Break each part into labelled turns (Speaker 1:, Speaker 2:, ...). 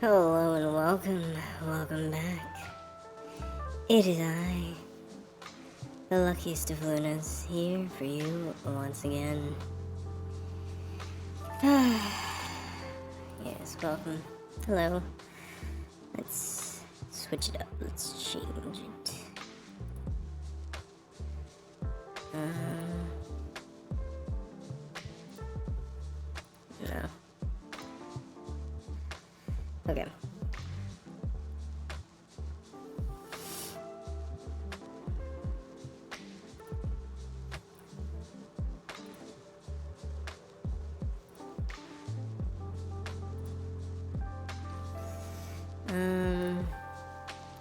Speaker 1: Hello and welcome back. It is I, the luckiest of Lunas, here for you once again. Yes, welcome. Hello. Let's switch it up. Let's change it. No. Okay.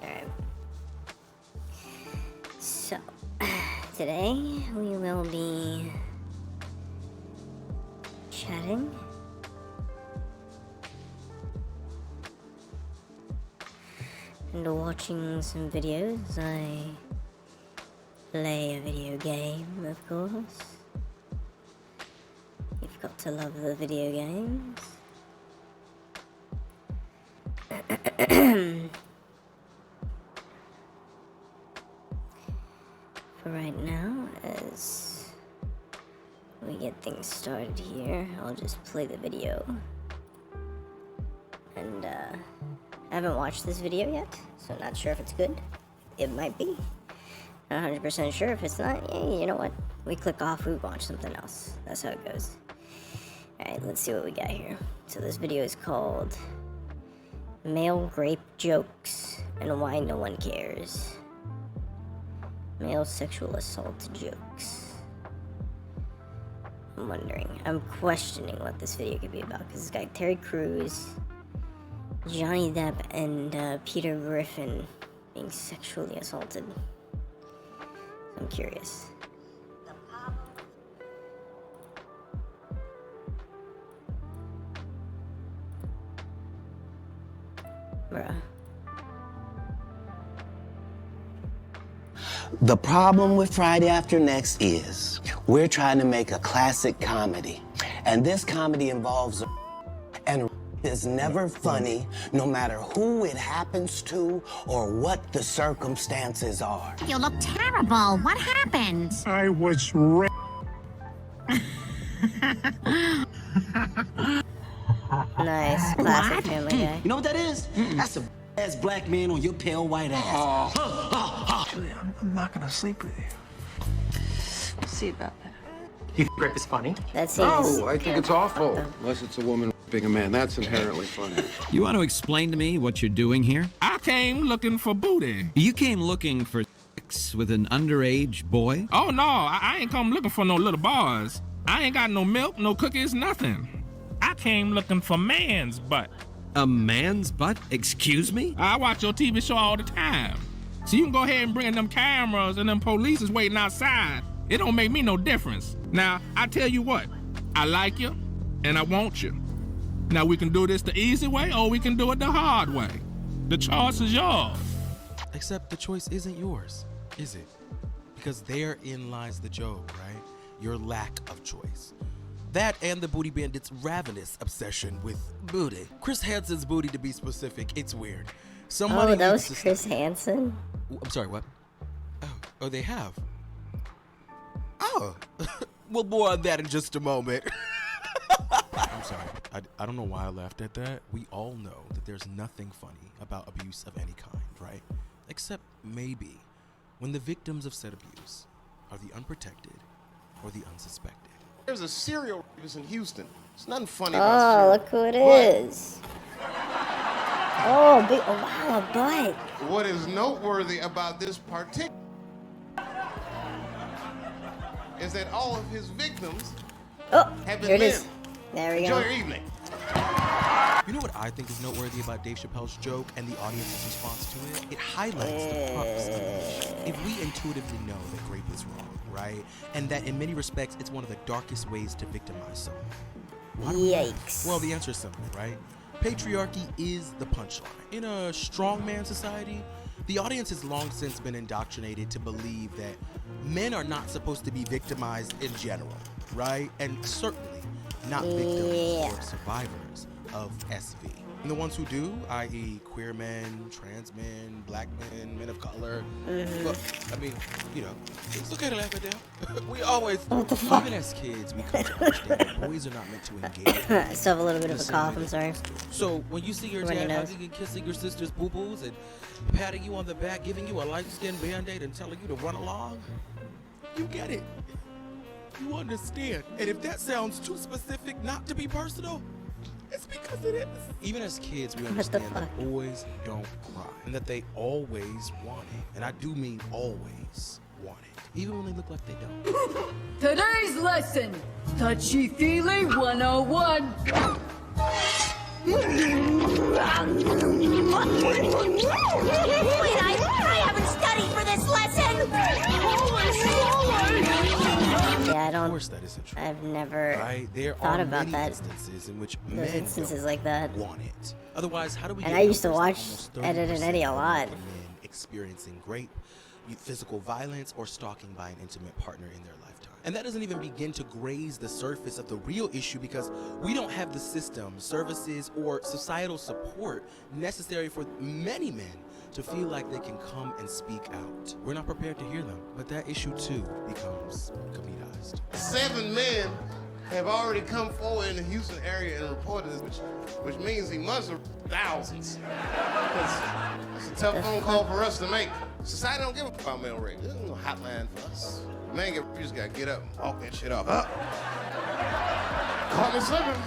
Speaker 1: Alright. So, today we will be chatting and watching some videos. I play a video game, of course. You've got to love the video games. For right now, as we get things started here, I'll just play the video. And I haven't watched this video yet, so not sure if it's good. It might be. Not 100% sure. If it's not, yeah, you know what? We click off, we watch something else. That's how it goes. Alright, let's see what we got here. So this video is called Male Rape Jokes and Why No One Cares. Male sexual assault jokes. I'm questioning what this video could be about, because it's got Terry Crews, Johnny Depp, and Peter Griffin being sexually assaulted. I'm curious. Bruh.
Speaker 2: The problem with Friday After Next is we're trying to make a classic comedy. And this comedy involves and is never funny, no matter who it happens to or what the circumstances are.
Speaker 3: You look terrible. What happened?
Speaker 4: I was raped.
Speaker 1: Nice. Classic Family Guy.
Speaker 2: You know what that is? That's a ass black man on your pale white ass.
Speaker 4: Actually, I'm not gonna sleep with you.
Speaker 5: We'll see about that.
Speaker 4: You think rape is funny?
Speaker 1: That seems.
Speaker 6: Oh, I think it's awful. Unless it's a woman raping a man. That's inherently funny.
Speaker 7: You want to explain to me what you're doing here?
Speaker 8: I came looking for booty.
Speaker 7: You came looking for sex with an underage boy?
Speaker 8: Oh, no, I ain't come looking for no little boys. I ain't got no milk, no cookies, nothing. I came looking for man's butt.
Speaker 7: A man's butt? Excuse me?
Speaker 8: I watch your TV show all the time. So you can go ahead and bring them cameras and them police is waiting outside. It don't make me no difference. Now, I tell you what, I like you and I want you. Now we can do this the easy way or we can do it the hard way. The choice is yours.
Speaker 9: Except the choice isn't yours, is it? Because therein lies the joke, right? Your lack of choice. That and the Booty Bandit's ravenous obsession with booty. Chris Hansen's booty, to be specific. It's weird. Somebody
Speaker 1: Oh, that
Speaker 9: needs
Speaker 1: was
Speaker 9: to
Speaker 1: Chris Hansen?
Speaker 9: I'm sorry, what? Oh, they have. Oh, well, more on that in just a moment. I'm sorry. I don't know why I laughed at that. We all know that there's nothing funny about abuse of any kind, right? Except maybe when the victims of said abuse are the unprotected or the unsuspected.
Speaker 6: There's a serial rapist in Houston. There's nothing funny
Speaker 1: Oh,
Speaker 6: about
Speaker 1: look who it is. Oh, wow, a butt.
Speaker 6: What is noteworthy about this particular is that all of his victims
Speaker 1: Oh,
Speaker 6: have been
Speaker 1: here it
Speaker 6: men.
Speaker 1: is. There we
Speaker 6: Enjoy
Speaker 1: go.
Speaker 6: your evening.
Speaker 9: You know what I think is noteworthy about Dave Chappelle's joke and the audience's response to it? It highlights the crux of it. If we intuitively know that rape is wrong, right? And that in many respects, it's one of the darkest ways to victimize someone. Why do we laugh?
Speaker 1: Yikes.
Speaker 9: Well, the answer is simple, right? Patriarchy is the punchline. In a strongman society, the audience has long since been indoctrinated to believe that men are not supposed to be victimized in general, right? And certainly not victims or survivors of SV. And the ones who do, i.e. queer men, trans men, black men, men of color, well, I mean, you know, it's okay to laugh at them. We always, even as kids, we come to understand that boys are not meant to engage.
Speaker 1: I still have a little bit of a cough, I'm sorry.
Speaker 9: So when you see your
Speaker 1: Runny
Speaker 9: dad
Speaker 1: nose.
Speaker 9: hugging and kissing your sister's boo-boos and patting you on the back, giving you a light-skin Band-Aid and telling you to run along, you get it. You understand. And if that sounds too specific not to be personal, it's because it is. Even as kids, we understand that boys don't cry and that they always want it. And I do mean always want it, even when they look like they don't.
Speaker 5: Today's lesson, Touchy-Feely 101.
Speaker 3: Wait, I haven't studied for this lesson!
Speaker 1: Yeah, I
Speaker 9: Of
Speaker 1: don't.
Speaker 9: course that isn't true.
Speaker 1: I've never
Speaker 9: Right? There
Speaker 1: thought
Speaker 9: are
Speaker 1: about
Speaker 9: many
Speaker 1: that.
Speaker 9: instances in which
Speaker 1: Those
Speaker 9: men
Speaker 1: instances
Speaker 9: don't
Speaker 1: like that.
Speaker 9: want it. Otherwise, how do we
Speaker 1: And
Speaker 9: get
Speaker 1: I used to
Speaker 9: numbers that
Speaker 1: watch
Speaker 9: almost
Speaker 1: Ed, Edd n
Speaker 9: 30%
Speaker 1: Eddy a
Speaker 9: of
Speaker 1: lot.
Speaker 9: men experiencing rape, physical violence, or stalking by an intimate partner in their lifetime? And that doesn't even begin to graze the surface of the real issue, because we don't have the systems, services, or societal support necessary for many men to feel like they can come and speak out. We're not prepared to hear them, but that issue too becomes commoditized.
Speaker 10: 7 men have already come forward in the Houston area and reported this, which means he must have thousands. It's a tough phone call for us to make. Society don't give a fuck about male rape. There's no hotline for us. Man, you just gotta get up and walk that shit off. Caught me slipping.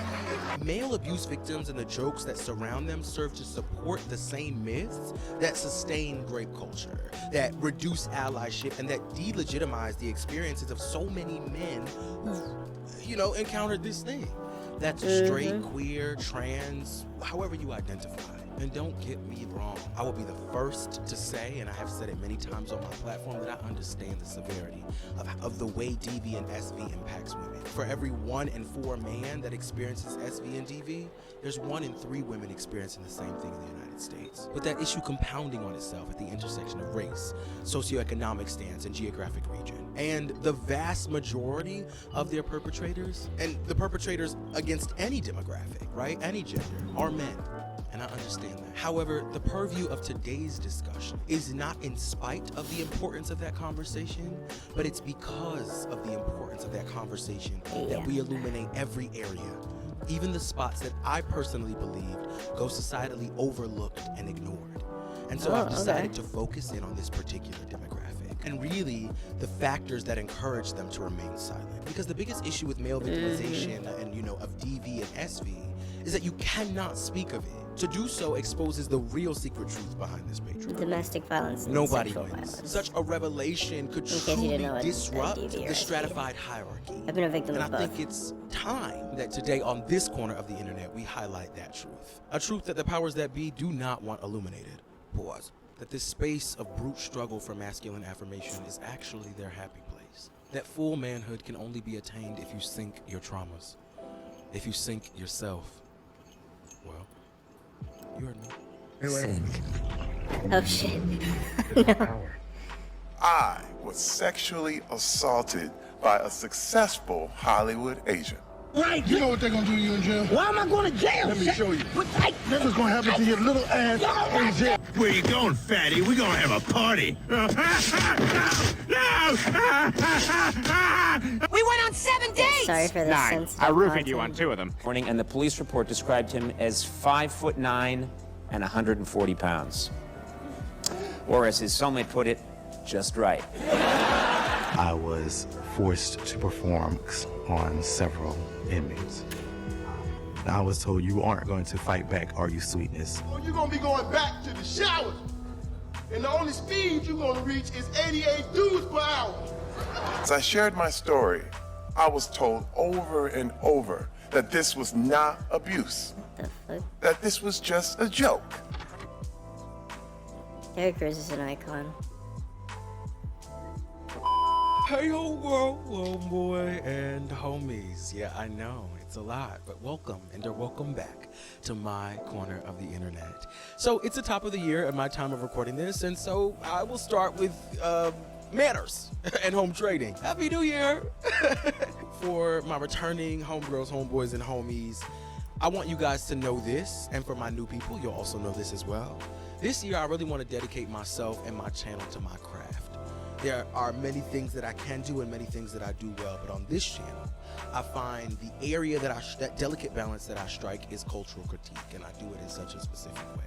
Speaker 9: Male abuse victims and the jokes that surround them serve to support the same myths that sustain rape culture, that reduce allyship, and that delegitimize the experiences of so many men who've, encountered this thing. That's straight, queer, trans, however you identify. And don't get me wrong, I will be the first to say, and I have said it many times on my platform, that I understand the severity of the way DV and SV impacts women. For every 1 in 4 man that experiences SV and DV, there's 1 in 3 women experiencing the same thing in the United States. With that issue compounding on itself at the intersection of race, socioeconomic stance, and geographic region. And the vast majority of their perpetrators, and the perpetrators against any demographic, right, any gender, are men. And I understand that. However, the purview of today's discussion is not in spite of the importance of that conversation, but it's because of the importance of that conversation that we illuminate every area, even the spots that I personally believed go societally overlooked and ignored. And so I've decided to focus in on this particular demographic, and really the factors that encourage them to remain silent. Because the biggest issue with male victimization and, of DV and SV is that you cannot speak of it. To do so exposes the real secret truth behind this patriarchy.
Speaker 1: Domestic violence and
Speaker 9: Nobody
Speaker 1: sexual
Speaker 9: wins.
Speaker 1: violence.
Speaker 9: Such a revelation could
Speaker 1: case you
Speaker 9: truly
Speaker 1: didn't know,
Speaker 9: disrupt
Speaker 1: DV or
Speaker 9: the
Speaker 1: SV.
Speaker 9: stratified hierarchy.
Speaker 1: I've been a victim
Speaker 9: And
Speaker 1: of
Speaker 9: I
Speaker 1: both.
Speaker 9: think it's time that today on this corner of the internet we highlight that truth. A truth that the powers that be do not want illuminated. Pause. That this space of brute struggle for masculine affirmation is actually their happy place. That full manhood can only be attained if you sink your traumas. If you sink yourself. Well, you heard me.
Speaker 1: Oh shit.
Speaker 11: I was sexually assaulted by a successful Hollywood agent.
Speaker 10: Right. You know what they're gonna do to you in jail?
Speaker 3: Why am I going to jail?
Speaker 10: Let me show you.
Speaker 3: What?
Speaker 10: This is gonna happen to your little ass in jail.
Speaker 8: Where you going, fatty? We gonna have a party.
Speaker 3: We went on 7 days!
Speaker 1: Sorry for the
Speaker 12: 9.
Speaker 1: sensitive
Speaker 12: I roofied
Speaker 1: content.
Speaker 12: you on 2 of them. Morning, and the police report described him as 5'9" and 140 pounds. Or as his cellmate put it, just right.
Speaker 13: I was forced to perform on several inmates. I was told, you aren't going to fight back, are you, sweetness?
Speaker 10: Well, you're gonna be going back to the showers. And the only speed you're gonna reach is 88 dudes per hour.
Speaker 11: As I shared my story, I was told over and over that this was not abuse,
Speaker 1: The fuck?
Speaker 11: that this was just a joke.
Speaker 1: Terry Crews is an icon.
Speaker 9: Hey ho world, homeboy and homies. Yeah, I know, it's a lot, but welcome and welcome back to my corner of the internet. So it's the top of the year at my time of recording this, and so I will start with manners and home trading. Happy New Year! For my returning homegirls, homeboys, and homies, I want you guys to know this, and for my new people, you'll also know this as well. This year, I really want to dedicate myself and my channel to my craft. There are many things that I can do and many things that I do well, but on this channel, I find the area that delicate balance that I strike is cultural critique, and I do it in such a specific way.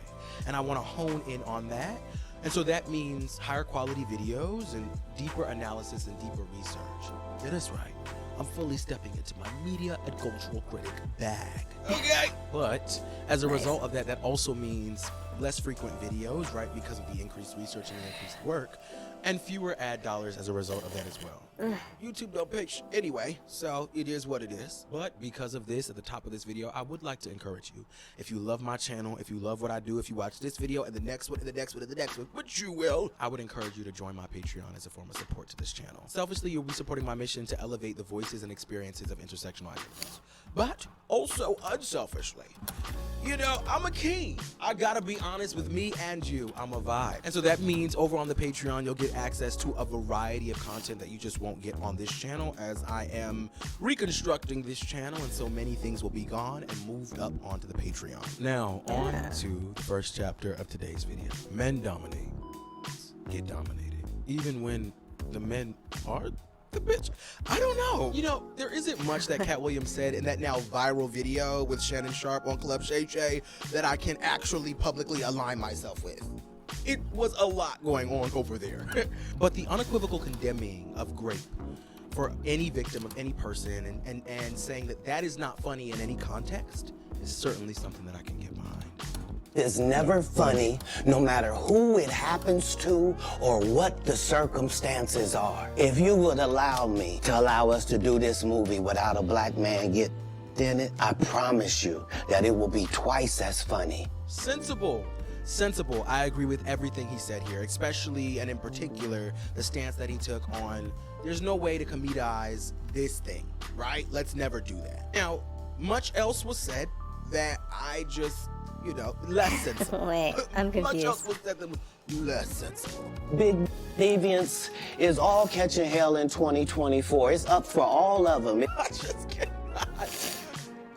Speaker 9: And I want to hone in on that, and so that means higher quality videos and deeper analysis and deeper research. Yeah, that's right. I'm fully stepping into my media and cultural critic bag. Okay. But as a result of that, that also means less frequent videos, right? Because of the increased research and the increased work, and fewer ad dollars as a result of that as well. YouTube don't pay anyway, so it is what it is. But because of this, at the top of this video, I would like to encourage you. If you love my channel, if you love what I do, if you watch this video and the next one and the next one and the next one, which you will, I would encourage you to join my Patreon as a form of support to this channel. Selfishly, you'll be supporting my mission to elevate the voices and experiences of intersectional identities. but also unselfishly. You know, I'm a king. I gotta be honest with me and you. I'm a vibe. And so that means over on the Patreon, you'll get access to a variety of content that you just won't get on this channel, as I am reconstructing this channel, and so many things will be gone and moved up onto the Patreon. Now, on to the first chapter of today's video. Men dominate. Get dominated. Even when the men are the bitch. I don't know. You know, there isn't much that Cat Williams said in that now viral video with Shannon Sharpe on Club Shay Shay that I can actually publicly align myself with. It was a lot going on over there. But the unequivocal condemning of grape for any victim of any person and saying that that is not funny in any context is certainly something that I can get behind.
Speaker 2: It's never funny, no matter who it happens to or what the circumstances are. If you would allow me to allow us to do this movie without a black man get in it, I promise you that it will be twice as funny.
Speaker 9: Sensible. I agree with everything he said here, especially and in particular the stance that he took on there's no way to comedize this thing, right? Let's never do that. Now, much else was said that I just, you know, less sensible.
Speaker 1: Wait, I'm confused.
Speaker 9: Much else was said that was less sensible.
Speaker 2: Big deviance is all catching hell in 2024. It's up for all of them.
Speaker 9: I just cannot.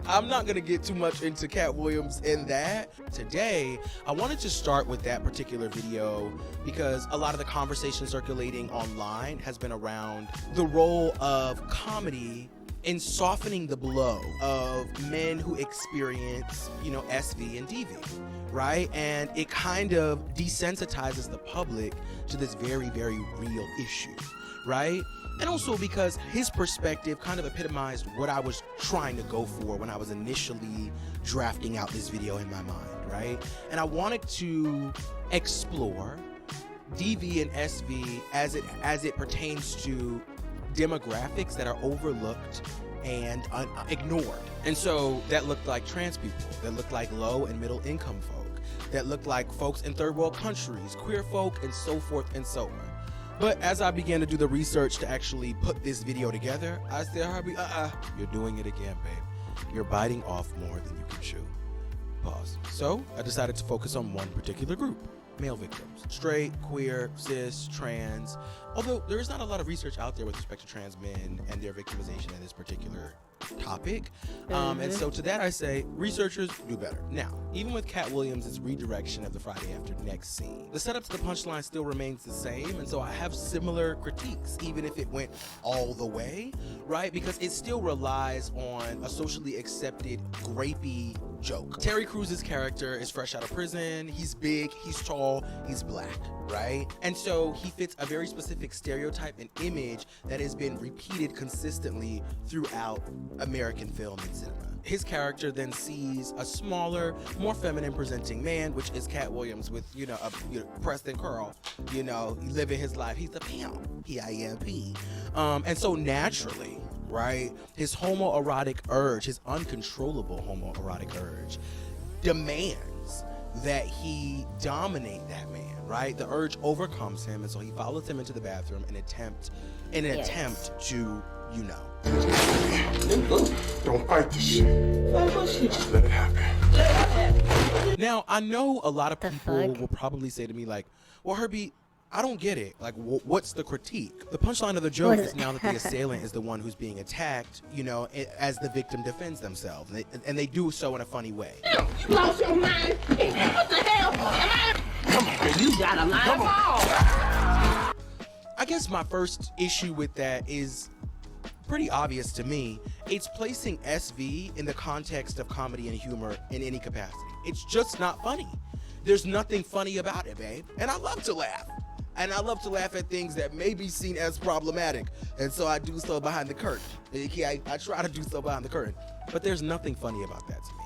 Speaker 9: I'm not gonna get too much into Cat Williams in that. Today, I wanted to start with that particular video because a lot of the conversation circulating online has been around the role of comedy in softening the blow of men who experience, you know, SV and DV, right? And it kind of desensitizes the public to this very, very real issue, right? And also because his perspective kind of epitomized what I was trying to go for when I was initially drafting out this video in my mind, right? And I wanted to explore DV and SV as it pertains to demographics that are overlooked and ignored. And so that looked like trans people, that looked like low and middle income folk, that looked like folks in third world countries, queer folk, and so forth and so on. But as I began to do the research to actually put this video together, I said, Harvey, you're doing it again, babe. You're biting off more than you can chew. Pause. So I decided to focus on one particular group. Male victims, straight, queer, cis, trans. Although there is not a lot of research out there with respect to trans men and their victimization in this particular topic. And so to that I say, researchers do better. Now, even with Cat Williams' redirection of the Friday After Next scene, the setup to the punchline still remains the same, and so I have similar critiques, even if it went all the way, right? Because it still relies on a socially accepted, grapey joke. Terry Crews' character is fresh out of prison, he's big, he's tall, he's black, right? And so he fits a very specific stereotype and image that has been repeated consistently throughout American film and cinema. His character then sees a smaller, more feminine presenting man, which is Cat Williams with, you know, Preston Curl, you know, living his life. He's the pimp, P-I-M-P. And so naturally, right, his homoerotic urge, his uncontrollable homoerotic urge, demands that he dominate that man, right? The urge overcomes him, and so he follows him into the bathroom in an attempt to, you know.
Speaker 11: Don't fight this shit. Just let it happen.
Speaker 9: Now, I know a lot of people will probably say to me like, well, Herbie, I don't get it. Like, what's the critique? The punchline of the joke is now that the assailant is the one who's being attacked, you know, as the victim defends themselves. And they do so in a funny way.
Speaker 3: You lost your mind. What the hell? Come on, you got a line ball.
Speaker 9: I guess my first issue with that is pretty obvious to me. It's placing SV in the context of comedy and humor in any capacity. It's just not funny. There's nothing funny about it, babe. And I love to laugh. And I love to laugh at things that may be seen as problematic. And so I do so behind the curtain. I try to do so behind the curtain. But there's nothing funny about that to me,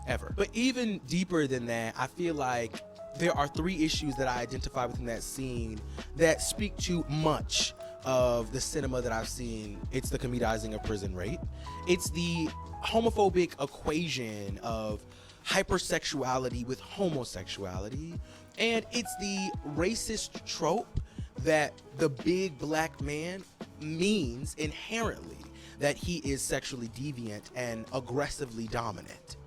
Speaker 9: ever. But even deeper than that, I feel like there are three issues that I identify within that scene that speak to much of the cinema that I've seen. It's the comedizing of prison rape. It's the homophobic equation of hypersexuality with homosexuality. And it's the racist trope that the big black man means inherently that he is sexually deviant and aggressively dominant.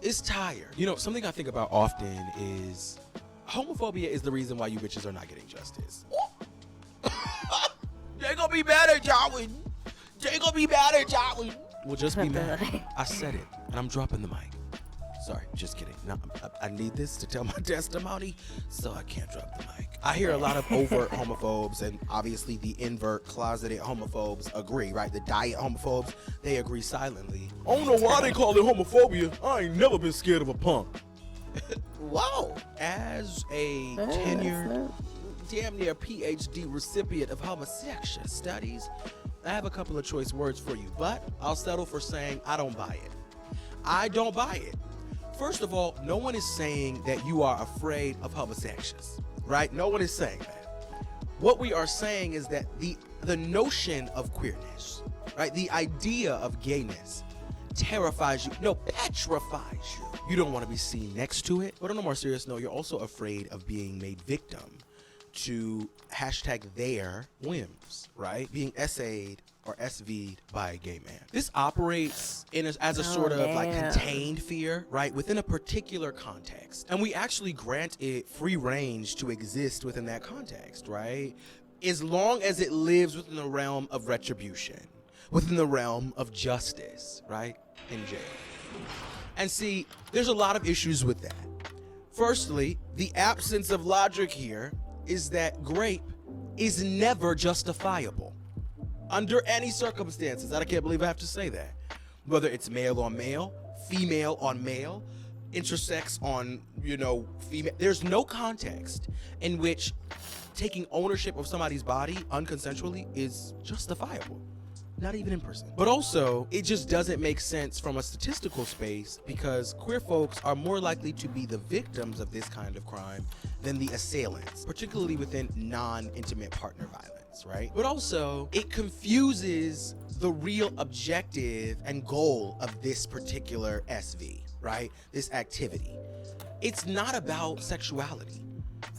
Speaker 9: It's tired. You know, something I think about often is homophobia is the reason why you bitches are not getting justice. They gonna be mad at y'all. They gonna be mad at y'all. Well, just be mad. I said it, and I'm dropping the mic. Sorry, just kidding. No, I need this to tell my testimony, so I can't drop the mic. I hear a lot of overt homophobes, and obviously the invert closeted homophobes agree, right? The diet homophobes, they agree silently. I don't know why they call it homophobia. I ain't never been scared of a punk. Whoa! As a tenured, damn near PhD recipient of homosexual studies, I have a couple of choice words for you, but I'll settle for saying I don't buy it. I don't buy it. First of all, no one is saying that you are afraid of homosexuals, right? No one is saying that. What we are saying is that the notion of queerness, right? The idea of gayness terrifies you, no, petrifies you. You don't want to be seen next to it. But on a more serious note, you're also afraid of being made victim to #their whims, right? Being essayed or SV'd by a gay man. This operates as a sort of like contained fear, right? Within a particular context. And we actually grant it free range to exist within that context, right? As long as it lives within the realm of retribution, within the realm of justice, right? In jail. And see, there's a lot of issues with that. Firstly, the absence of logic here is that grape is never justifiable under any circumstances. I can't believe I have to say that. Whether it's male on male, female on male, intersex on, female. There's no context in which taking ownership of somebody's body unconsensually is justifiable. Not even in person. But also, it just doesn't make sense from a statistical space because queer folks are more likely to be the victims of this kind of crime than the assailants, particularly within non-intimate partner violence, right? But also, it confuses the real objective and goal of this particular SV, right? This activity. It's not about sexuality.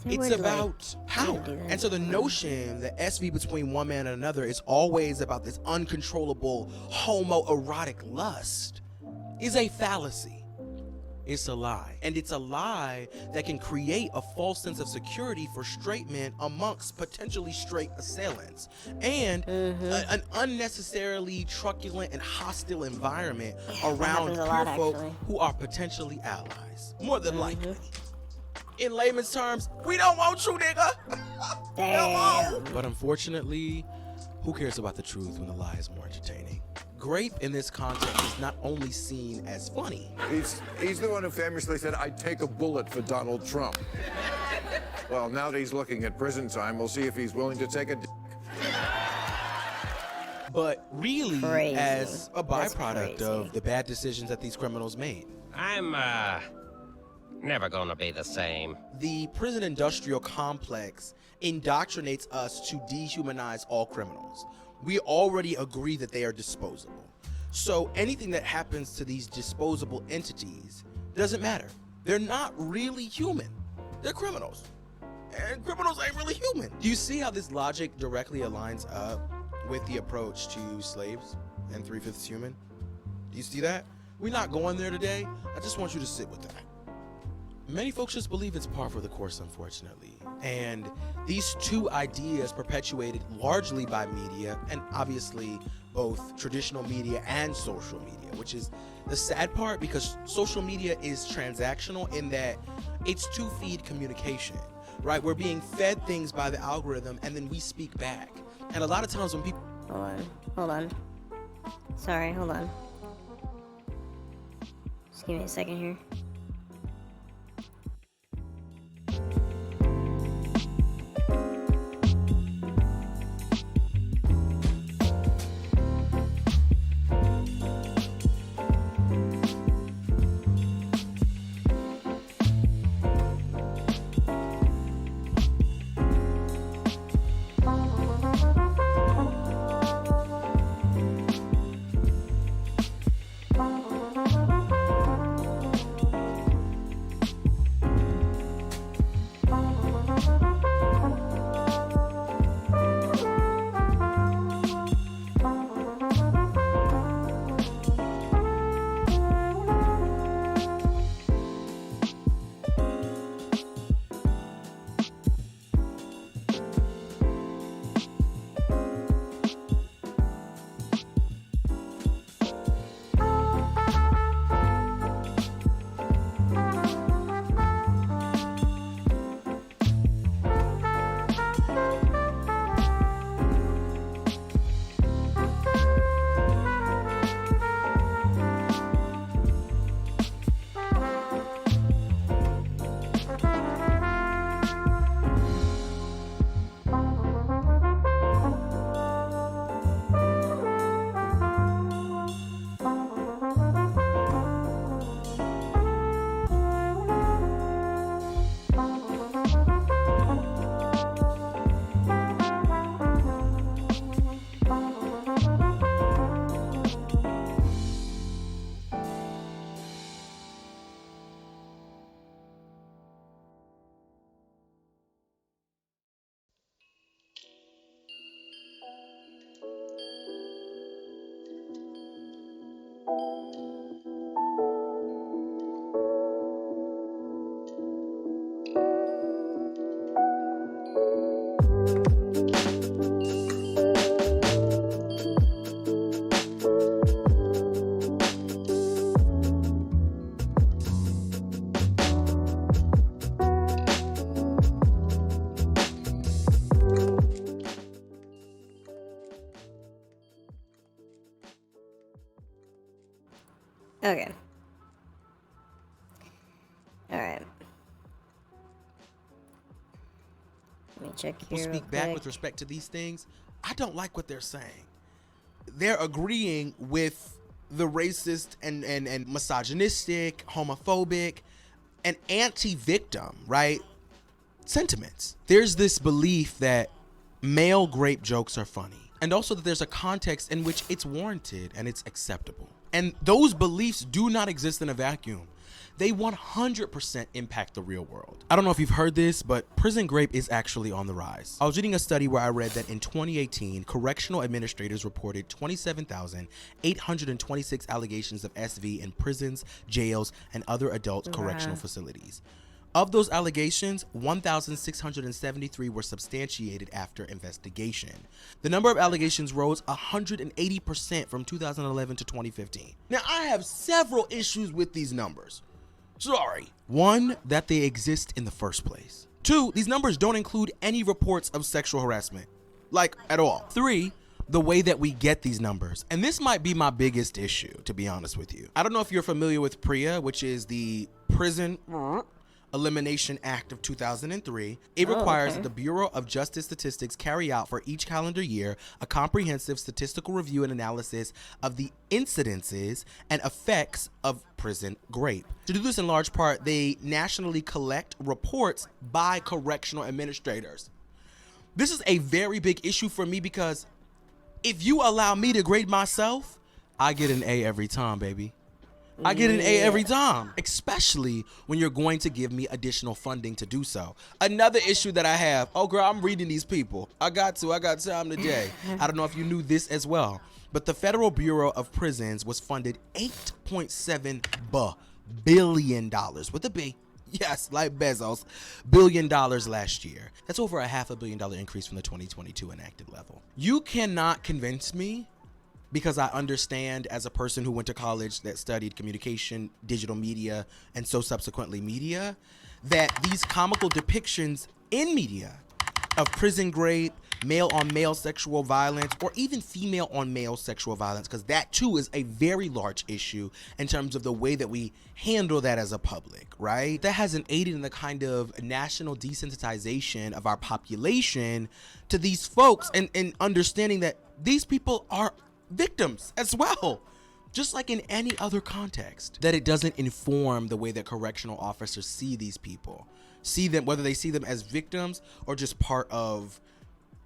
Speaker 9: It's about power. And so the notion that SV between one man and another is always about this uncontrollable homoerotic lust is a fallacy. It's a lie. And it's a lie that can create a false sense of security for straight men amongst potentially straight assailants. And an unnecessarily truculent and hostile environment around queer folk who are potentially allies. More than likely. In layman's terms, we don't want you, nigga. Damn. But unfortunately, who cares about the truth when the lie is more entertaining? Grape in this context is not only seen as funny.
Speaker 6: He's the one who famously said, I'd take a bullet for Donald Trump. Well, now that he's looking at prison time, we'll see if he's willing to take a
Speaker 9: But really, as a byproduct of the bad decisions that these criminals made.
Speaker 14: I'm, never gonna be the same.
Speaker 9: The prison industrial complex indoctrinates us to dehumanize all criminals. We already agree that they are disposable. So anything that happens to these disposable entities doesn't matter. They're not really human. They're criminals. And criminals ain't really human. Do you see how this logic directly aligns up with the approach to slaves and 3/5 human? Do you see that? We're not going there today. I just want you to sit with that. Many folks just believe it's par for the course, unfortunately. And these two ideas perpetuated largely by media, and obviously both traditional media and social media, which is the sad part because social media is transactional in that it's to feed communication, right? We're being fed things by the algorithm and then we speak back. And a lot of times when people...
Speaker 1: Hold on. Sorry, hold on. Just give me a second here. Okay. Alright. Let me check here.
Speaker 9: People
Speaker 1: real
Speaker 9: speak back
Speaker 1: quick.
Speaker 9: with respect to these things. I don't like what they're saying. They're agreeing with the racist and misogynistic, homophobic, and anti-victim, right, sentiments. There's this belief that male grape jokes are funny, and also that there's a context in which it's warranted and it's acceptable. And those beliefs do not exist in a vacuum. They 100% impact the real world. I don't know if you've heard this, but prison grape is actually on the rise. I was reading a study where I read that in 2018, correctional administrators reported 27,826 allegations of SV in prisons, jails, and other adult correctional facilities. Of those allegations, 1,673 were substantiated after investigation. The number of allegations rose 180% from 2011 to 2015. Now, I have several issues with these numbers. Sorry. One, that they exist in the first place. Two, these numbers don't include any reports of sexual harassment, like at all. Three, the way that we get these numbers. And this might be my biggest issue, to be honest with you. I don't know if you're familiar with PREA, which is the Prison Elimination Act of 2003. It requires that the Bureau of Justice Statistics carry out for each calendar year a comprehensive statistical review and analysis of the incidences and effects of prison grape. To do this in large part, they nationally collect reports by correctional administrators. This is a very big issue for me because if you allow me to grade myself, I get an A every time, baby. I get an A every time, especially when you're going to give me additional funding to do so. Another issue that I have, oh girl, I'm reading these people. I got time today. I don't know if you knew this as well, but the Federal Bureau of Prisons was funded $8.7 billion with a B. Yes, like Bezos, $1 billion last year. That's over a $500 million increase from the 2022 enacted level. You cannot convince me, because I understand as a person who went to college that studied communication, digital media, and so subsequently media, that these comical depictions in media of prison grape, male-on-male sexual violence, or even female-on-male sexual violence, because that too is a very large issue in terms of the way that we handle that as a public, right? That hasn't aided in the kind of national desensitization of our population to these folks and understanding that these people are victims as well, just like in any other context. That it doesn't inform the way that correctional officers see these people, see them, whether they see them as victims or just part of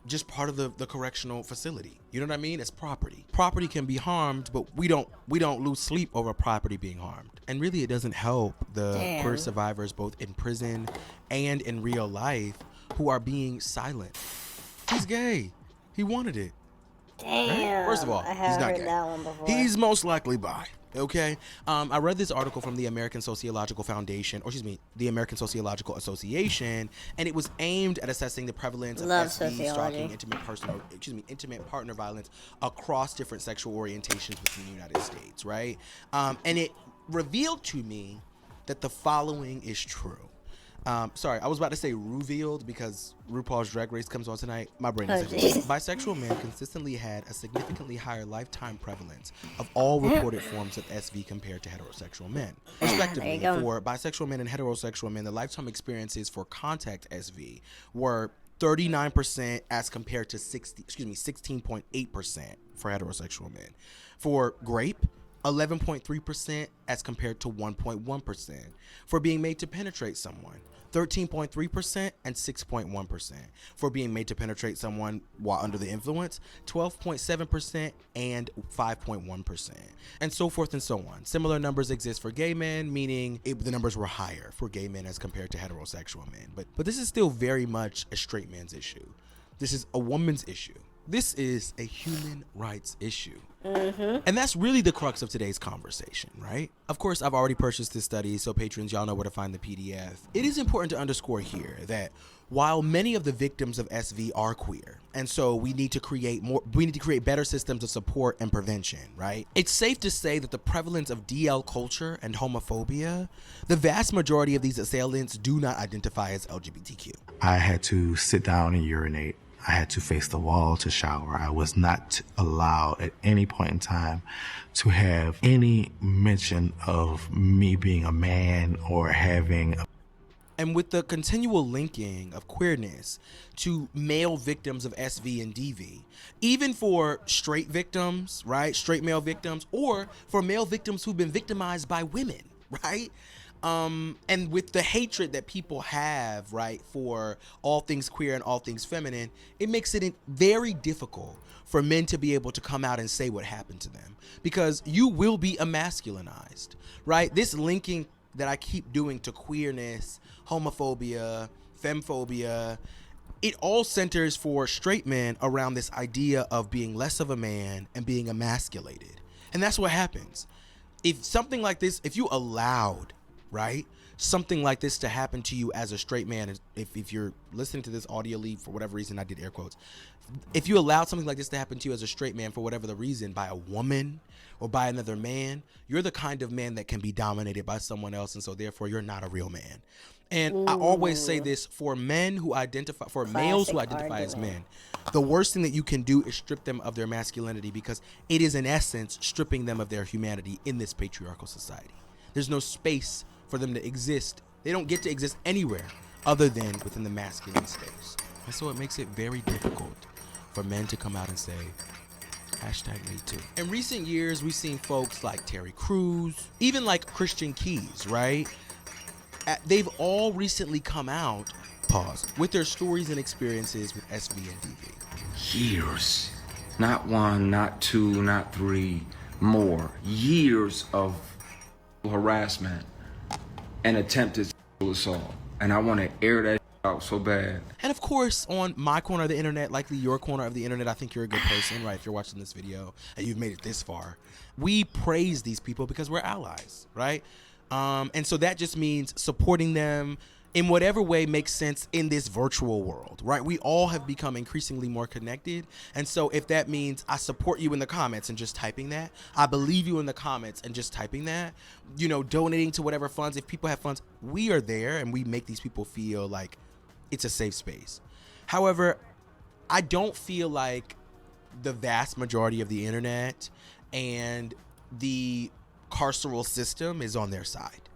Speaker 9: the correctional facility. You know what I mean? It's property. Property can be harmed, but we don't lose sleep over property being harmed. And really, it doesn't help the queer survivors both in prison and in real life who are being silent. He's gay. He wanted it.
Speaker 1: Damn.
Speaker 9: Right? First of all,
Speaker 1: I
Speaker 9: he's
Speaker 1: haven't
Speaker 9: not
Speaker 1: heard
Speaker 9: gay.
Speaker 1: that one before.
Speaker 9: He's most likely bi. Okay. I read this article from the American Sociological Foundation, or excuse me, the American Sociological Association, and it was aimed at assessing the prevalence of SV, stalking, intimate partner violence across different sexual orientations within the United States, right? And it revealed to me that the following is true. Sorry, I was about to say revealed because RuPaul's Drag Race comes on tonight. My brain is bisexual men consistently had a significantly higher lifetime prevalence of all reported forms of SV compared to heterosexual men. Respectively, for bisexual men and heterosexual men, the lifetime experiences for contact SV were 39% as compared to 16.8% for heterosexual men. For grape, 11.3% as compared to 1.1%. For being made to penetrate someone, 13.3% and 6.1%. For being made to penetrate someone while under the influence, 12.7% and 5.1%. And so forth and so on. Similar numbers exist for gay men, meaning the numbers were higher for gay men as compared to heterosexual men. But this is still very much a straight man's issue. This is a woman's issue. This is a human rights issue. And that's really the crux of today's conversation, right? Of course, I've already purchased this study, so patrons, y'all know where to find the PDF. It is important to underscore here that while many of the victims of SV are queer, and so we need to create better systems of support and prevention, right? It's safe to say that the prevalence of DL culture and homophobia, the vast majority of these assailants do not identify as LGBTQ.
Speaker 13: I had to sit down and urinate I had to face the wall to shower. I was not allowed at any point in time to have any mention of me being a man or having a...
Speaker 9: And with the continual linking of queerness to male victims of SV and DV, even for straight victims, right? Straight male victims, or for male victims who've been victimized by women, right? And with the hatred that people have, right, for all things queer and all things feminine, it makes it very difficult for men to be able to come out and say what happened to them, because you will be emasculinized, right? This linking that I keep doing to queerness, homophobia, femphobia, it all centers for straight men around this idea of being less of a man and being emasculated. And that's what happens. If something like this, if you allowed, right, something like this to happen to you as a straight man, if you're listening to this audio lead, for whatever reason, I did air quotes, if you allowed something like this to happen to you as a straight man for whatever the reason, by a woman or by another man, you're the kind of man that can be dominated by someone else, and so therefore you're not a real man. And I always say this, for men who identify, for males who identify as men, the worst thing that you can do is strip them of their masculinity, because it is in essence stripping them of their humanity in this patriarchal society. There's no space for them to exist. They don't get to exist anywhere other than within the masculine space. And so it makes it very difficult for men to come out and say, #MeToo. In recent years, we've seen folks like Terry Crews, even like Christian Keys, right? They've all recently come out, with their stories and experiences with SV and DV.
Speaker 15: Years, not one, not two, not three, more years of harassment and attempted sexual assault. And I want to air that out so bad.
Speaker 9: And of course, on my corner of the internet, likely your corner of the internet, I think you're a good person, right? If you're watching this video and you've made it this far, we praise these people because we're allies, right? And so that just means supporting them in whatever way makes sense in this virtual world, right? We all have become increasingly more connected. And so if that means I support you in the comments and just typing that, I believe you in the comments and just typing that, you know, donating to whatever funds, if people have funds, we are there and we make these people feel like it's a safe space. However, I don't feel like the vast majority of the internet and the carceral system is on their side,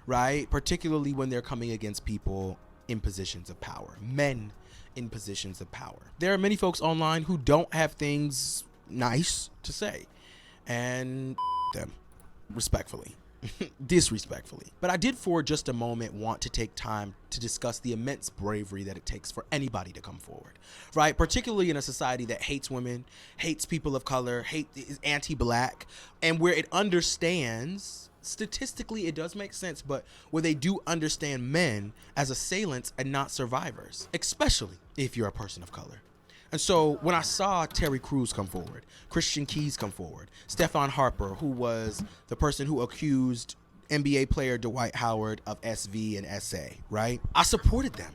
Speaker 9: right? Particularly when they're coming against people in positions of power, men in positions of power. There are many folks online who don't have things nice to say, and them, respectfully, disrespectfully. But I did for just a moment want to take time to discuss the immense bravery that it takes for anybody to come forward, right? Particularly in a society that hates women, hates people of color, is anti-black, and where it understands, statistically it does make sense, but where they do understand men as assailants and not survivors, especially if you're a person of color. And so when I saw Terry Crews come forward, Christian Keys come forward, Stephon Harper, who was the person who accused NBA player Dwight Howard of SV and SA, right? I supported them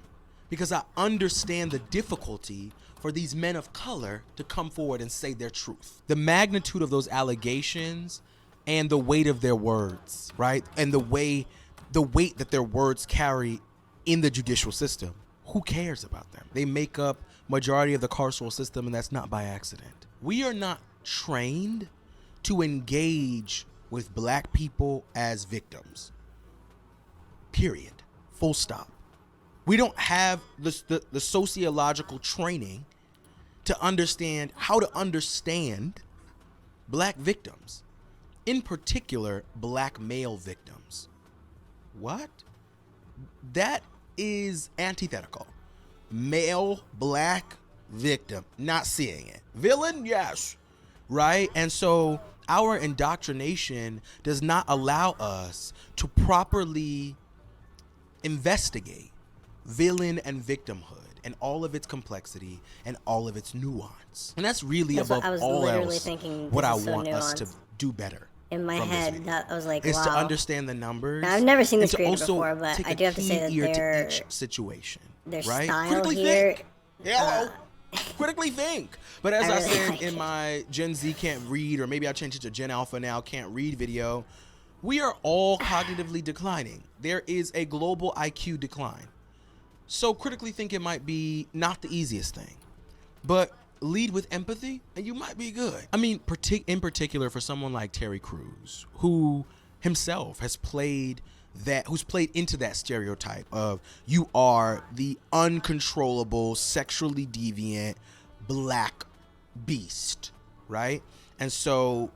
Speaker 9: because I understand the difficulty for these men of color to come forward and say their truth. The magnitude of those allegations and the weight of their words, right? And the weight that their words carry in the judicial system. Who cares about them? They make up majority of the carceral system, and that's not by accident. We are not trained to engage with black people as victims. Period. Full stop. We don't have the sociological training to understand how to understand black victims, in particular black male victims. What? That is antithetical. Male black victim, not seeing it. Villain, yes, right? And so our indoctrination does not allow us to properly investigate villain and victimhood and all of its complexity and all of its nuance. And that's really above all else what I want us to do better.
Speaker 1: In my head, that I was like, wow.
Speaker 9: Is to understand the numbers.
Speaker 1: Now, I've never seen this creator before, but I do have to say that
Speaker 9: their each situation,
Speaker 1: their
Speaker 9: right?
Speaker 1: style
Speaker 9: Critically
Speaker 1: here.
Speaker 9: Think. Hello. Critically think. But as I said in my Gen Z can't read, or maybe I changed it to Gen Alpha now can't read video, we are all cognitively declining. There is a global IQ decline. So critically think it might be not the easiest thing. but lead with empathy and you might be good. I mean, in particular for someone like Terry Crews, who himself has played who's played into that stereotype of you are the uncontrollable, sexually deviant black beast, right? And so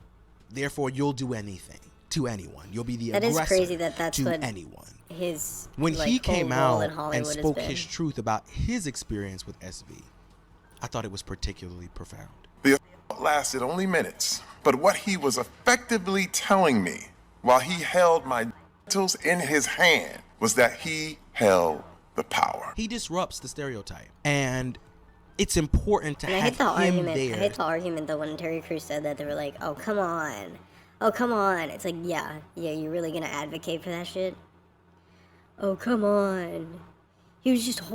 Speaker 9: therefore you'll do anything to anyone. You'll be the aggressor. That is crazy that's to what anyone. When he came out and spoke his truth about his experience with SV, I thought it was particularly profound.
Speaker 11: The assault lasted only minutes, but what he was effectively telling me while he held my genitals in his hand was that he held the power.
Speaker 9: He disrupts the stereotype, and it's important to have him there.
Speaker 1: I hate the argument though when Terry Crews said that. They were like, "Oh come on, oh come on." It's like, yeah, you're really gonna advocate for that shit? Oh come on. He was just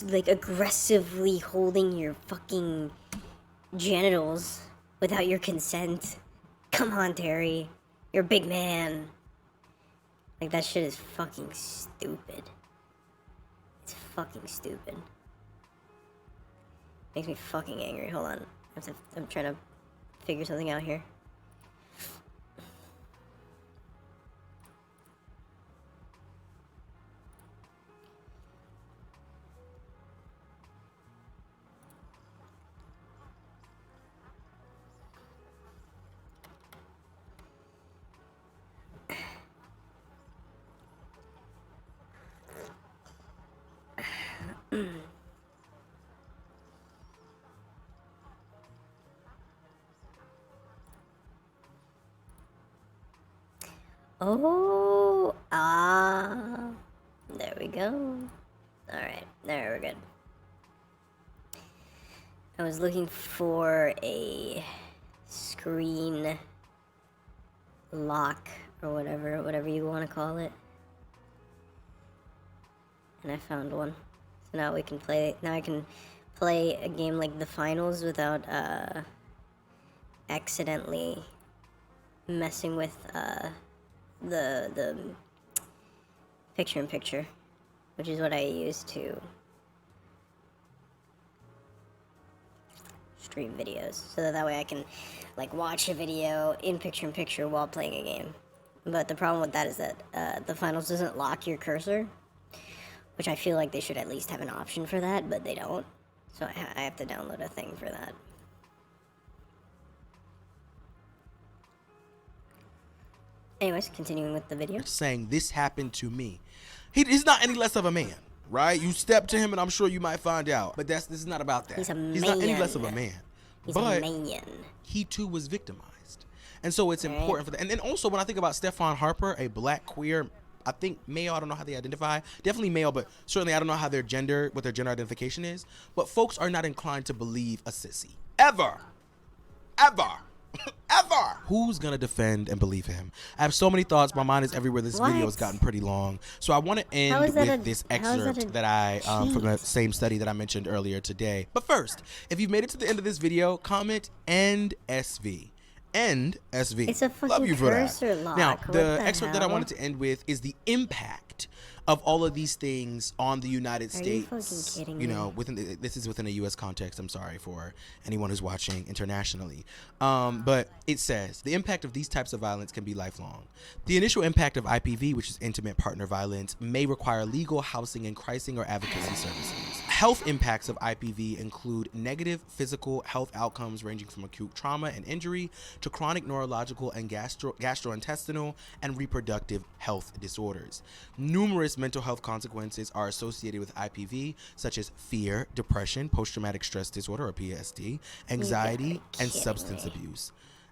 Speaker 1: like aggressively holding your fucking genitals without your consent. Come on, Terry. You're a big man. Like, that shit is fucking stupid. It's fucking stupid. Makes me fucking angry. Hold on. I'm trying to figure something out here. Oh, there we go. Alright, there we're good. I was looking for a screen lock or whatever you want to call it. And I found one. So now we can play, now I can play a game like the finals without accidentally messing with the picture-in-picture, which is what I use to stream videos, so that way I can like watch a video in picture-in-picture while playing a game. But the problem with that is that the finals doesn't lock your cursor, which I feel like they should at least have an option for that, but they don't. So I have to download a thing for that. Anyways, continuing with the video.
Speaker 9: Saying this happened to me. He's not any less of a man, right? You step to him and I'm sure you might find out. But this is not about that.
Speaker 1: He's a man.
Speaker 9: He's not any less of a man.
Speaker 1: He's a man.
Speaker 9: He too was victimized. And so it's important for that. And then also when I think about Stephon Harper, a black queer, I think male, I don't know how they identify. Definitely male, but certainly I don't know how what their gender identification is. But folks are not inclined to believe a sissy. Ever. Who's gonna defend and believe him? I have so many thoughts. My mind is everywhere. This video has gotten pretty long, so I want to end with this excerpt that I from the same study that I mentioned earlier today. But first, if you've made it to the end of this video, comment "End SV." End SV.
Speaker 1: It's a fucking
Speaker 9: Love you for
Speaker 1: cursor
Speaker 9: that.
Speaker 1: lock.
Speaker 9: Now,
Speaker 1: What
Speaker 9: the excerpt that I wanted to end with is the impact of all of these things on the United States.
Speaker 1: Are you fucking kidding
Speaker 9: you
Speaker 1: me?
Speaker 9: know, this is within a U.S. context. I'm sorry for anyone who's watching internationally. But it says, the impact of these types of violence can be lifelong. The initial impact of IPV, which is intimate partner violence, may require legal, housing, and crisis or advocacy services. Health impacts of IPV include negative physical health outcomes ranging from acute trauma and injury to chronic neurological and gastrointestinal and reproductive health disorders. Numerous mental health consequences are associated with IPV, such as fear, depression, post-traumatic stress disorder or PSD, anxiety, and substance abuse.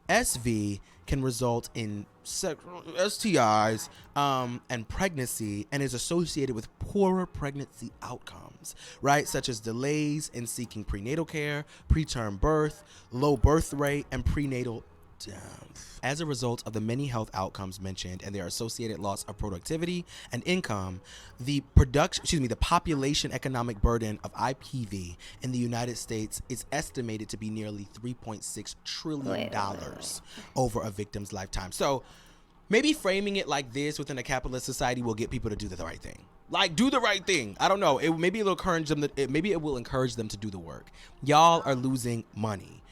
Speaker 9: SV can result in STIs and pregnancy and is associated with poorer pregnancy outcomes, right? Such as delays in seeking prenatal care, preterm birth, low birth rate, and prenatal death. As a result of the many health outcomes mentioned and their associated loss of productivity and income, the population economic burden of IPV in the United States is estimated to be nearly $3.6 trillion over a victim's lifetime. So maybe framing it like this within a capitalist society will get people to do the right thing, Like, do the right thing. I don't know. Maybe it'll encourage them. Maybe it will encourage them to do the work. Y'all are losing money,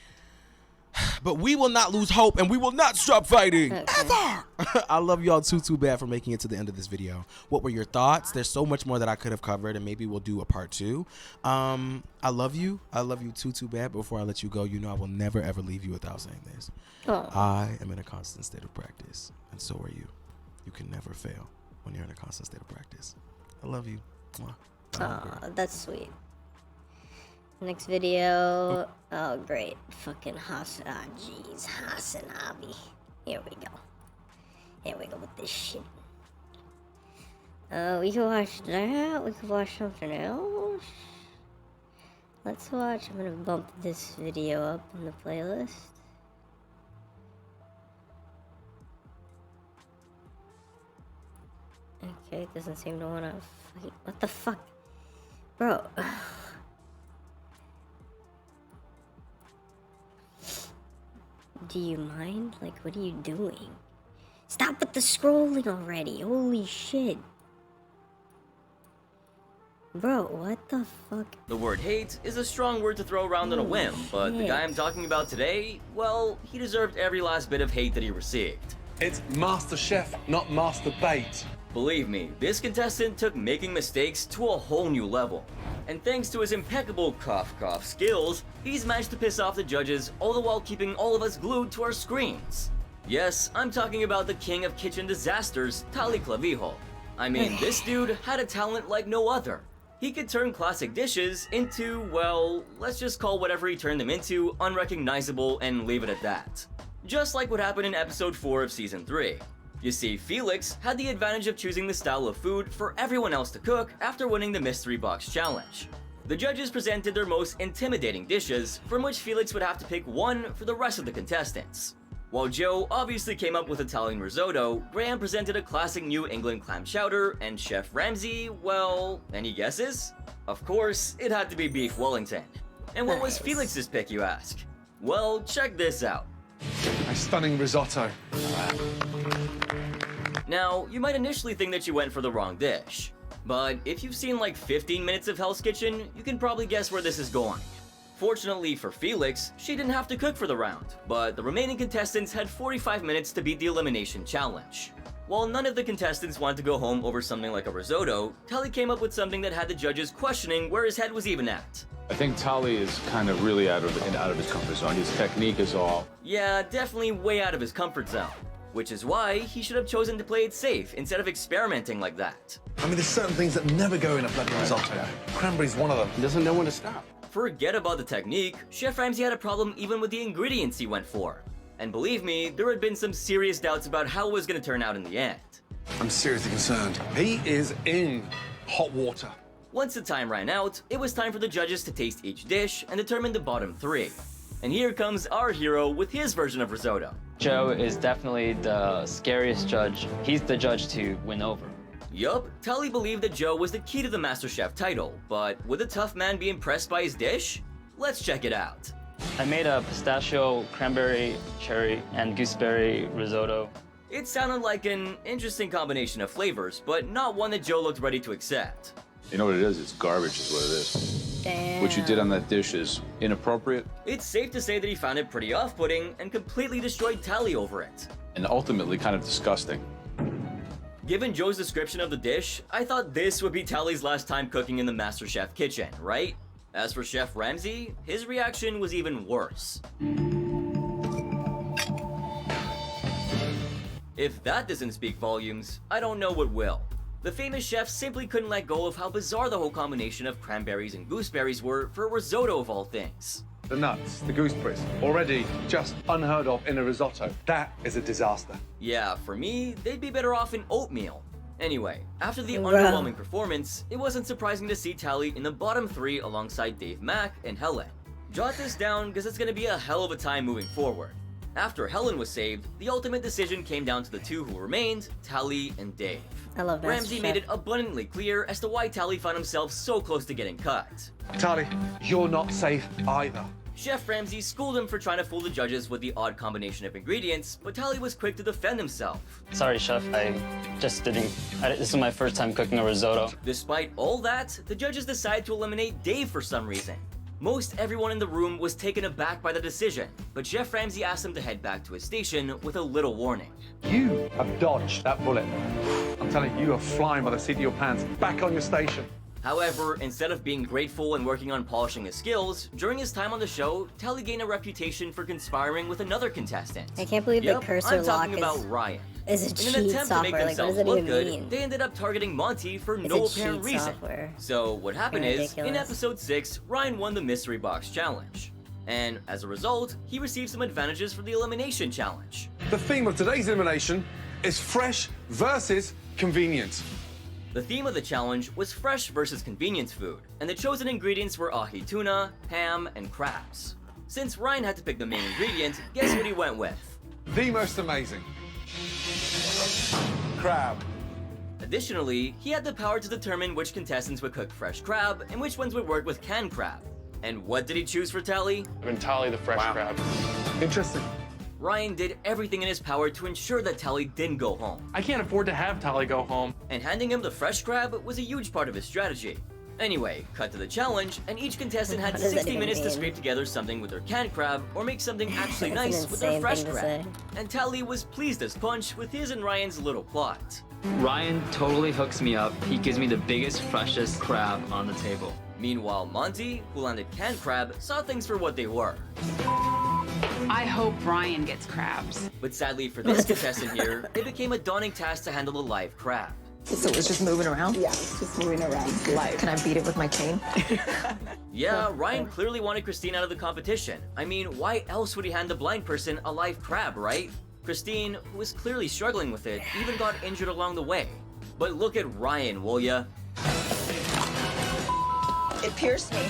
Speaker 9: but we will not lose hope, and we will not stop fighting ever. I love y'all too bad for making it to the end of this video. What were your thoughts? There's so much more that I could have covered, and maybe we'll do a part 2. I love you. I love you too bad. Before I let you go, you know I will never ever leave you without saying this. I am in a constant state of practice, and so are you. You can never fail when you're in a constant state of practice. I love you.
Speaker 1: Aw, that's sweet. Next video. Oh, great. Fucking Hassan. Ah, jeez. Hassan Abi. Here we go. Here we go with this shit. We can watch that. We can watch something else. Let's watch. I'm gonna bump this video up in the playlist. Okay, it doesn't seem to wanna fight. What the fuck? Bro. Do you mind? Like, what are you doing? Stop with the scrolling already. Holy shit. Bro, what the fuck?
Speaker 16: The word hate is a strong word to throw around on a whim, but the guy I'm talking about today, well, he deserved every last bit of hate that he received.
Speaker 17: It's Master Chef, not Master Bait.
Speaker 16: Believe me, this contestant took making mistakes to a whole new level. And thanks to his impeccable cough skills, he's managed to piss off the judges, all the while keeping all of us glued to our screens. Yes, I'm talking about the king of kitchen disasters, Tali Clavijo. I mean, this dude had a talent like no other. He could turn classic dishes into, well, let's just call whatever he turned them into unrecognizable and leave it at that. Just like what happened in episode 4 of season 3. You see, Felix had the advantage of choosing the style of food for everyone else to cook after winning the Mystery Box Challenge. The judges presented their most intimidating dishes, from which Felix would have to pick one for the rest of the contestants. While Joe obviously came up with Italian risotto, Graham presented a classic New England clam chowder, and Chef Ramsay, well, any guesses? Of course, it had to be beef Wellington. And what was Felix's pick, you ask? Well, check this out.
Speaker 17: A stunning risotto.
Speaker 16: Now, you might initially think that you went for the wrong dish, but if you've seen like 15 minutes of Hell's Kitchen, you can probably guess where this is going. Fortunately for Felix, she didn't have to cook for the round, but the remaining contestants had 45 minutes to beat the elimination challenge. While none of the contestants wanted to go home over something like a risotto, Tali came up with something that had the judges questioning where his head was even at.
Speaker 18: I think Tali is kind of really out of his comfort zone. His technique is all...
Speaker 16: Yeah, definitely way out of his comfort zone. Which is why he should have chosen to play it safe instead of experimenting like that.
Speaker 17: I mean, there's certain things that never go in a bloody risotto. Cranberry's one of them. He doesn't know when to stop.
Speaker 16: Forget about the technique, Chef Ramsay had a problem even with the ingredients he went for. And believe me, there had been some serious doubts about how it was going to turn out in the end.
Speaker 17: I'm seriously concerned. He is in hot water.
Speaker 16: Once the time ran out, it was time for the judges to taste each dish and determine the bottom 3. And here comes our hero with his version of risotto.
Speaker 19: Joe is definitely the scariest judge. He's the judge to win over.
Speaker 16: Yup, Tali believed that Joe was the key to the MasterChef title, but would the tough man be impressed by his dish? Let's check it out.
Speaker 19: I made a pistachio, cranberry, cherry, and gooseberry risotto.
Speaker 16: It sounded like an interesting combination of flavors, but not one that Joe looked ready to accept.
Speaker 18: You know what it is? It's garbage is what it is.
Speaker 1: Damn.
Speaker 18: What you did on that dish is inappropriate.
Speaker 16: It's safe to say that he found it pretty off-putting and completely destroyed Tali over it.
Speaker 18: And ultimately kind of disgusting.
Speaker 16: Given Joe's description of the dish, I thought this would be Tali's last time cooking in the MasterChef kitchen, right? As for Chef Ramsay, his reaction was even worse. If that doesn't speak volumes, I don't know what will. The famous chef simply couldn't let go of how bizarre the whole combination of cranberries and gooseberries were for a risotto of all things.
Speaker 17: The nuts, the gooseberries, already just unheard of in a risotto. That is a disaster.
Speaker 16: Yeah, for me, they'd be better off in oatmeal. Anyway, after the underwhelming performance, it wasn't surprising to see Tali in the bottom 3 alongside Dave Mack and Helen. Jot this down because it's going to be a hell of a time moving forward. After Helen was saved, the ultimate decision came down to the 2 who remained, Tali and Dave.
Speaker 1: I love
Speaker 16: Ramsay made it abundantly clear as to why Tali found himself so close to getting cut.
Speaker 17: Tali, you're not safe either.
Speaker 16: Chef Ramsay schooled him for trying to fool the judges with the odd combination of ingredients, but Tally was quick to defend himself.
Speaker 19: Sorry, chef. I just didn't. This is my first time cooking a risotto.
Speaker 16: Despite all that, the judges decided to eliminate Dave for some reason. Most everyone in the room was taken aback by the decision, but Chef Ramsay asked him to head back to his station with a little warning.
Speaker 17: You have dodged that bullet. I'm telling you, you are flying by the seat of your pants. Back on your station.
Speaker 16: However, instead of being grateful and working on polishing his skills, during his time on the show, Tally gained a reputation for conspiring with another contestant.
Speaker 1: I can't believe
Speaker 16: Yep,
Speaker 1: the cursor
Speaker 16: I'm talking
Speaker 1: lock
Speaker 16: about Ryan.
Speaker 1: is a
Speaker 16: In an
Speaker 1: cheat
Speaker 16: attempt to make
Speaker 1: software. Like, what does
Speaker 16: themselves
Speaker 1: that
Speaker 16: look
Speaker 1: even
Speaker 16: good,
Speaker 1: mean?
Speaker 16: they ended up targeting Monty for
Speaker 1: It's
Speaker 16: no
Speaker 1: a
Speaker 16: apparent
Speaker 1: cheat
Speaker 16: reason.
Speaker 1: software.
Speaker 16: So what happened is, in
Speaker 1: Ridiculous.
Speaker 16: episode 6, Ryan won the Mystery Box Challenge. And as a result, he received some advantages for the Elimination Challenge.
Speaker 17: The theme of today's elimination is fresh versus convenience.
Speaker 16: The theme of the challenge was fresh versus convenience food, and the chosen ingredients were ahi tuna, ham, and crabs. Since Ryan had to pick the main ingredient, guess what he went with?
Speaker 17: The most amazing. Crab.
Speaker 16: Additionally, he had the power to determine which contestants would cook fresh crab and which ones would work with canned crab. And what did he choose for Tally?
Speaker 18: Tally the fresh crab.
Speaker 17: Interesting.
Speaker 16: Ryan did everything in his power to ensure that Tally didn't go home.
Speaker 18: I can't afford to have Tally go home.
Speaker 16: And handing him the fresh crab was a huge part of his strategy. Anyway, cut to the challenge, and each contestant had
Speaker 1: What does that
Speaker 16: 60
Speaker 1: even
Speaker 16: minutes to
Speaker 1: mean?
Speaker 16: scrape together something with their canned crab or make something actually
Speaker 1: That's an
Speaker 16: nice with their
Speaker 1: insane
Speaker 16: fresh
Speaker 1: thing to
Speaker 16: crab.
Speaker 1: say.
Speaker 16: And Tally was pleased as punch with his and Ryan's little plot.
Speaker 19: Ryan totally hooks me up. He gives me the biggest, freshest crab on the table.
Speaker 16: Meanwhile, Monty, who landed canned crab, saw things for what they were.
Speaker 20: I hope Ryan gets crabs.
Speaker 16: But sadly for this contestant here, it became a daunting task to handle a live crab.
Speaker 21: So it's just moving around? Yeah, it's just moving around. Like, can I beat it with my cane?
Speaker 16: Yeah, Ryan clearly wanted Christine out of the competition. I mean, why else would he hand the blind person a live crab, right? Christine, who was clearly struggling with it, even got injured along the way. But look at Ryan, will ya?
Speaker 21: It pierced me.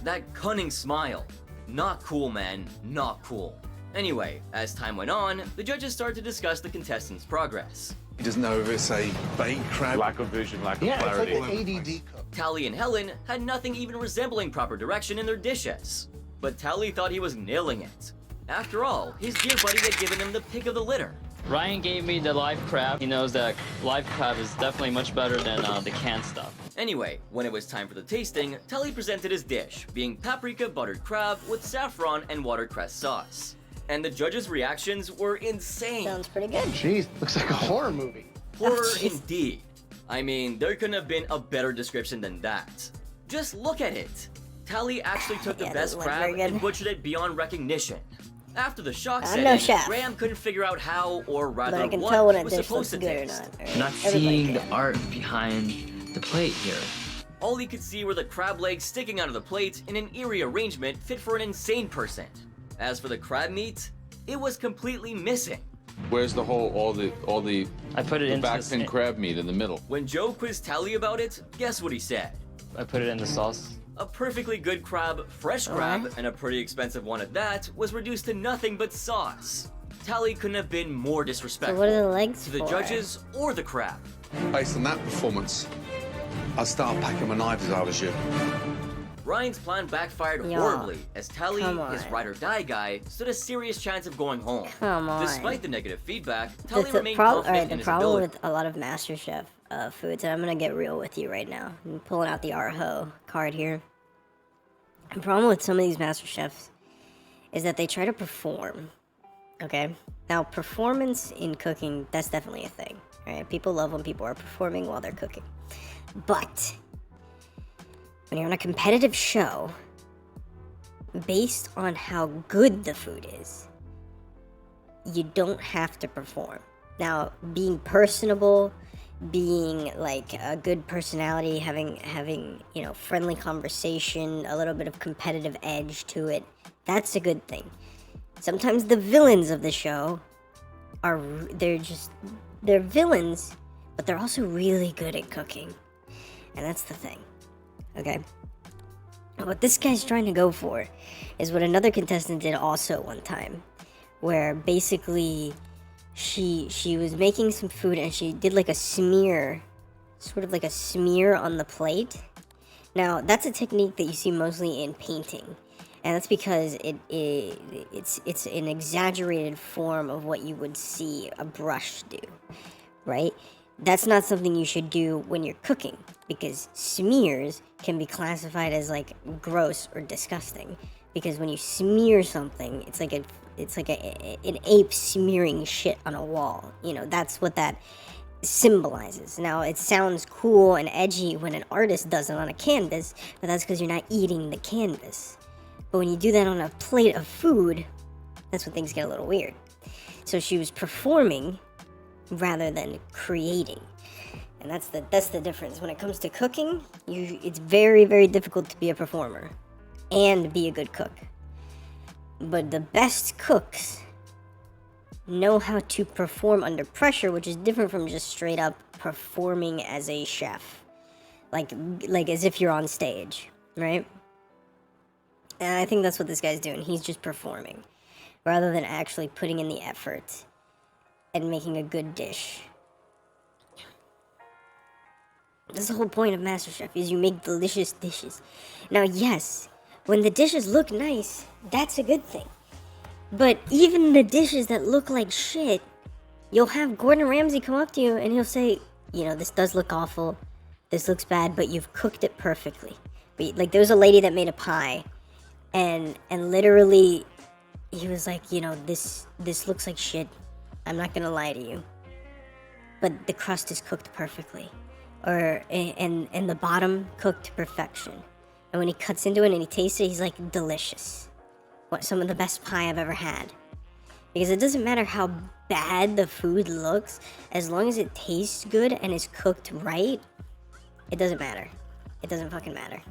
Speaker 16: That cunning smile. Not cool, man. Not cool. Anyway, as time went on, the judges started to discuss the contestants' progress.
Speaker 17: He doesn't know if it's a bait crab.
Speaker 18: Lack of vision, lack of
Speaker 10: Yeah,
Speaker 18: clarity.
Speaker 10: it's like an ADD cup.
Speaker 16: Tally and Helen had nothing even resembling proper direction in their dishes. But Tally thought he was nailing it. After all, his dear buddy had given him the pick of the litter.
Speaker 19: Ryan gave me the live crab. He knows that live crab is definitely much better than the canned stuff.
Speaker 16: Anyway, when it was time for the tasting, Tally presented his dish, being paprika buttered crab with saffron and watercress sauce. And the judges' reactions were insane.
Speaker 1: Sounds pretty good.
Speaker 10: Jeez, looks like a horror movie.
Speaker 16: Horror indeed. I mean, there couldn't have been a better description than that. Just look at it. Tally actually took the
Speaker 1: Yeah,
Speaker 16: best
Speaker 1: doesn't look
Speaker 16: crab
Speaker 1: very good.
Speaker 16: and butchered it beyond recognition. After the shock
Speaker 1: I'm no
Speaker 16: setting,
Speaker 1: chef.
Speaker 16: Graham couldn't figure out how, or
Speaker 1: But
Speaker 16: rather
Speaker 1: I can
Speaker 16: what,
Speaker 1: tell when
Speaker 16: it
Speaker 1: a
Speaker 16: was
Speaker 1: dish
Speaker 16: supposed
Speaker 1: looks
Speaker 16: to
Speaker 1: good or
Speaker 16: taste.
Speaker 1: not.
Speaker 19: Not
Speaker 1: Everybody
Speaker 19: seeing the
Speaker 1: can.
Speaker 19: art behind the plate here.
Speaker 16: All he could see were the crab legs sticking out of the plate in an eerie arrangement fit for an insane person. As for the crab meat, it was completely missing.
Speaker 18: Where's the whole, all the
Speaker 19: I put it into
Speaker 18: back
Speaker 19: the
Speaker 18: fin crab meat in the middle?
Speaker 16: When Joe quizzed Tally about it, guess what he said?
Speaker 19: I put it in the sauce.
Speaker 16: A perfectly good crab, fresh crab,
Speaker 1: Alright.
Speaker 16: and a pretty expensive one at that, was reduced to nothing but sauce. Tally couldn't have been more
Speaker 1: So
Speaker 16: disrespectful
Speaker 1: what are the legs
Speaker 16: to the
Speaker 1: for?
Speaker 16: judges or the crab.
Speaker 17: Based on that performance, I'd start packing my knives if I was you.
Speaker 16: Ryan's plan backfired
Speaker 1: Yeah.
Speaker 16: horribly, as Tally,
Speaker 1: Come
Speaker 16: his
Speaker 1: on.
Speaker 16: ride or die guy, stood a serious chance of going home.
Speaker 1: Come on.
Speaker 16: Despite the negative feedback, Tally
Speaker 1: The
Speaker 16: remained
Speaker 1: problem,
Speaker 16: confident in
Speaker 1: the
Speaker 16: his
Speaker 1: problem
Speaker 16: ability.
Speaker 1: with a lot of MasterChef foods, and I'm gonna get real with you right now. I'm pulling out the Arho card here. The problem with some of these MasterChefs is that they try to perform. Okay, now performance in cooking, that's definitely a thing. Right? People love when people are performing while they're cooking, but when you're on a competitive show, based on how good the food is, you don't have to perform. Now, being personable, being like a good personality, having you know, friendly conversation, a little bit of competitive edge to it, that's a good thing. Sometimes the villains of the show are they're villains, but they're also really good at cooking. And that's the thing. Okay? What this guy's trying to go for is what another contestant did also one time, where basically she was making some food and she did like a smear, sort of like a smear on the plate, Now, that's a technique that you see mostly in painting, and that's because it's an exaggerated form of what you would see a brush do, right? That's not something you should do when you're cooking, because smears can be classified as like gross or disgusting. Because when you smear something, it's like an ape smearing shit on a wall. You know, that's what that symbolizes. Now, it sounds cool and edgy when an artist does it on a canvas, but that's because you're not eating the canvas. But when you do that on a plate of food, that's when things get a little weird. So she was performing rather than creating. And that's the difference. When it comes to cooking, it's very, very difficult to be a performer and be a good cook. But the best cooks know how to perform under pressure, which is different from just straight up performing as a chef. Like as if you're on stage, right? And I think that's what this guy's doing. He's just performing rather than actually putting in the effort and making a good dish. That's the whole point of MasterChef, is you make delicious dishes. Now, yes, when the dishes look nice, that's a good thing. But even the dishes that look like shit, you'll have Gordon Ramsay come up to you and he'll say, you know, this does look awful, this looks bad, but you've cooked it perfectly. But, like, there was a lady that made a pie, and literally, he was like, you know, this looks like shit, I'm not gonna lie to you, but the crust is cooked perfectly. And the bottom cooked to perfection. And when he cuts into it and he tastes it, he's like, delicious. What, some of the best pie I've ever had. Because it doesn't matter how bad the food looks, as long as it tastes good and is cooked right, it doesn't matter. It doesn't fucking matter.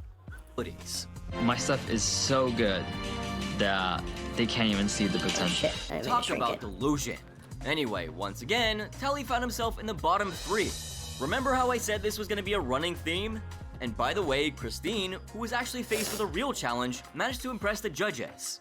Speaker 19: My stuff is so good that they can't even see the potential.
Speaker 16: Talk about delusion. Anyway, once again, Tally found himself in the bottom 3. Remember how I said this was going to be a running theme? And by the way, Christine, who was actually faced with a real challenge, managed to impress the judges.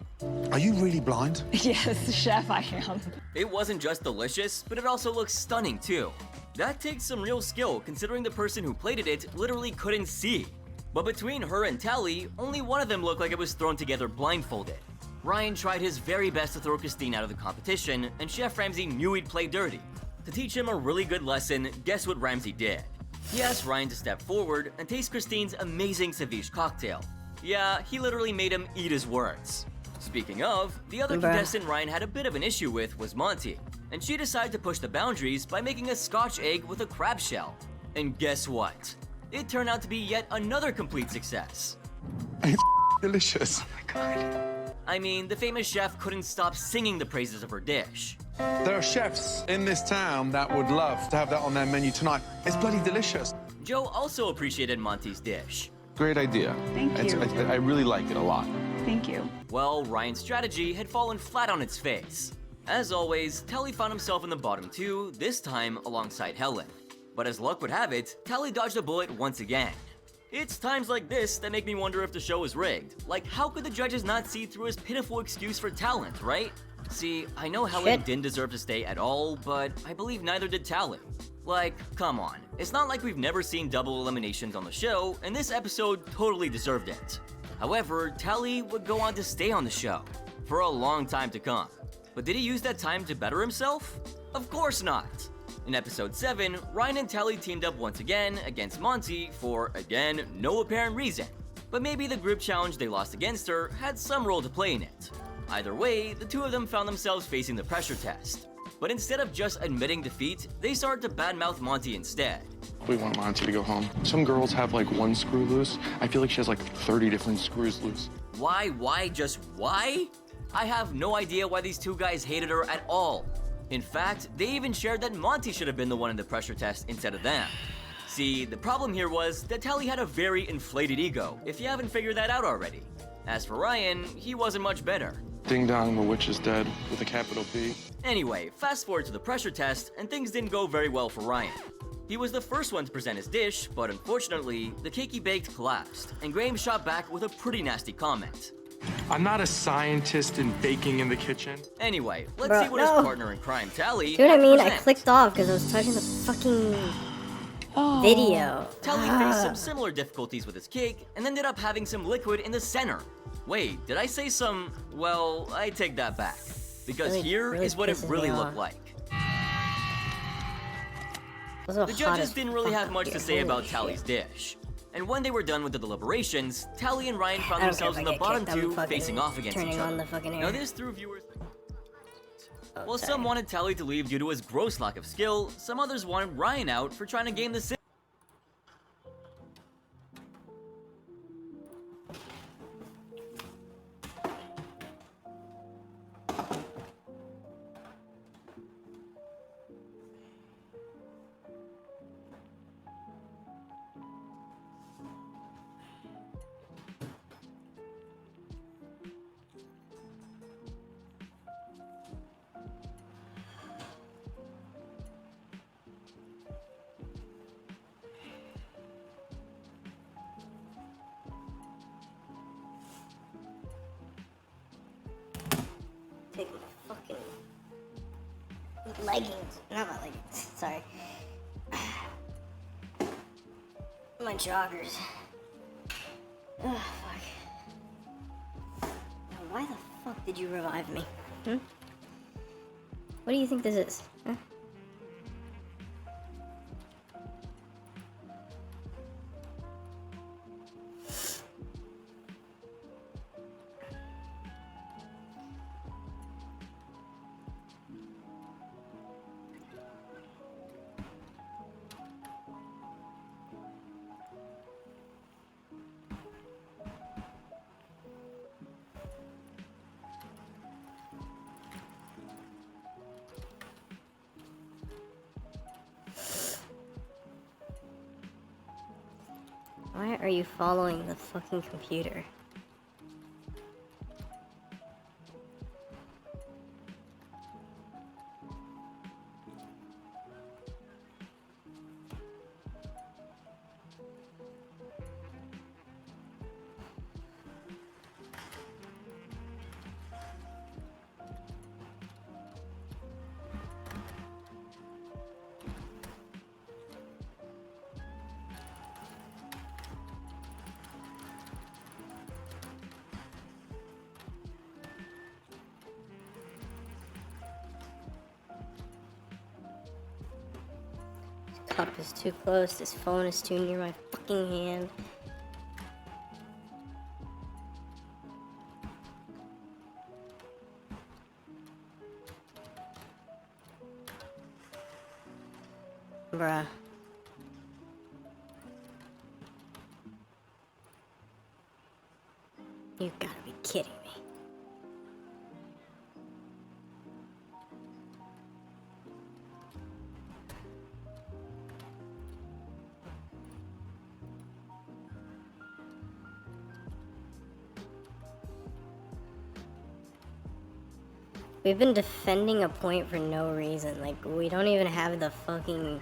Speaker 4: Are you really blind?
Speaker 20: Yes, chef, I am.
Speaker 16: It wasn't just delicious, but it also looks stunning too. That takes some real skill, considering the person who plated it literally couldn't see. But between her and Tally, only one of them looked like it was thrown together blindfolded. Ryan tried his very best to throw Christine out of the competition, and Chef Ramsay knew he'd play dirty. To teach him a really good lesson, guess what Ramsay did? He asked Ryan to step forward and taste Christine's amazing ceviche cocktail. Yeah, he literally made him eat his words. Speaking of, the other contestant Ryan had a bit of an issue with was Monty, and she decided to push the boundaries by making a Scotch egg with a crab shell. And guess what? It turned out to be yet another complete success.
Speaker 4: It's delicious.
Speaker 16: Oh my god. I mean, the famous chef couldn't stop singing the praises of her dish.
Speaker 17: There are chefs in this town that would love to have that on their menu tonight. It's bloody delicious.
Speaker 16: Joe also appreciated Monty's dish.
Speaker 18: Great idea.
Speaker 20: Thank you.
Speaker 18: I really like it a lot.
Speaker 20: Thank you.
Speaker 16: Well, Ryan's strategy had fallen flat on its face. As always, Tally found himself in the bottom 2, this time alongside Helen. But as luck would have it, Tally dodged a bullet once again. It's times like this that make me wonder if the show is rigged. Like, how could the judges not see through his pitiful excuse for talent, right? See, I know Helen didn't deserve to stay at all, but I believe neither did Tally. Like, come on. It's not like we've never seen double eliminations on the show, and this episode totally deserved it. However, Tally would go on to stay on the show for a long time to come. But did he use that time to better himself? Of course not. In episode 7, Ryan and Tally teamed up once again against Monty for, again, no apparent reason. But maybe the group challenge they lost against her had some role to play in it. Either way, the two of them found themselves facing the pressure test. But instead of just admitting defeat, they started to badmouth Monty instead.
Speaker 4: We want Monty to go home. Some girls have like one screw loose. I feel like she has like 30 different screws loose.
Speaker 16: Why, just why? I have no idea why these two guys hated her at all. In fact, they even shared that Monty should have been the one in the pressure test instead of them. See, the problem here was that Tally had a very inflated ego, if you haven't figured that out already. As for Ryan, he wasn't much better.
Speaker 4: Ding dong, the witch is dead, with a capital P.
Speaker 16: Anyway, fast forward to the pressure test, and things didn't go very well for Ryan. He was the first one to present his dish, but unfortunately, the cake he baked collapsed, and Graham shot back with a pretty nasty comment.
Speaker 4: I'm not a scientist in baking in the kitchen.
Speaker 16: Anyway, let's see what his partner in crime, Tally,
Speaker 1: See what I mean? I
Speaker 16: present.
Speaker 1: clicked off because I was touching the fucking video.
Speaker 16: Tally faced some similar difficulties with his cake and ended up having some liquid in the center. Wait, did I say some? Well, I take that back. Because here is what it really looked like. The judges didn't really have much to say about Tally's dish. And when they were done with the deliberations, Tally and Ryan found themselves in the bottom two facing off against each other. Now this threw viewers... While some wanted Tally to leave due to his gross lack of skill, some others wanted Ryan out for trying to game the system.
Speaker 1: Take my fucking leggings. Not my leggings. Sorry. My joggers. Oh, fuck. Now, why the fuck did you revive me? Hmm? What do you think this is? Huh? Why are you following the fucking computer? Cup is too close, this phone is too near my fucking hand. Bruh. You gotta be kidding me. We've been defending a point for no reason. Like, we don't even have the fucking...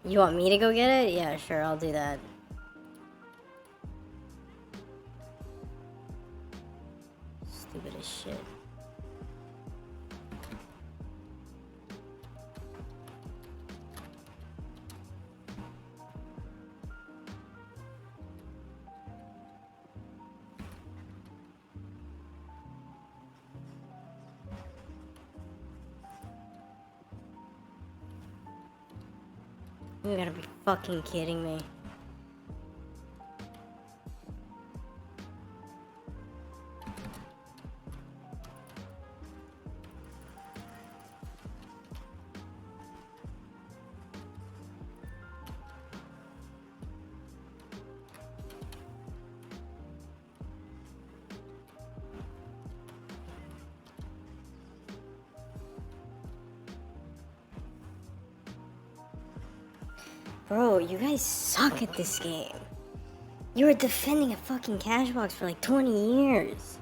Speaker 1: You want me to go get it? Yeah, sure, I'll do that. Stupid as shit. You gotta be fucking kidding me. Bro, you guys suck at this game. You were defending a fucking cash box for like 20 years.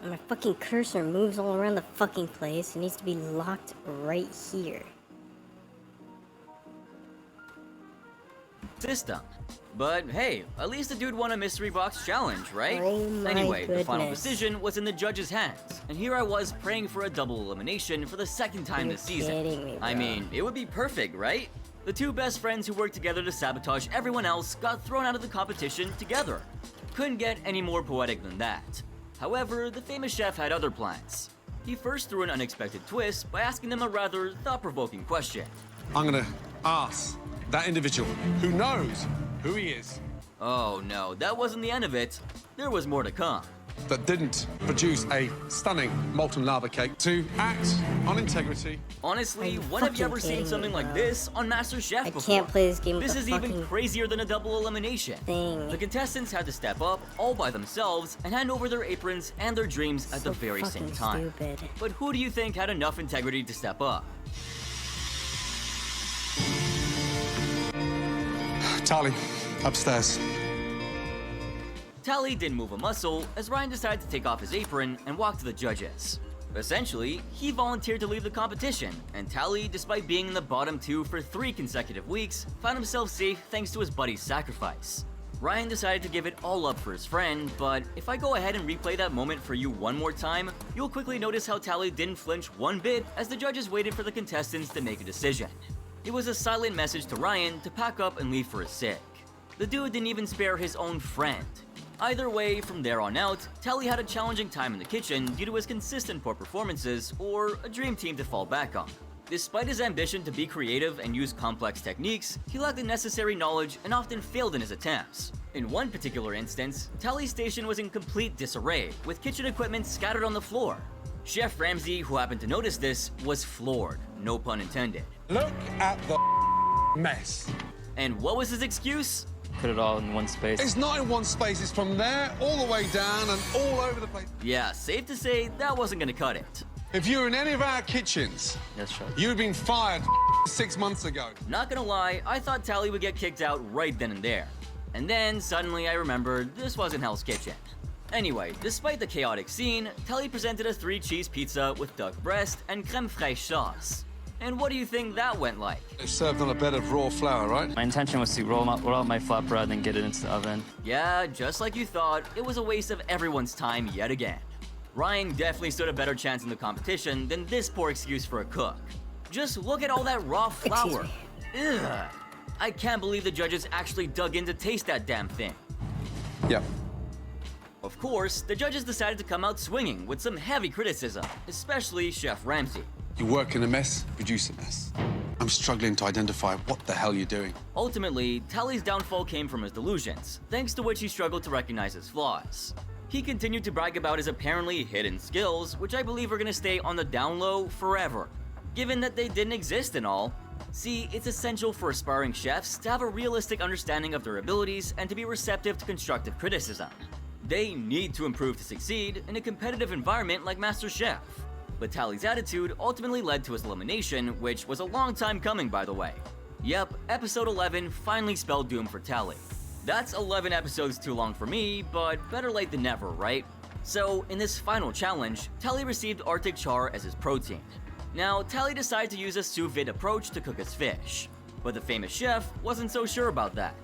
Speaker 1: And my fucking cursor moves all around the fucking place. It needs to be locked right here.
Speaker 16: system. But hey, at least the dude won a mystery box challenge, right?
Speaker 1: Oh my
Speaker 16: Anyway, the final
Speaker 1: goodness.
Speaker 16: decision was in the judge's hands, and here I was praying for a double elimination for the second time this season.
Speaker 1: kidding me,
Speaker 16: I
Speaker 1: bro.
Speaker 16: mean, it would be perfect, right? The two best friends who worked together to sabotage everyone else got thrown out of the competition together. Couldn't get any more poetic than that. However, the famous chef had other plans. He first threw an unexpected twist by asking them a rather thought-provoking question.
Speaker 17: I'm gonna ask that individual who knows who he is
Speaker 16: Oh no, that wasn't the end of it. There was more to come.
Speaker 17: that didn't produce a stunning molten lava cake to act on integrity.
Speaker 16: Honestly,
Speaker 1: Are you
Speaker 16: when have you
Speaker 1: fucking
Speaker 16: ever seen
Speaker 1: kidding me,
Speaker 16: something like
Speaker 1: bro?
Speaker 16: this on MasterChef
Speaker 1: I
Speaker 16: before?
Speaker 1: can't play this game with
Speaker 16: This
Speaker 1: the
Speaker 16: is even
Speaker 1: fucking
Speaker 16: crazier than a double elimination.
Speaker 1: thing.
Speaker 16: The contestants had to step up all by themselves and hand over their aprons and their dreams at
Speaker 1: So
Speaker 16: the very same
Speaker 1: fucking
Speaker 16: time.
Speaker 1: stupid.
Speaker 16: But who do you think had enough integrity to step up?
Speaker 17: Tali, upstairs.
Speaker 16: Tally didn't move a muscle as Ryan decided to take off his apron and walk to the judges. Essentially, he volunteered to leave the competition, and Tally, despite being in the bottom two for 3 consecutive weeks, found himself safe thanks to his buddy's sacrifice. Ryan decided to give it all up for his friend, but if I go ahead and replay that moment for you one more time, you'll quickly notice how Tally didn't flinch one bit as the judges waited for the contestants to make a decision. It was a silent message to Ryan to pack up and leave for his sake. The dude didn't even spare his own friend. Either way, from there on out, Tally had a challenging time in the kitchen due to his consistent poor performances or a dream team to fall back on. Despite his ambition to be creative and use complex techniques, he lacked the necessary knowledge and often failed in his attempts. In one particular instance, Tally's station was in complete disarray, with kitchen equipment scattered on the floor. Chef Ramsay, who happened to notice this, was floored, no pun intended.
Speaker 17: Look at the mess.
Speaker 16: And what was his excuse?
Speaker 19: Put it all in one space.
Speaker 17: It's not in one space, it's from there all the way down and all over the place.
Speaker 16: Yeah, safe to say that wasn't gonna cut it.
Speaker 17: If you were in any of our kitchens,
Speaker 19: Yes, right.
Speaker 17: you'd been fired 6 months ago.
Speaker 16: Not gonna lie, I thought Tally would get kicked out right then and there. And then, suddenly I remembered this wasn't Hell's Kitchen. Anyway, despite the chaotic scene, Tally presented a 3-cheese pizza with duck breast and creme fraiche sauce. And what do you think that went like?
Speaker 17: It's served on a bed of raw flour, right?
Speaker 19: My intention was to roll out my flatbread and get it into the oven.
Speaker 16: Yeah, just like you thought, it was a waste of everyone's time yet again. Ryan definitely stood a better chance in the competition than this poor excuse for a cook. Just look at all that raw flour. Ugh. I can't believe the judges actually dug in to taste that damn thing.
Speaker 17: Yep.
Speaker 16: Of course, the judges decided to come out swinging with some heavy criticism, especially Chef Ramsay.
Speaker 17: You work in a mess, produce a mess. I'm struggling to identify what the hell you're doing.
Speaker 16: Ultimately, Tally's downfall came from his delusions, thanks to which he struggled to recognize his flaws. He continued to brag about his apparently hidden skills, which I believe are gonna stay on the down low forever, given that they didn't exist and all. See, it's essential for aspiring chefs to have a realistic understanding of their abilities and to be receptive to constructive criticism. They need to improve to succeed in a competitive environment like MasterChef. But Tally's attitude ultimately led to his elimination, which was a long time coming, by the way. Yep, episode 11 finally spelled doom for Tally. That's 11 episodes too long for me, but better late than never, right? So, in this final challenge, Tally received Arctic char as his protein. Now, Tally decided to use a sous vide approach to cook his fish, but the famous chef wasn't so sure about that.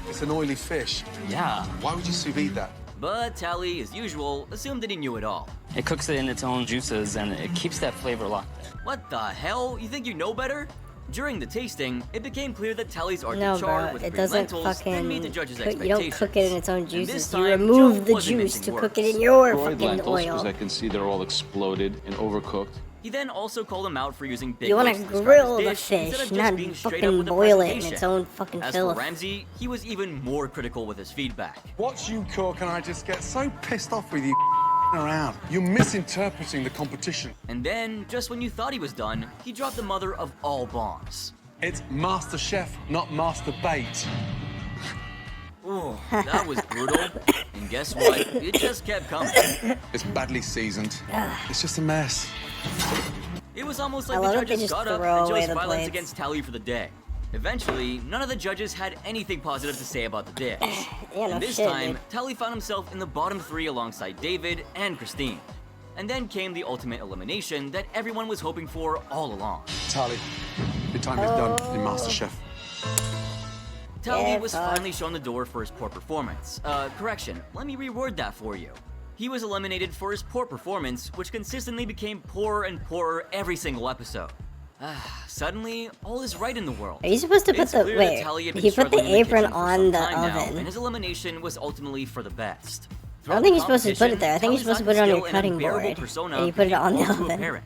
Speaker 17: It's an oily fish.
Speaker 19: Yeah.
Speaker 17: Why would you sous vide that?
Speaker 16: But Tally, as usual, assumed that he knew it all.
Speaker 19: It cooks it in its own juices and it keeps that flavor locked in.
Speaker 16: What the hell? You think you know better? During the tasting, it became clear that Tally's Arctic
Speaker 1: No,
Speaker 16: char
Speaker 1: bro,
Speaker 16: with
Speaker 1: it
Speaker 16: green
Speaker 1: doesn't
Speaker 16: lentils didn't meet the
Speaker 1: fucking
Speaker 16: judges'
Speaker 1: you
Speaker 16: expectations.
Speaker 1: don't cook it in its own
Speaker 16: And this
Speaker 1: juices. You
Speaker 16: time,
Speaker 1: remove
Speaker 16: Joe
Speaker 1: the
Speaker 16: wasn't
Speaker 1: juice
Speaker 16: mincing
Speaker 1: to cook it
Speaker 16: words.
Speaker 1: in your
Speaker 18: Broiled
Speaker 1: fucking
Speaker 18: lentils,
Speaker 1: oil.
Speaker 18: because I can see they're all exploded and overcooked.
Speaker 16: He then also called him out for using big
Speaker 1: You wanna
Speaker 16: words to describe
Speaker 1: grill
Speaker 16: his
Speaker 1: the
Speaker 16: dish instead
Speaker 1: fish,
Speaker 16: of just
Speaker 1: not
Speaker 16: being straight
Speaker 1: fucking
Speaker 16: up with the
Speaker 1: boil it in
Speaker 16: presentation.
Speaker 1: its own fucking
Speaker 16: As
Speaker 1: filth.
Speaker 16: for Ramsay, he was even more critical with his feedback.
Speaker 17: Watch you cook and I just get so pissed off with you around. You're misinterpreting the competition.
Speaker 16: And then, just when you thought he was done, he dropped the mother of all bombs.
Speaker 17: It's Master Chef, not Master Bait.
Speaker 16: Ooh, that was brutal. And guess what? It just kept coming.
Speaker 17: It's badly seasoned. It's just a mess.
Speaker 16: It was almost
Speaker 1: I
Speaker 16: like the
Speaker 1: love that they
Speaker 16: judges
Speaker 1: just
Speaker 16: got up
Speaker 1: throw
Speaker 16: and
Speaker 1: away
Speaker 16: chose
Speaker 1: the
Speaker 16: violence
Speaker 1: plates.
Speaker 16: against Tally for the day. Eventually, none of the judges had anything positive to say about the dish.
Speaker 1: Yeah, no
Speaker 16: and this
Speaker 1: shit,
Speaker 16: time,
Speaker 1: dude.
Speaker 16: Tally found himself in the bottom 3 alongside David and Christine. And then came the ultimate elimination that everyone was hoping for all along.
Speaker 17: Tali, your time is done in MasterChef.
Speaker 16: Tally
Speaker 1: Yeah,
Speaker 16: was
Speaker 1: fuck.
Speaker 16: finally shown the door for his poor performance. Correction, let me reword that for you. He was eliminated for his poor performance, which consistently became poorer and poorer every single episode. Suddenly, all is right in the world.
Speaker 1: Are you supposed to put
Speaker 16: It's
Speaker 1: the
Speaker 16: clear
Speaker 1: wait?
Speaker 16: that Tally had been
Speaker 1: He put the
Speaker 16: struggling in
Speaker 1: apron
Speaker 16: kitchen for
Speaker 1: on
Speaker 16: some
Speaker 1: the
Speaker 16: time now,
Speaker 1: oven.
Speaker 16: and his elimination was ultimately for the best.
Speaker 1: I don't think you're supposed to put it there. I think you're supposed to put it on your cutting board, and you put it on the oven.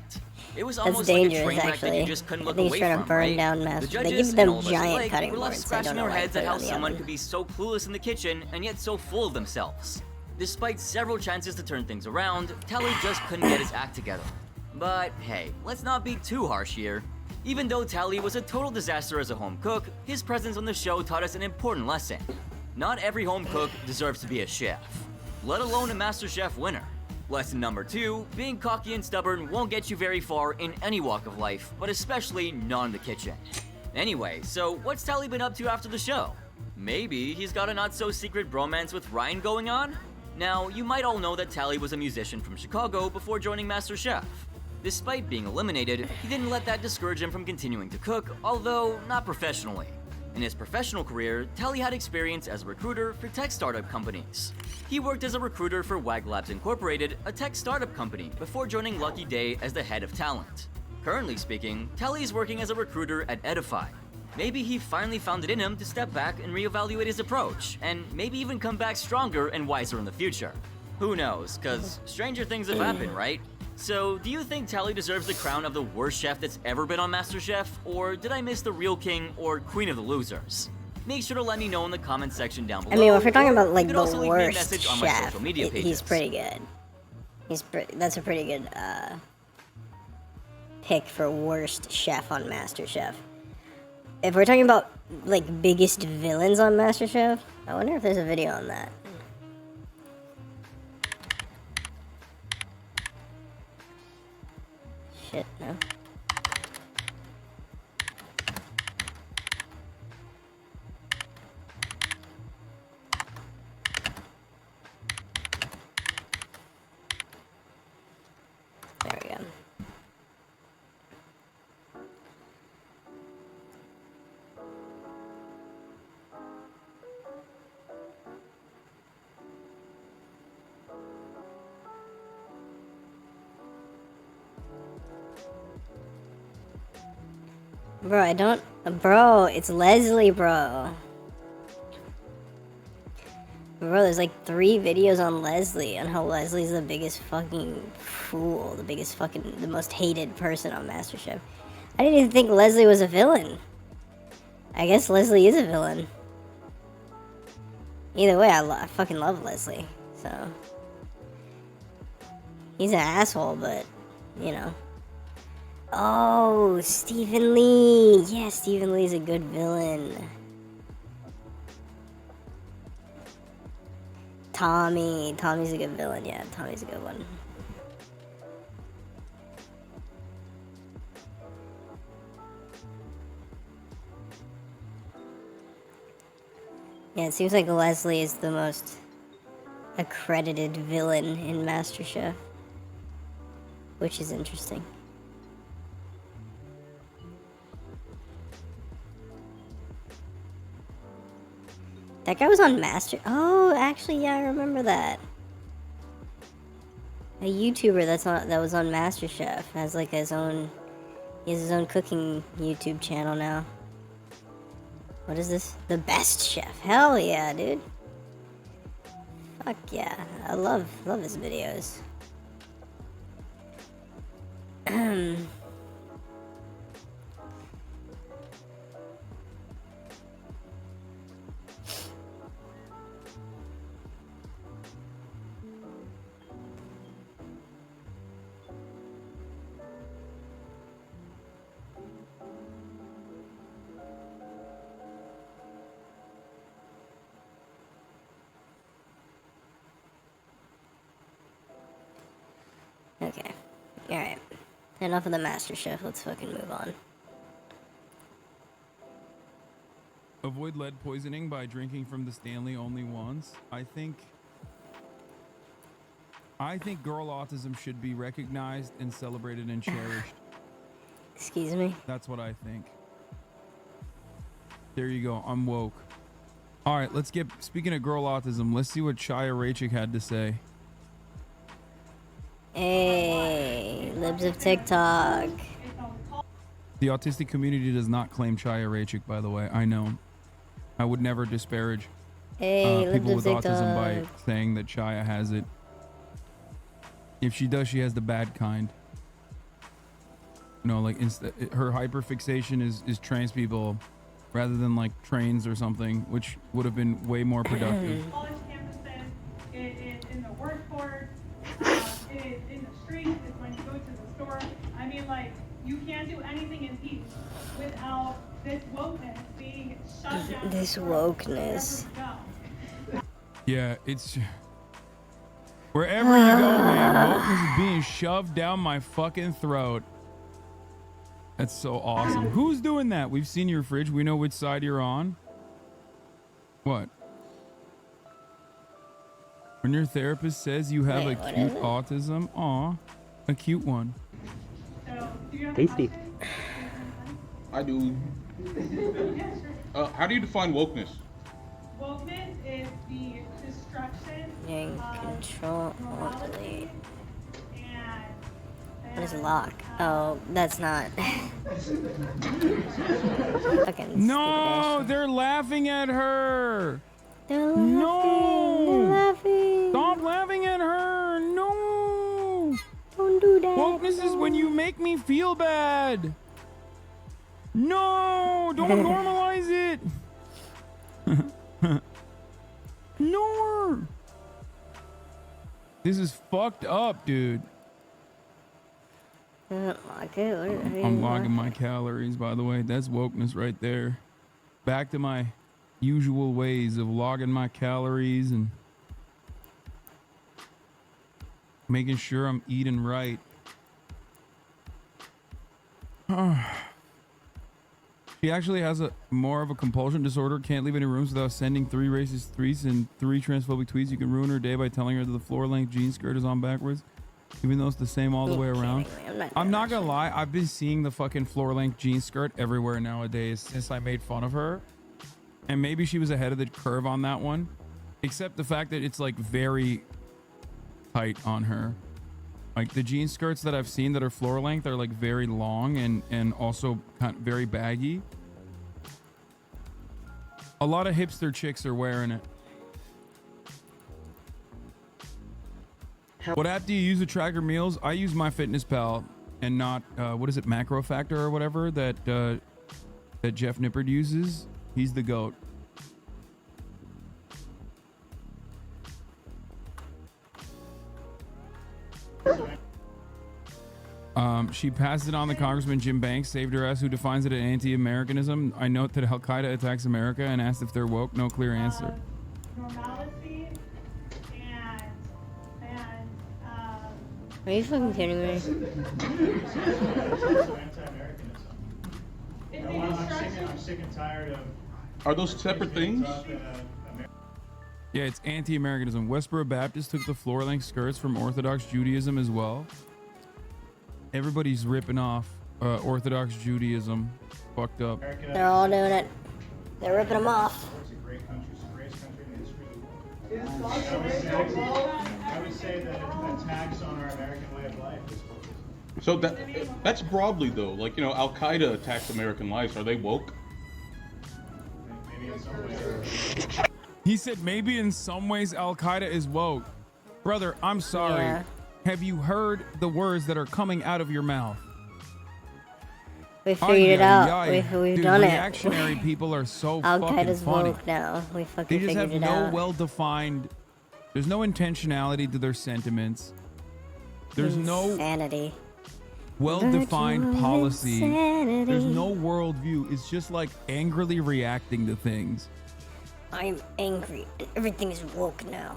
Speaker 16: It was
Speaker 1: That's
Speaker 16: almost like a
Speaker 1: dangerous,
Speaker 16: train wreck that
Speaker 1: actually.
Speaker 16: you just couldn't
Speaker 1: I
Speaker 16: look
Speaker 1: think he's
Speaker 16: away
Speaker 1: trying to
Speaker 16: from,
Speaker 1: burn
Speaker 16: right?
Speaker 1: down
Speaker 16: The
Speaker 1: Master. They
Speaker 16: judges
Speaker 1: give
Speaker 16: and
Speaker 1: them
Speaker 16: all of us
Speaker 1: giant
Speaker 16: alike
Speaker 1: cutting
Speaker 16: were left
Speaker 1: boards. I
Speaker 16: scratching
Speaker 1: don't know
Speaker 16: their
Speaker 1: why
Speaker 16: heads
Speaker 1: they
Speaker 16: at
Speaker 1: put it
Speaker 16: how
Speaker 1: on the
Speaker 16: someone
Speaker 1: oven.
Speaker 16: could be so clueless in the kitchen and yet so full of themselves. Despite several chances to turn things around, Tally just couldn't get his act together. But hey, let's not be too harsh here. Even though Tally was a total disaster as a home cook, his presence on the show taught us an important lesson. Not every home cook deserves to be a chef, let alone a MasterChef winner. Lesson number 2, being cocky and stubborn won't get you very far in any walk of life, but especially not in the kitchen. Anyway, so what's Tally been up to after the show? Maybe he's got a not-so-secret bromance with Ryan going on? Now, you might all know that Tally was a musician from Chicago before joining MasterChef. Despite being eliminated, he didn't let that discourage him from continuing to cook, although not professionally. In his professional career, Tally had experience as a recruiter for tech startup companies. He worked as a recruiter for WAG Labs Incorporated, a tech startup company, before joining Lucky Day as the head of talent. Currently speaking, Tally is working as a recruiter at Edify. Maybe he finally found it in him to step back and reevaluate his approach, and maybe even come back stronger and wiser in the future. Who knows, cause stranger things have happened, right? So, do you think Tally deserves the crown of the worst chef that's ever been on MasterChef, or did I miss the real king or queen of the losers? Make sure to let me know in the comment section down below.
Speaker 1: I mean, if we're talking about like
Speaker 16: you
Speaker 1: the
Speaker 16: could also leave me a
Speaker 1: worst
Speaker 16: message on my
Speaker 1: chef,
Speaker 16: social media pages.
Speaker 1: he's pretty good. That's a pretty good pick for worst chef on MasterChef. If we're talking about like biggest villains on MasterChef, I wonder if there's a video on that. Shit, no. There we go. Bro, I don't... Bro, it's Leslie, bro. Bro, there's like 3 videos on Leslie, on how Leslie's the biggest fucking fool, the most hated person on MasterChef. I didn't even think Leslie was a villain. I guess Leslie is a villain. Either way, I fucking love Leslie, so... He's an asshole, but, you know. Oh, Stephen Lee! Yeah, Stephen Lee's a good villain. Tommy's a good villain, yeah, Tommy's a good one. Yeah, it seems like Leslie is the most accredited villain in MasterChef, which is interesting. That guy was on Master... Oh, actually, yeah, I remember that. A YouTuber that was on MasterChef has like his own... He has his own cooking YouTube channel now. What is this? The Best Chef. Hell yeah, dude. Fuck yeah. I love his videos. Okay. Alright. Enough of the MasterChef. Let's fucking move on.
Speaker 7: Avoid lead poisoning by drinking from the Stanley only once. I think girl autism should be recognized and celebrated and cherished.
Speaker 1: Excuse me?
Speaker 7: That's what I think. There you go. I'm woke. All right, let's get, speaking of girl autism, let's see what Chaya Raichik had to say.
Speaker 1: Hey, libs of TikTok.
Speaker 7: The autistic community does not claim Chaya Raichik, by the way. I know. I would never disparage
Speaker 1: Hey,
Speaker 7: people
Speaker 1: libs
Speaker 7: with
Speaker 1: of
Speaker 7: autism by
Speaker 1: TikTok.
Speaker 7: saying that Chaya has it. If she does, she has the bad kind. You know, like her hyperfixation is trans people rather than like trains or something, which would have been way more productive.
Speaker 5: College campuses, it is in the workforce, it is in the streets, it's when you go to the store. I mean, like, you can't do anything in peace without this wokeness being shut down.
Speaker 1: This wokeness.
Speaker 7: Yeah, it's wherever you go, man. Wokeness is being shoved down my fucking throat. That's so awesome. Who's doing that? We've seen your fridge. We know which side you're on. What? When your therapist says you have
Speaker 1: Wait, what
Speaker 7: acute
Speaker 1: is it?
Speaker 7: autism, aw, a cute one.
Speaker 22: Tasty.
Speaker 23: I do. How do you define wokeness?
Speaker 5: Wokeness is the destruction
Speaker 1: In
Speaker 5: of
Speaker 1: control, delete.
Speaker 5: and
Speaker 1: What is a lock? Oh, that's not. Fucking
Speaker 7: No, they're laughing at her.
Speaker 1: They're laughing.
Speaker 7: No.
Speaker 1: They're laughing.
Speaker 7: Stop laughing at her. No.
Speaker 1: Don't do that.
Speaker 7: Wokeness is when you make me feel bad. No, don't normalize it. No. This is fucked up, dude. I'm logging my calories, by the way. That's wokeness right there. Back to my usual ways of logging my calories and making sure I'm eating right. She actually has a more of a compulsion disorder. Can't leave any rooms without sending 3 racist tweets and 3 transphobic tweets. You can ruin her day by telling her that the floor-length jean skirt is on backwards, even though it's the same all the way around. I'm not gonna lie. I've been seeing the fucking floor-length jean skirt everywhere nowadays since I made fun of her. And maybe she was ahead of the curve on that one, except the fact that it's like very tight on her. Like the jean skirts that I've seen that are floor length are like very long and also kind of very baggy. A lot of hipster chicks are wearing it. What app do you use to track your meals? I use MyFitnessPal and not what is it, Macro Factor or whatever that that Jeff Nippard uses. He's the GOAT. She passed it on to Congressman Jim Banks, saved her ass, who defines it as anti-Americanism. I note that Al Qaeda attacks America and asked if they're woke. No clear answer.
Speaker 5: normalcy and
Speaker 1: Are you fucking kidding me?
Speaker 5: I'm
Speaker 22: sick and tired of.
Speaker 23: Are those separate things?
Speaker 7: Yeah, it's anti-Americanism. Westboro Baptist took the floor-length skirts from Orthodox Judaism as well. Everybody's ripping off Orthodox Judaism. Fucked up.
Speaker 1: They're all doing it. They're ripping them off.
Speaker 22: It's a great country. It's the greatest country in the history. I would say that attacks on our American way of life is wokeism.
Speaker 23: So that's broadly though. Like, you know, Al Qaeda attacks American lives. Are they woke?
Speaker 22: Maybe in some ways.
Speaker 7: He said maybe in some ways Al Qaeda is woke. Brother, I'm sorry.
Speaker 1: Yeah.
Speaker 7: Have you heard the words that are coming out of your mouth?
Speaker 1: We figured it out.
Speaker 7: Ay,
Speaker 1: We've
Speaker 7: dude,
Speaker 1: done it.
Speaker 7: reactionary people are so
Speaker 1: Al
Speaker 7: fucking
Speaker 1: Qaeda's
Speaker 7: funny.
Speaker 1: woke now. We
Speaker 7: They
Speaker 1: fucking
Speaker 7: just
Speaker 1: figured
Speaker 7: have
Speaker 1: it
Speaker 7: no
Speaker 1: out.
Speaker 7: well-defined. There's no intentionality to their sentiments. There's no
Speaker 1: Insanity.
Speaker 7: well-defined
Speaker 1: Virtual
Speaker 7: policy.
Speaker 1: insanity.
Speaker 7: There's no worldview. It's just like angrily reacting to things.
Speaker 1: I'm angry. Everything is woke now.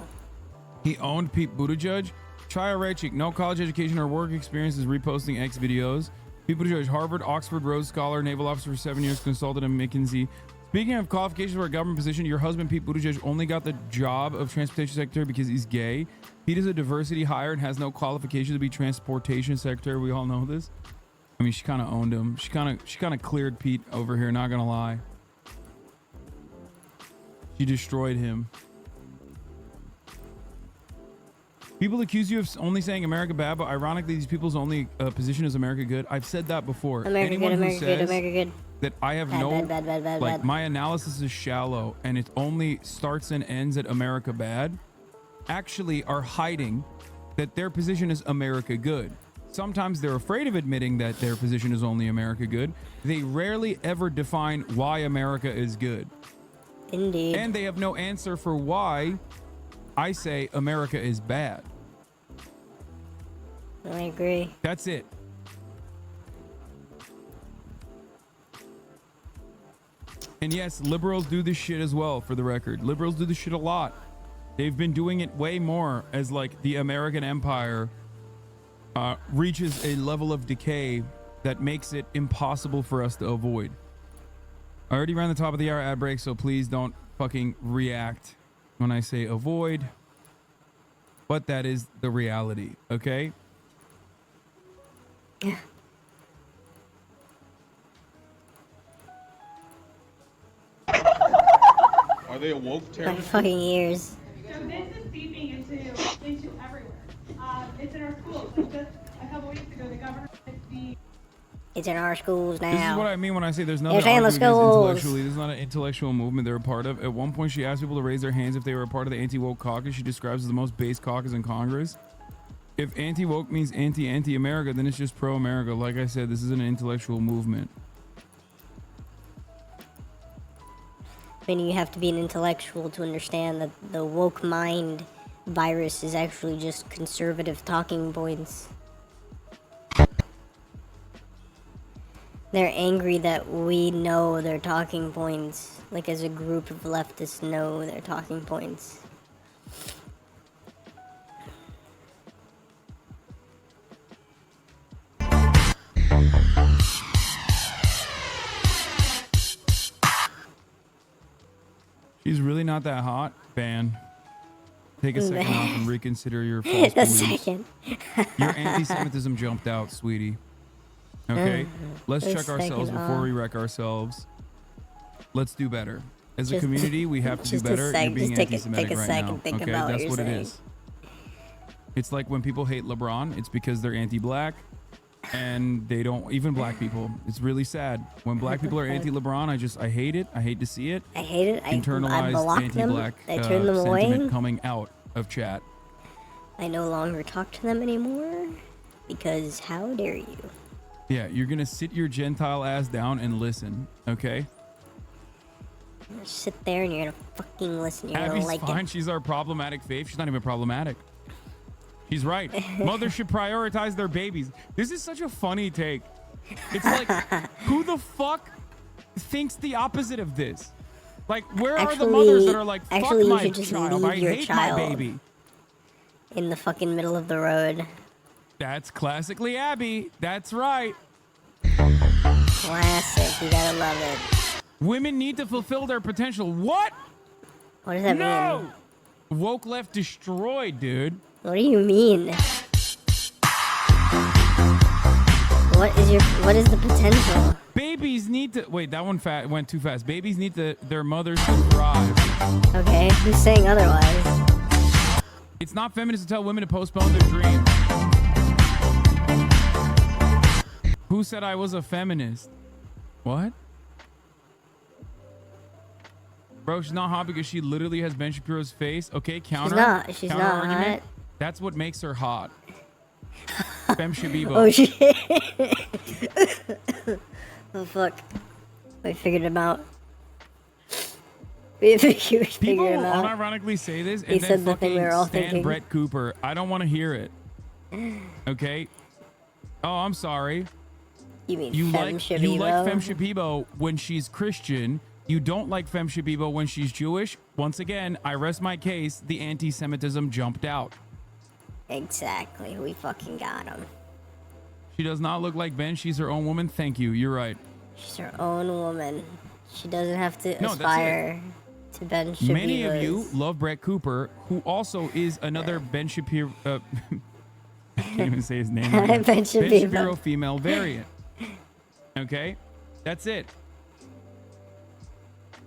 Speaker 7: He owned Pete Buttigieg. Chaya Raichik, no college education or work experience, is reposting X videos. Pete Buttigieg, Harvard, Oxford, Rhodes Scholar, naval officer for 7 years, consultant at McKinsey. Speaking of qualifications for a government position, your husband Pete Buttigieg only got the job of transportation secretary because he's gay. Pete is a diversity hire and has no qualifications to be transportation secretary. We all know this. I mean, she kind of owned him. She kind of cleared Pete over here. Not gonna lie. She destroyed him. People accuse you of only saying America bad, but ironically, these people's only position is America good. I've said that before.
Speaker 1: America
Speaker 7: Anyone
Speaker 1: good,
Speaker 7: who
Speaker 1: America good,
Speaker 7: says
Speaker 1: America good.
Speaker 7: that I have
Speaker 1: Bad,
Speaker 7: no,
Speaker 1: bad,
Speaker 7: like
Speaker 1: bad.
Speaker 7: my analysis is shallow and it only starts and ends at America bad, actually are hiding that their position is America good. Sometimes they're afraid of admitting that their position is only America good. They rarely ever define why America is good.
Speaker 1: Indeed.
Speaker 7: And they have no answer for why I say America is bad.
Speaker 1: I agree.
Speaker 7: That's it. And yes, liberals do this shit as well, for the record. Liberals do this shit a lot. They've been doing it way more as like the American empire reaches a level of decay that makes it impossible for us to avoid. I already ran the top of the hour ad break, so please don't fucking react when I say avoid. But that is the reality, okay?
Speaker 23: Are they a woke
Speaker 1: My
Speaker 23: terrorist?
Speaker 1: fucking ears.
Speaker 5: So this is seeping into everywhere. It's in our schools. Like just a couple weeks ago, the governor
Speaker 1: It's in our schools now.
Speaker 7: This is what I mean when I say there's nothing
Speaker 1: It's in the
Speaker 7: arguing against
Speaker 1: schools.
Speaker 7: intellectually. This is not an intellectual movement they're a part of. At one point, she asked people to raise their hands if they were a part of the anti-woke caucus she describes as the most base caucus in Congress. If anti-woke means anti-America, then it's just pro-America. Like I said, this is an intellectual movement.
Speaker 1: Meaning you have to be an intellectual to understand that the woke mind virus is actually just conservative talking points. They're angry that we know their talking points. Like as a group of leftists know their talking points.
Speaker 7: She's really not that hot. Ban. Take a second off and reconsider your false
Speaker 1: A
Speaker 7: beliefs.
Speaker 1: second.
Speaker 7: Your anti-Semitism jumped out, sweetie. Okay? Let's
Speaker 1: A
Speaker 7: check ourselves
Speaker 1: second
Speaker 7: before we
Speaker 1: off.
Speaker 7: wreck ourselves. Let's do better. As a
Speaker 1: Just-
Speaker 7: community, we have to do
Speaker 1: just a
Speaker 7: better.
Speaker 1: sec,
Speaker 7: You're being
Speaker 1: just take a
Speaker 7: anti-Semitic right
Speaker 1: second,
Speaker 7: now.
Speaker 1: think
Speaker 7: Okay?
Speaker 1: about what
Speaker 7: That's
Speaker 1: you're
Speaker 7: what it
Speaker 1: saying.
Speaker 7: is. It's like when people hate LeBron, it's because they're anti-black. And they don't, even black people. It's really sad. When black people are anti-LeBron, I hate it. I hate to see it.
Speaker 1: I hate it. I
Speaker 7: Internalized
Speaker 1: block them.
Speaker 7: anti-black
Speaker 1: I turn them
Speaker 7: sentiment
Speaker 1: away.
Speaker 7: coming out of chat.
Speaker 1: I no longer talk to them anymore because how dare you?
Speaker 7: Yeah, you're gonna sit your Gentile ass down and listen, okay?
Speaker 1: Just sit there and you're gonna fucking listen. You're
Speaker 7: Abby's
Speaker 1: gonna like
Speaker 7: fine.
Speaker 1: it.
Speaker 7: She's our problematic faith. She's not even problematic. She's right. Mothers should prioritize their babies. This is such a funny take. It's like, who the fuck thinks the opposite of this? Like, where are the mothers that are like, fuck
Speaker 1: actually, you
Speaker 7: my
Speaker 1: should just
Speaker 7: child,
Speaker 1: leave
Speaker 7: I
Speaker 1: your
Speaker 7: hate
Speaker 1: child
Speaker 7: my baby.
Speaker 1: in the fucking middle of the road.
Speaker 7: That's classically Abby. That's right.
Speaker 1: Classic. You gotta love it.
Speaker 7: Women need to fulfill their potential. What?
Speaker 1: What does that
Speaker 7: No! Woke left destroyed, dude.
Speaker 1: mean? What do you mean? What is the potential?
Speaker 7: Babies need to wait. That one went too fast. Babies need their mothers to thrive.
Speaker 1: Okay, who's saying otherwise?
Speaker 7: It's not feminist to tell women to postpone their dreams. Who said I was a feminist? What? Bro, she's not hot because she literally has Ben Shapiro's face. Okay, counter.
Speaker 1: She's
Speaker 7: counter
Speaker 1: not
Speaker 7: argument.
Speaker 1: hot.
Speaker 7: That's what makes her hot. Fem Shabibo.
Speaker 1: Oh shit. Oh fuck. We figured him out. We figured
Speaker 7: People
Speaker 1: him out.
Speaker 7: unironically say this
Speaker 1: He
Speaker 7: and
Speaker 1: said
Speaker 7: then
Speaker 1: the thing we were all
Speaker 7: fucking stand
Speaker 1: thinking.
Speaker 7: Brett Cooper. I don't want to hear it. Okay? Oh, I'm sorry.
Speaker 1: You mean
Speaker 7: You
Speaker 1: Fem
Speaker 7: like Fem
Speaker 1: Shabibo?
Speaker 7: Shabibo when she's Christian. You don't like Fem Shabibo when she's Jewish. Once again, I rest my case. The anti-Semitism jumped out.
Speaker 1: Exactly. We fucking got him.
Speaker 7: She does not look like Ben. She's her own woman. Thank you. You're right.
Speaker 1: She's her own woman. She doesn't have to
Speaker 7: No, that's
Speaker 1: aspire to Ben Shabibo's.
Speaker 7: Many of you love Brett Cooper, who also is another Ben Shapiro. I can't even say his name. Right now.
Speaker 1: Ben Shapiro.
Speaker 7: Shapiro female variant. Okay, that's it.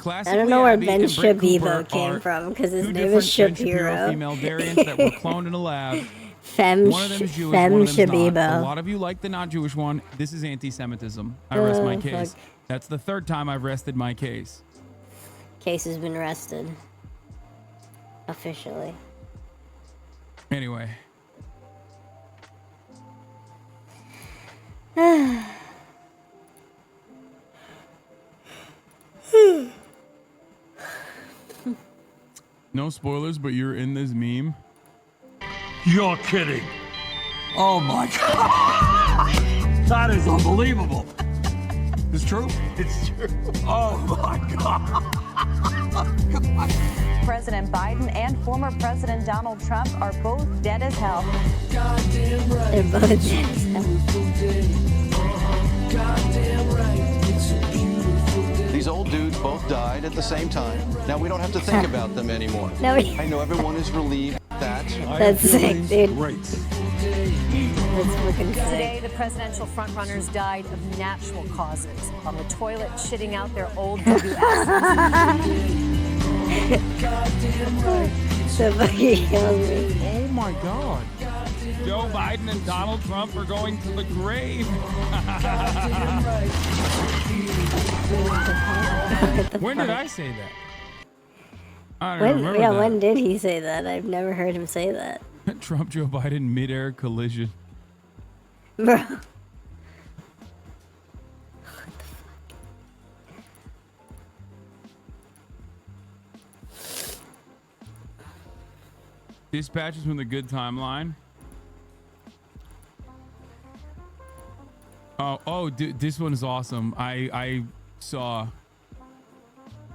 Speaker 7: Classically,
Speaker 1: I don't know where
Speaker 7: Abby
Speaker 1: Ben
Speaker 7: and Britt
Speaker 1: Shabibo
Speaker 7: Cooper
Speaker 1: came
Speaker 7: are
Speaker 1: from because his
Speaker 7: two
Speaker 1: name is
Speaker 7: different Ben Shapiro
Speaker 1: Shapiro.
Speaker 7: female variants that were cloned in a lab.
Speaker 1: Femme
Speaker 7: One of them is Jewish,
Speaker 1: Femme
Speaker 7: one of them is not.
Speaker 1: Shabibo.
Speaker 7: A lot of you like the not Jewish one. This is anti-Semitism. I rest my
Speaker 1: Oh,
Speaker 7: case.
Speaker 1: fuck.
Speaker 7: That's the third time I've rested my case.
Speaker 1: Case has been arrested. Officially.
Speaker 7: Anyway. No spoilers, but you're in this meme.
Speaker 2: You're kidding. Oh my God. That is unbelievable. It's true? It's true. Oh my God.
Speaker 8: President Biden and former President Donald Trump are both dead as hell.
Speaker 1: They're both dead as
Speaker 12: These old dudes both died at the same time. Now we don't have to think about them anymore.
Speaker 1: No,
Speaker 12: I know everyone is relieved that.
Speaker 1: That's sick, dude.
Speaker 12: Great.
Speaker 1: That's fucking
Speaker 8: Today,
Speaker 1: sick.
Speaker 8: the presidential frontrunners died of natural causes on the toilet, shitting out their old WS.
Speaker 1: So fucking kills me.
Speaker 7: Oh my God. Joe Biden and Donald Trump are going to the grave. When did I say that? I don't remember that.
Speaker 1: When did he say that? I've never heard him say that.
Speaker 7: Trump, Joe Biden, mid-air collision.
Speaker 1: Bro.
Speaker 7: Dispatches from the good timeline. Oh, dude, this one is awesome. I saw.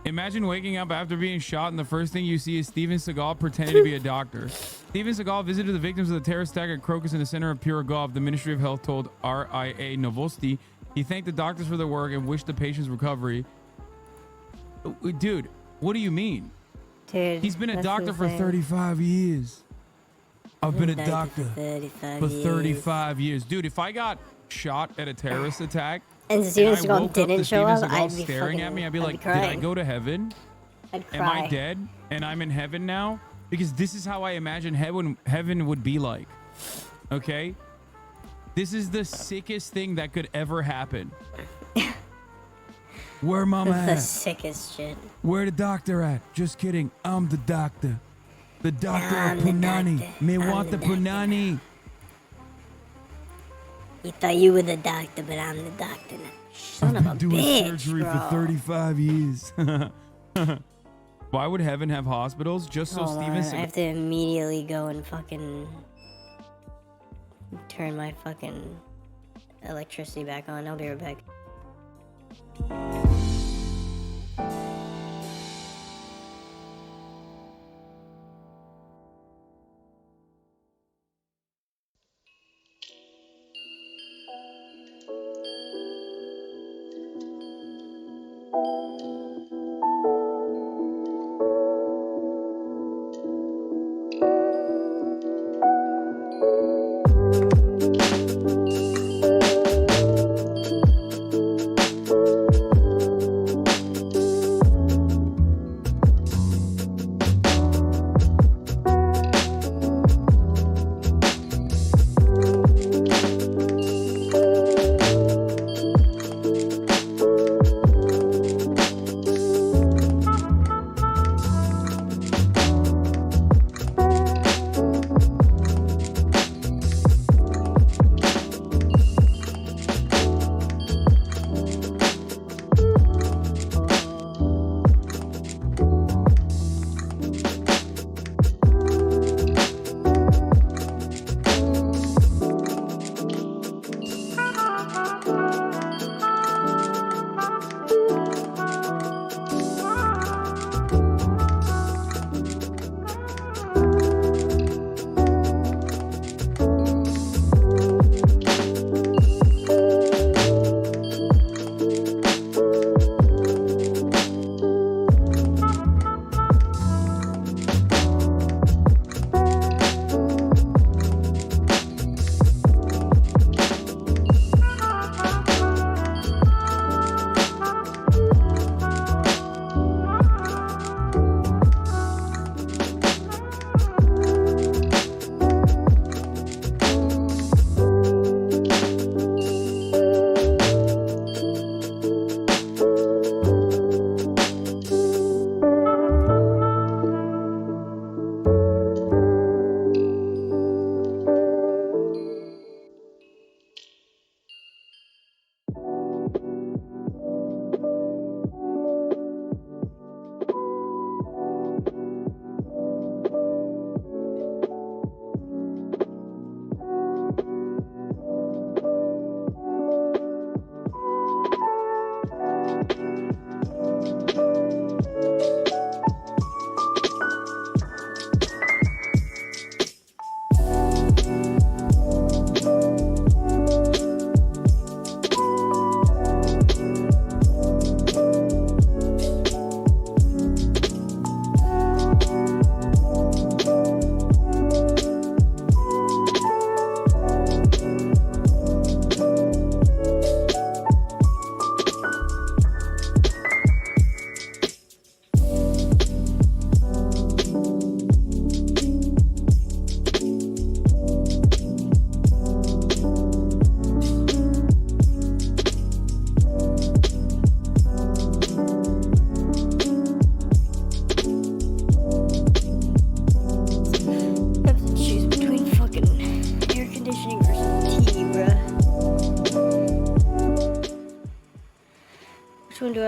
Speaker 7: Imagine waking up after being shot and the first thing you see is Steven Seagal pretending to be a doctor. Steven Seagal visited the victims of the terrorist attack at Crocus in the center of Pirogov. The Ministry of Health told RIA Novosti. He thanked the doctors for their work and wished the patient's recovery. Dude, what do you mean?
Speaker 1: Dude,
Speaker 7: He's been a
Speaker 1: that's
Speaker 7: doctor for
Speaker 1: insane.
Speaker 7: 35 years. I've been a doctor
Speaker 1: for 35
Speaker 7: for
Speaker 1: years.
Speaker 7: 35 years. Dude, if I got shot at a terrorist attack
Speaker 1: And Steven
Speaker 7: I
Speaker 1: Seagal
Speaker 7: woke up
Speaker 1: didn't
Speaker 7: to
Speaker 1: show
Speaker 7: Steven
Speaker 1: up,
Speaker 7: Seagal
Speaker 1: I'd be
Speaker 7: staring at
Speaker 1: fucking-
Speaker 7: me, I'd be
Speaker 1: I'd
Speaker 7: like,
Speaker 1: be
Speaker 7: did I
Speaker 1: crying.
Speaker 7: go to heaven?
Speaker 1: I'd
Speaker 7: Am I
Speaker 1: cry.
Speaker 7: dead? And I'm in heaven now? Because this is how I imagine heaven would be like. Okay? This is the sickest thing that could ever happen. Where mama
Speaker 1: That's the
Speaker 7: at?
Speaker 1: sickest shit.
Speaker 7: Where the doctor at? Just kidding. I'm the doctor. The doctor
Speaker 1: I'm
Speaker 7: of
Speaker 1: the
Speaker 7: Punani.
Speaker 1: doctor.
Speaker 7: Me
Speaker 1: I'm
Speaker 7: want the
Speaker 1: the doctor.
Speaker 7: Punani.
Speaker 1: You thought you were the doctor, but I'm the doctor now. Son
Speaker 7: I've
Speaker 1: of a
Speaker 7: been doing
Speaker 1: bitch,
Speaker 7: surgery
Speaker 1: bro.
Speaker 7: for 35 years. Why would heaven have hospitals? Just so
Speaker 1: Hold
Speaker 7: Steven
Speaker 1: on, I
Speaker 7: Seagal.
Speaker 1: have to immediately go and fucking turn my fucking electricity back on. I'll be right back.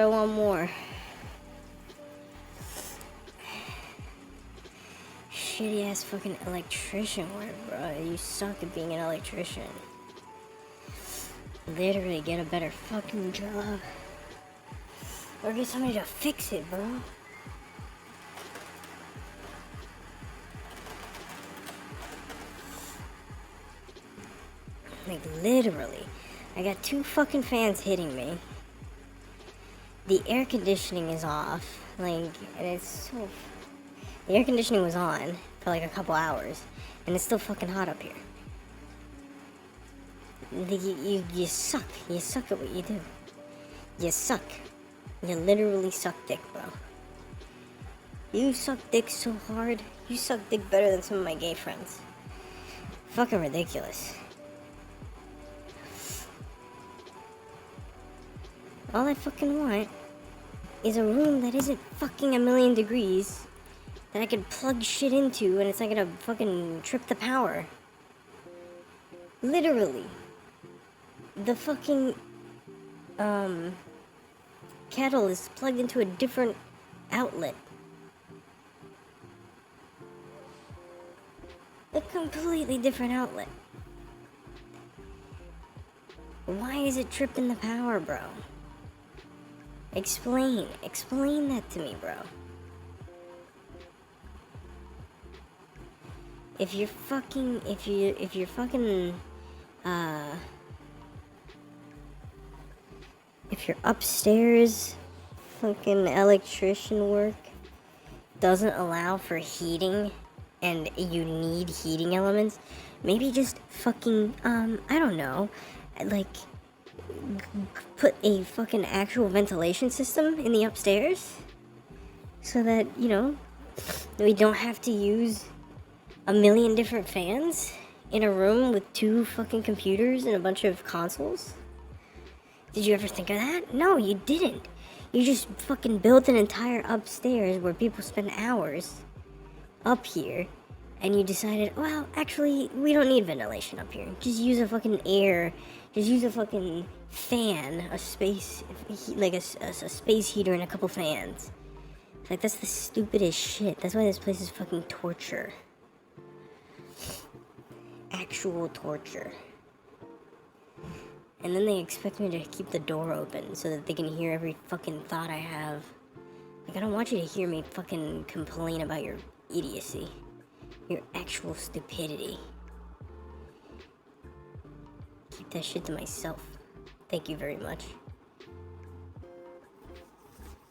Speaker 1: I want more. Shitty ass fucking electrician work, bro. You suck at being an electrician. Literally get a better fucking job. Or get somebody to fix it, bro. Like, literally. I got 2 fucking fans hitting me. The air conditioning is off. Like, and it's so... The air conditioning was on for like a couple hours. And it's still fucking hot up here. You suck. You suck at what you do. You suck. You literally suck dick, bro. You suck dick so hard. You suck dick better than some of my gay friends. Fucking ridiculous. All I fucking want is a room that isn't fucking a million degrees that I can plug shit into and it's not gonna fucking trip the power. Literally. The fucking kettle is plugged into a different outlet. A completely different outlet. Why is it tripping the power, bro? Explain that to me, bro. If you're upstairs fucking electrician work doesn't allow for heating and you need heating elements, maybe just fucking, I don't know, like, put a fucking actual ventilation system in the upstairs so that, you know, we don't have to use a million different fans in a room with 2 fucking computers and a bunch of consoles. Did you ever think of that? No, you didn't. You just fucking built an entire upstairs where people spend hours up here, and you decided, well, actually, we don't need ventilation up here. Just use a fucking just use a fucking fan, a space, like a space heater and a couple fans. Like, that's the stupidest shit. That's why this place is fucking torture. Actual torture. And then they expect me to keep the door open so that they can hear every fucking thought I have. Like, I don't want you to hear me fucking complain about your idiocy. Your actual stupidity. Keep that shit to myself. Thank you very much.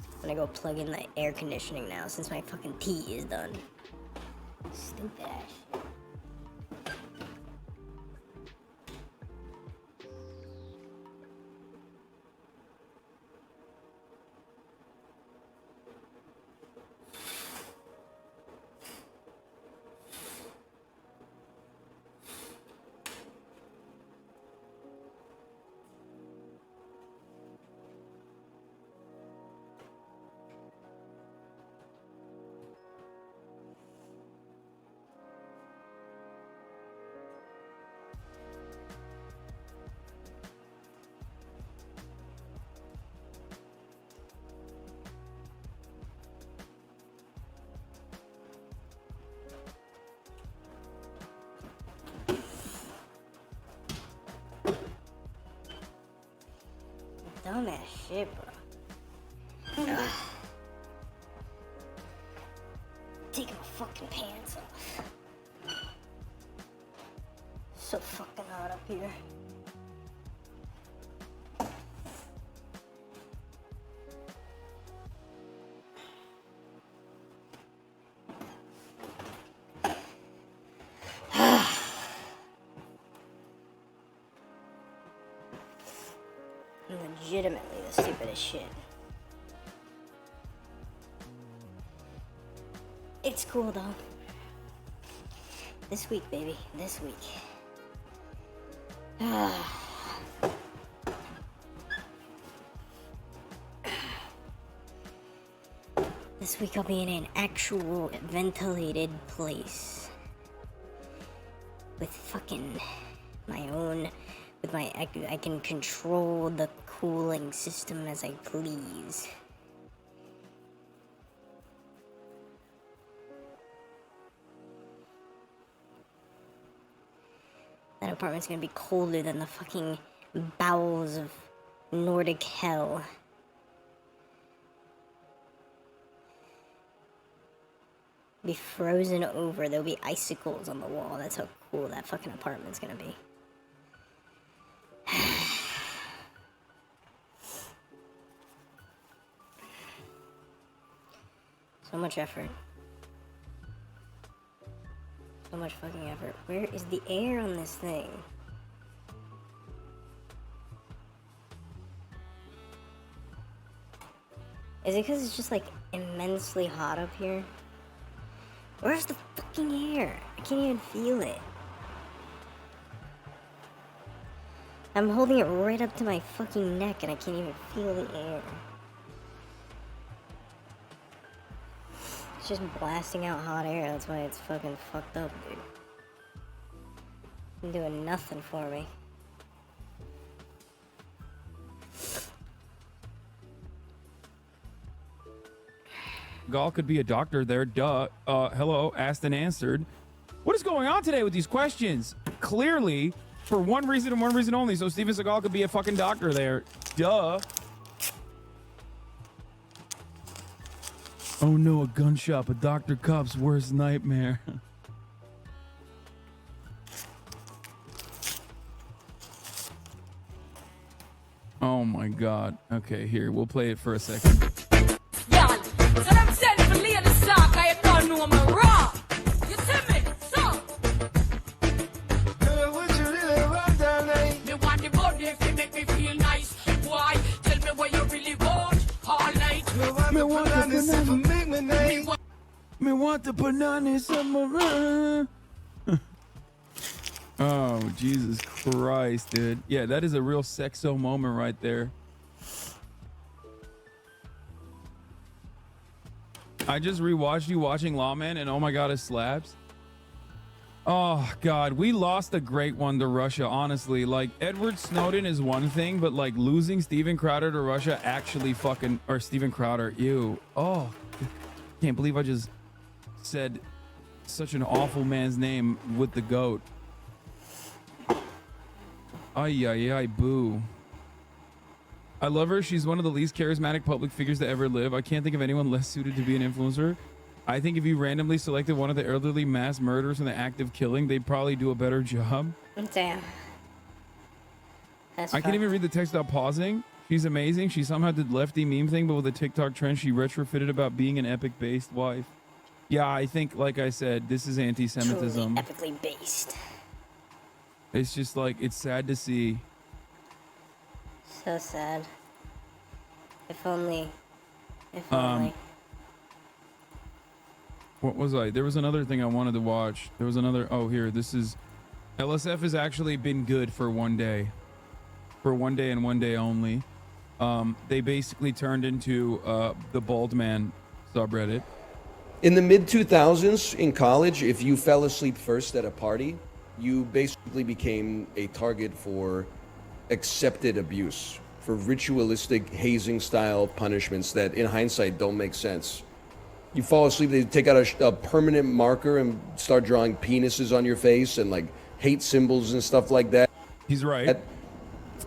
Speaker 1: I'm gonna go plug in the air conditioning now since my fucking tea is done. Stupid ass shit. Dumbass shit, bro. Ugh. Take my fucking pants off. So fucking hot up here. Legitimately the stupidest shit. It's cool though. This week, baby. This week. This week I'll be in an actual ventilated place. With fucking my own... I can control the cooling system as I please. That apartment's gonna be colder than the fucking bowels of Nordic hell. Be frozen over. There'll be icicles on the wall. That's how cool that fucking apartment's gonna be. So much effort. So much fucking effort. Where is the air on this thing? Is it because it's just like immensely hot up here? Where's the fucking air? I can't even feel it. I'm holding it right up to my fucking neck and I can't even feel the air. It's just blasting out hot air, that's why it's fucking fucked up, dude. It's doing nothing for me.
Speaker 7: Gal could be a doctor there, duh. Hello, asked and answered. What is going on today with these questions? Clearly, for one reason and one reason only, so Steven Seagal could be a fucking doctor there. Duh. Oh no, a gun shop, a Dr. Cop's worst nightmare. Oh my god. Okay, here, we'll play it for a second.
Speaker 3: So them send for lay the sock, I don't know my raw. You see me? So me want the body if you make me feel nice. Why? Tell me what you really want all night.
Speaker 7: Me want the bananas in my Oh, Jesus Christ, dude. Yeah, that is a real sexo moment right there. I just rewatched you watching Lawman and oh my god, it slaps. Oh god, we lost a great one to Russia, honestly. Like, Edward Snowden is one thing, but like losing Steven Crowder to Russia actually fucking, or Steven Crowder, ew. Oh, can't believe I just said such an awful man's name with the goat. Ay, ay, ay, boo. I love her. She's one of the least charismatic public figures to ever live. I can't think of anyone less suited to be an influencer. I think if you randomly selected one of the elderly mass murderers in the act of killing, they'd probably do a better job.
Speaker 1: Damn.
Speaker 7: I can't even read the text without pausing. She's amazing. She somehow did lefty meme thing, but with a TikTok trend, she retrofitted about being an epic-based wife. Yeah, I think, like I said, this is anti-Semitism.
Speaker 1: Truly epically based.
Speaker 7: It's just like, it's sad to see.
Speaker 1: So sad. If only. If only.
Speaker 7: What was I? There was another thing I wanted to watch. There was another. Oh, here. This is. LSF has actually been good for one day. For one day and one day only. They basically turned into the Bald Man subreddit.
Speaker 6: In the mid-2000s in college, if you fell asleep first at a party, you basically became a target for accepted abuse, for ritualistic hazing style punishments that in hindsight don't make sense. You fall asleep, they take out a permanent marker and start drawing penises on your face and like hate symbols and stuff like that.
Speaker 7: He's right.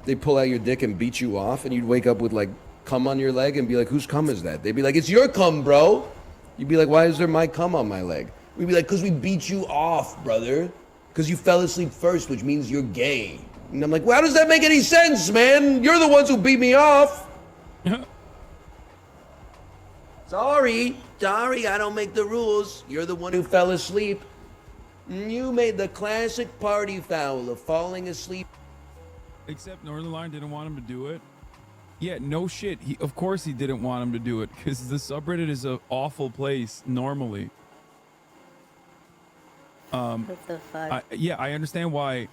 Speaker 6: They pull out your dick and beat you off, and you'd wake up with like cum on your leg and be like, whose cum is that? They'd be like, it's your cum, bro. You'd be like, why is there my cum on my leg? We'd be like, because we beat you off, brother. Because you fell asleep first, which means you're gay. And I'm like, well, how does that make any sense, man? You're the ones who beat me off. Sorry, I don't make the rules. You're the one who fell asleep. You made the classic party foul of falling asleep.
Speaker 7: Except Northern Line didn't want him to do it. Yeah, no shit. Of course he didn't want him to do it, because the subreddit is an awful place normally.
Speaker 1: What the fuck?
Speaker 7: I understand why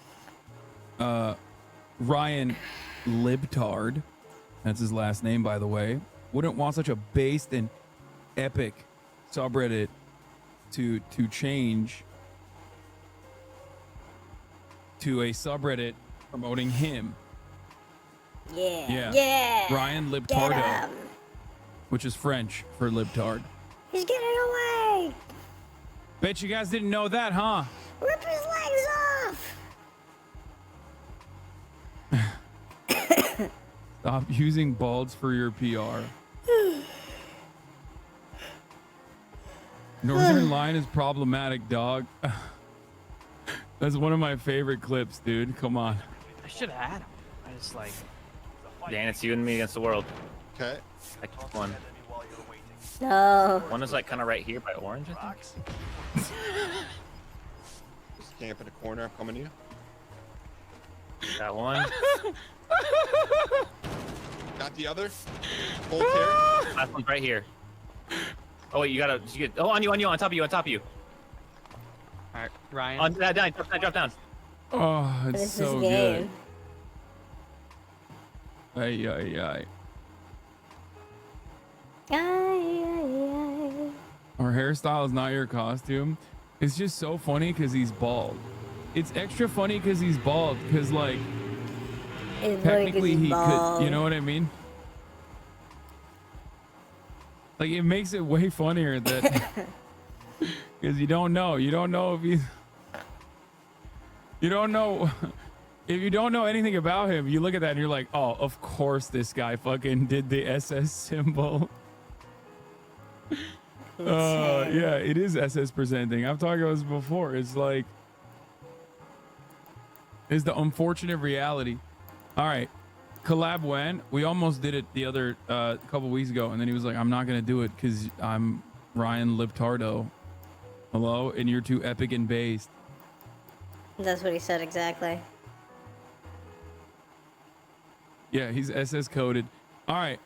Speaker 7: Ryan Libtard, that's his last name by the way, wouldn't want such a based and epic subreddit to change to a subreddit promoting him.
Speaker 1: Yeah.
Speaker 7: Yeah. Ryan
Speaker 1: Get
Speaker 7: Libtardo,
Speaker 1: him.
Speaker 7: which is French for libtard.
Speaker 1: He's getting away.
Speaker 7: Bet you guys didn't know that, huh?
Speaker 1: Rip his legs off.
Speaker 7: Stop using balds for your PR. Northern Line is problematic, dog. That's one of my favorite clips, dude. Come on.
Speaker 13: I should have had him. I just like. Dan, it's you and me against the world.
Speaker 10: Okay.
Speaker 13: I took one.
Speaker 1: No.
Speaker 13: One is like kind of right here by orange, I think.
Speaker 4: Just camp in a corner. I'm coming to you.
Speaker 13: Got one.
Speaker 4: Got the other. Full tear.
Speaker 13: Last one's right here. Oh wait, you gotta. Oh, on you, on top of you, on top of you.
Speaker 14: All right, Ryan.
Speaker 13: On down, drop down.
Speaker 7: Oh, it's
Speaker 1: This
Speaker 7: so
Speaker 1: is
Speaker 7: good.
Speaker 1: game.
Speaker 7: Ay, ay, ay. Our hairstyle is not your costume. It's just so funny because he's bald. It's extra funny because he's bald. Because like,
Speaker 1: It's funny 'cause
Speaker 7: technically
Speaker 1: he's
Speaker 7: he
Speaker 1: bald.
Speaker 7: could. You know what I mean? Like it makes it way funnier that because you don't know if he's. You don't know. If you don't know anything about him, you look at that and you're like, oh, of course this guy fucking did the SS symbol. Yeah, it is SS presenting. I've talked about this before. It's like, it's the unfortunate reality. All right, collab when? We almost did it the other couple weeks ago, and then he was like, I'm not gonna do it because I'm Ryan Libtardo. Hello, and you're too epic and based.
Speaker 1: That's what he said exactly.
Speaker 7: Yeah, he's SS coded. All right.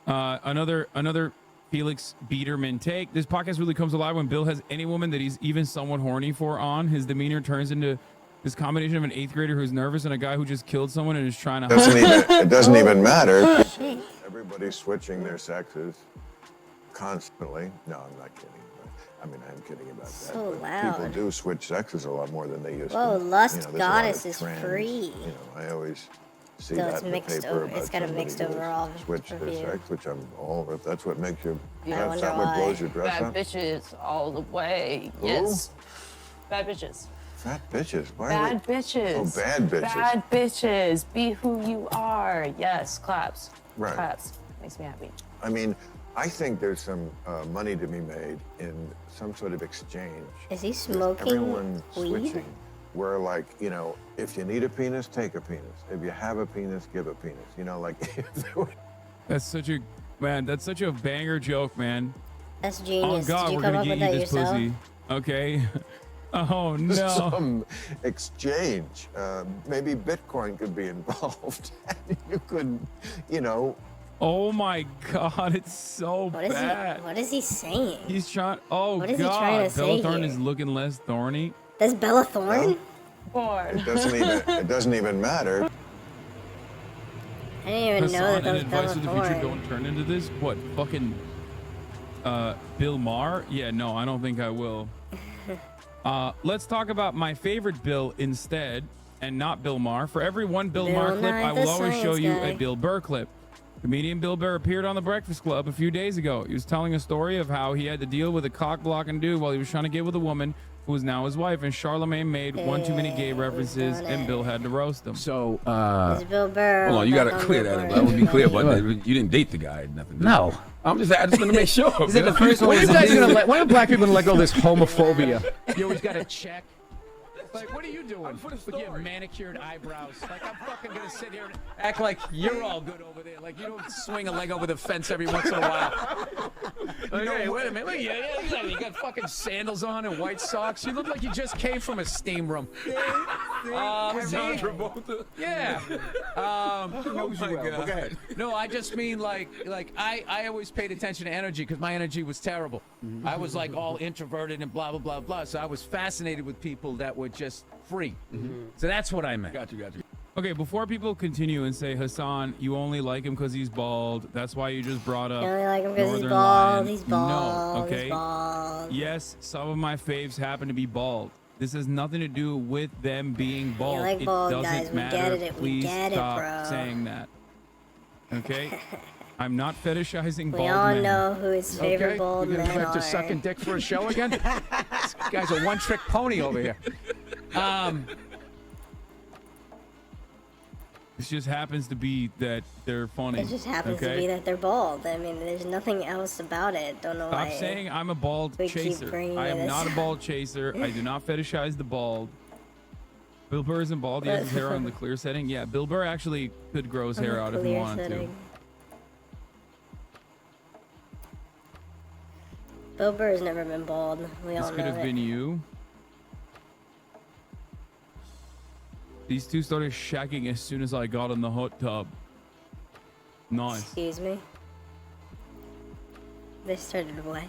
Speaker 7: Another Felix Biederman take. This podcast really comes alive when Bill has any woman that he's even somewhat horny for on. His demeanor turns into this combination of an 8th grader who's nervous and a guy who just killed someone and is trying to.
Speaker 11: It doesn't even matter. Everybody's switching their sexes constantly. No, I'm not kidding. I mean, I'm kidding about that.
Speaker 1: So
Speaker 11: but
Speaker 1: loud.
Speaker 11: People do switch sexes a lot more than they used
Speaker 1: Whoa,
Speaker 11: to.
Speaker 1: Lust
Speaker 11: there's a lot of
Speaker 1: Goddess is
Speaker 11: trends,
Speaker 1: free.
Speaker 11: I always see
Speaker 1: So
Speaker 11: that
Speaker 1: it's
Speaker 11: in the
Speaker 1: mixed
Speaker 11: paper
Speaker 1: over-
Speaker 11: about
Speaker 1: it's got a
Speaker 11: somebody
Speaker 1: mixed
Speaker 11: who has
Speaker 1: overall
Speaker 11: switched their
Speaker 1: review.
Speaker 11: sex, which I'm all. If that's what makes you,
Speaker 1: I
Speaker 11: that's
Speaker 1: wonder
Speaker 11: not what
Speaker 1: why.
Speaker 11: blows your dress
Speaker 21: Bad
Speaker 11: up.
Speaker 21: bitches all the way.
Speaker 11: Who?
Speaker 21: Yes. Bad bitches.
Speaker 11: Fat bitches. Why
Speaker 21: Bad
Speaker 11: would-
Speaker 21: bitches.
Speaker 11: Oh, bad bitches.
Speaker 21: Bad bitches. Be who you are. Yes, claps.
Speaker 11: Right.
Speaker 21: Claps. Makes me happy.
Speaker 11: I mean, I think there's some money to be made in some sort of exchange.
Speaker 1: Is he
Speaker 11: with
Speaker 1: smoking
Speaker 11: everyone
Speaker 1: weed?
Speaker 11: switching, where like, if you need a penis, take a penis. If you have a penis, give a penis. Like.
Speaker 7: That's such a banger joke, man.
Speaker 1: That's genius.
Speaker 7: Oh God,
Speaker 1: Did you
Speaker 7: we're
Speaker 1: come
Speaker 7: gonna
Speaker 1: up
Speaker 7: get
Speaker 1: with
Speaker 7: you
Speaker 1: that
Speaker 7: this
Speaker 1: yourself?
Speaker 7: pussy. Okay. Oh no.
Speaker 11: Some exchange. Maybe Bitcoin could be involved. You could,
Speaker 7: Oh my God, it's so
Speaker 1: What is
Speaker 7: bad.
Speaker 1: what is he saying?
Speaker 7: He's trying. Oh
Speaker 1: What is he
Speaker 7: God,
Speaker 1: trying to say
Speaker 7: Bella Thorne
Speaker 1: here?
Speaker 7: is looking less thorny.
Speaker 1: That's Bella Thorne?
Speaker 11: It doesn't even matter.
Speaker 1: I didn't even know that
Speaker 7: Hassan,
Speaker 1: that
Speaker 7: an
Speaker 1: was
Speaker 7: advice
Speaker 1: Bella
Speaker 7: for the future:
Speaker 1: Thorne.
Speaker 7: don't turn into this. What fucking Bill Maher? Yeah, no, I don't think I will. Let's talk about my favorite Bill instead, and not Bill Maher. For every one Bill
Speaker 1: Bill
Speaker 7: Maher clip,
Speaker 1: Nye,
Speaker 7: I will
Speaker 1: the
Speaker 7: always show
Speaker 1: science
Speaker 7: you
Speaker 1: guy.
Speaker 7: a Bill Burr clip. Comedian Bill Burr appeared on The Breakfast Club a few days ago. He was telling a story of how he had to deal with a cock-blocking dude while he was trying to get with a woman who is now his wife, and Charlemagne made one too many gay references, and Bill had to roast him.
Speaker 2: So,
Speaker 1: It's Bill Burr.
Speaker 2: hold on, you
Speaker 1: back
Speaker 2: gotta
Speaker 1: on
Speaker 2: clear
Speaker 1: Bill
Speaker 2: that.
Speaker 1: Burr.
Speaker 2: I would be clear about that. You didn't date the guy, or nothing. did you?
Speaker 15: No.
Speaker 2: I just want to make sure.
Speaker 15: Is it the first one?
Speaker 2: When
Speaker 15: When
Speaker 2: you guys gonna
Speaker 15: when are black people gonna let go of this homophobia? You always gotta check. Like, what are you doing with your manicured eyebrows? Like, I'm fucking gonna sit here and act like you're all good over there. Like, you don't swing a leg over the fence every once in a while. Like, hey, wait a minute. Look, you got fucking sandals on and white socks. You look like you just came from a steam room.
Speaker 2: John
Speaker 15: Me?
Speaker 2: Travolta.
Speaker 15: Yeah.
Speaker 2: Oh my God.
Speaker 15: No, I just mean like I always paid attention to energy because my energy was terrible. I was like all introverted and blah blah blah blah. So I was fascinated with people that were just free. So that's what I meant.
Speaker 2: Got you.
Speaker 7: Okay, before people continue and say, Hassan, you only like him because he's bald. That's why you just brought up.
Speaker 1: You only like him 'cause he's
Speaker 7: Northern
Speaker 1: bald,
Speaker 7: Lion.
Speaker 1: he's bald,
Speaker 7: No,
Speaker 1: he's
Speaker 7: okay.
Speaker 1: bald.
Speaker 7: Yes, some of my faves happen to be bald. This has nothing to do with them being bald.
Speaker 1: like
Speaker 7: it
Speaker 1: bald
Speaker 7: doesn't
Speaker 1: guys. We
Speaker 7: matter.
Speaker 1: get it. We
Speaker 7: Please
Speaker 1: get it,
Speaker 7: stop
Speaker 1: bro.
Speaker 7: saying that. Okay? I'm not fetishizing
Speaker 1: We
Speaker 7: bald
Speaker 1: all
Speaker 7: men.
Speaker 1: know who his favorite bald
Speaker 15: we're gonna
Speaker 1: men
Speaker 15: go back to
Speaker 1: are.
Speaker 15: sucking dick for a show again. This guy's a one-trick pony over here.
Speaker 7: It just happens to be that they're funny.
Speaker 1: It just happens to
Speaker 7: okay?
Speaker 1: be that they're bald. I mean, there's nothing else about it. Don't know
Speaker 7: Stop
Speaker 1: why.
Speaker 7: saying I'm a bald
Speaker 1: we keep
Speaker 7: chaser.
Speaker 1: bringing
Speaker 7: I am
Speaker 1: this
Speaker 7: not a
Speaker 1: up.
Speaker 7: bald chaser. I do not fetishize the bald. Bill Burr isn't bald. He has his hair on the clear setting. Yeah, Bill Burr actually could grow his
Speaker 1: On
Speaker 7: hair
Speaker 1: the
Speaker 7: out if he
Speaker 1: clear
Speaker 7: wanted
Speaker 1: setting.
Speaker 7: to.
Speaker 1: Bill Burr's never been bald. We
Speaker 7: This
Speaker 1: all
Speaker 7: could
Speaker 1: know
Speaker 7: have
Speaker 1: it.
Speaker 7: been you. These two started shacking as soon as I got in the hot tub. Nice.
Speaker 1: Excuse me. They started what?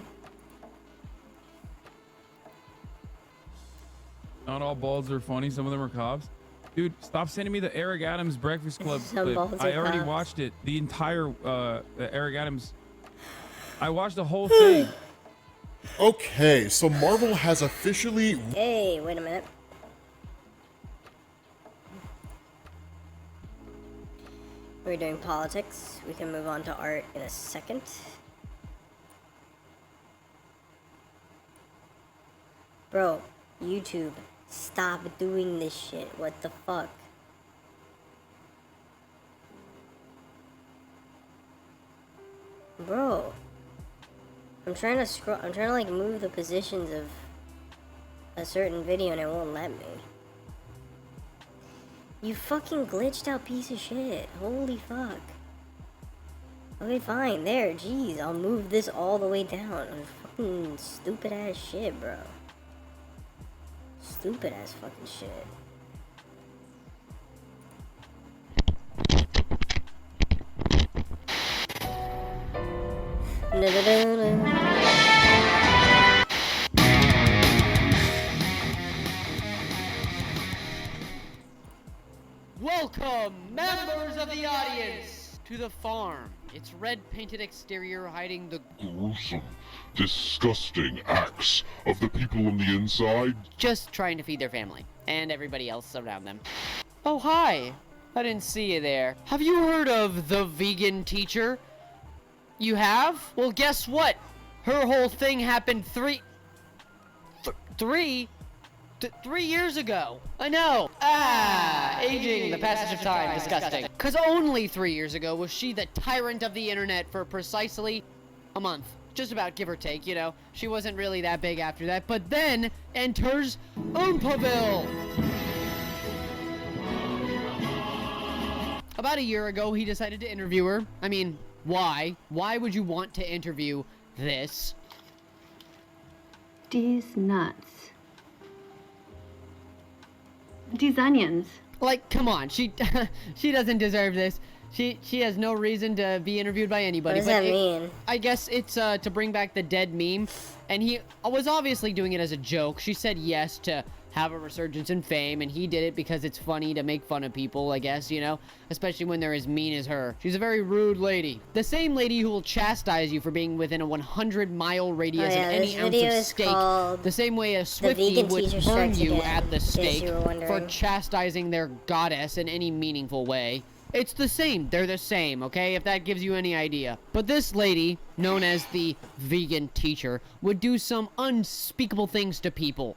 Speaker 7: Not all balds are funny. Some of them are cops. Dude, stop sending me the Eric Adams Breakfast Club
Speaker 1: Some
Speaker 7: clip.
Speaker 1: balds
Speaker 7: I
Speaker 1: are
Speaker 7: already
Speaker 1: cops.
Speaker 7: watched it. The entire Eric Adams. I watched the whole thing.
Speaker 9: Okay, so Marvel has officially.
Speaker 1: Hey, wait a minute. We're doing politics. We can move on to art in a second. Bro, YouTube, stop doing this shit. What the fuck? Bro. I'm trying to scroll. I'm trying to like move the positions of a certain video and it won't let me. You fucking glitched out piece of shit. Holy fuck. Okay, fine. There, jeez. I'll move this all the way down. Fucking stupid ass shit, bro. Stupid ass fucking shit.
Speaker 14: Welcome, members of the audience, to the farm. Its red painted exterior hiding the
Speaker 9: Gruesome, disgusting acts of the people on the inside.
Speaker 14: just trying to feed their family and everybody else around them. Oh, hi. I didn't see you there. Have you heard of the vegan teacher? You have? Well, guess what? Her whole thing happened 3 years ago. I know. Aging, the passage of time, disgusting. Because only 3 years ago was she the tyrant of the internet for precisely a month. Just about, give or take, you know. She wasn't really that big after that. But then enters Oompaville. About a year ago, he decided to interview her. I mean, why? Why would you want to interview this?
Speaker 19: These nuts. These onions.
Speaker 14: Like, come on, she doesn't deserve this. She has no reason to be interviewed by anybody.
Speaker 1: What does that mean?
Speaker 14: I guess it's to bring back the dead meme, and he was obviously doing it as a joke. She said yes to have a resurgence in fame, and he did it because it's funny to make fun of people, I guess, you know? Especially when they're as mean as her. She's a very rude lady. The same lady who will chastise you for being within a 100-mile radius
Speaker 1: Oh,
Speaker 14: of
Speaker 1: yeah,
Speaker 14: any
Speaker 1: this
Speaker 14: ounce
Speaker 1: video
Speaker 14: of
Speaker 1: is
Speaker 14: steak.
Speaker 1: called
Speaker 14: The same way a
Speaker 1: The
Speaker 14: Swiftie
Speaker 1: Vegan
Speaker 14: would
Speaker 1: Teacher
Speaker 14: burn
Speaker 1: Strikes
Speaker 14: you
Speaker 1: Again,
Speaker 14: at the
Speaker 1: in case
Speaker 14: stake
Speaker 1: you were
Speaker 14: for
Speaker 1: wondering.
Speaker 14: chastising their goddess in any meaningful way. It's the same. They're the same, okay? If that gives you any idea. But this lady, known as the vegan teacher, would do some unspeakable things to people.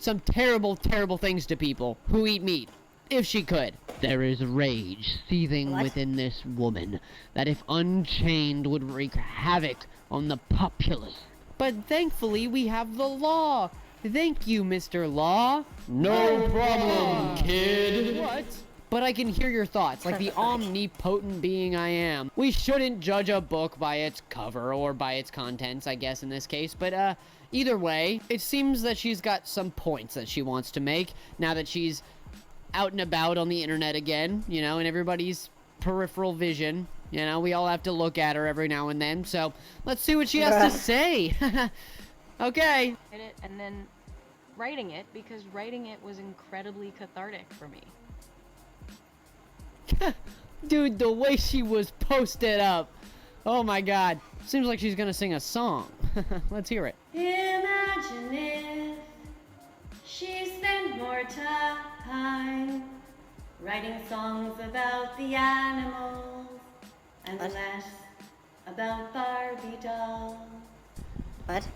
Speaker 14: Some terrible, terrible things to people who eat meat. If she could. There is rage seething within this woman that if unchained would wreak havoc on the populace. But thankfully we have the law. Thank you, Mr. Law. No problem, kid. What? But I can hear your thoughts, like the omnipotent being I am. We shouldn't judge a book by its cover or by its contents, I guess, in this case. But, either way, it seems that she's got some points that she wants to make now that she's out and about on the internet again, you know, in everybody's peripheral vision. You know, we all have to look at her every now and then. So, let's see what she has to say. Okay.
Speaker 20: And then writing it, because writing it was incredibly cathartic for me.
Speaker 14: Dude, the way she was posted up. Oh my god. Seems like she's gonna sing a song. Let's hear it.
Speaker 19: Imagine if she
Speaker 16: more time writing songs about the animals and less about Barbie dolls.
Speaker 1: What?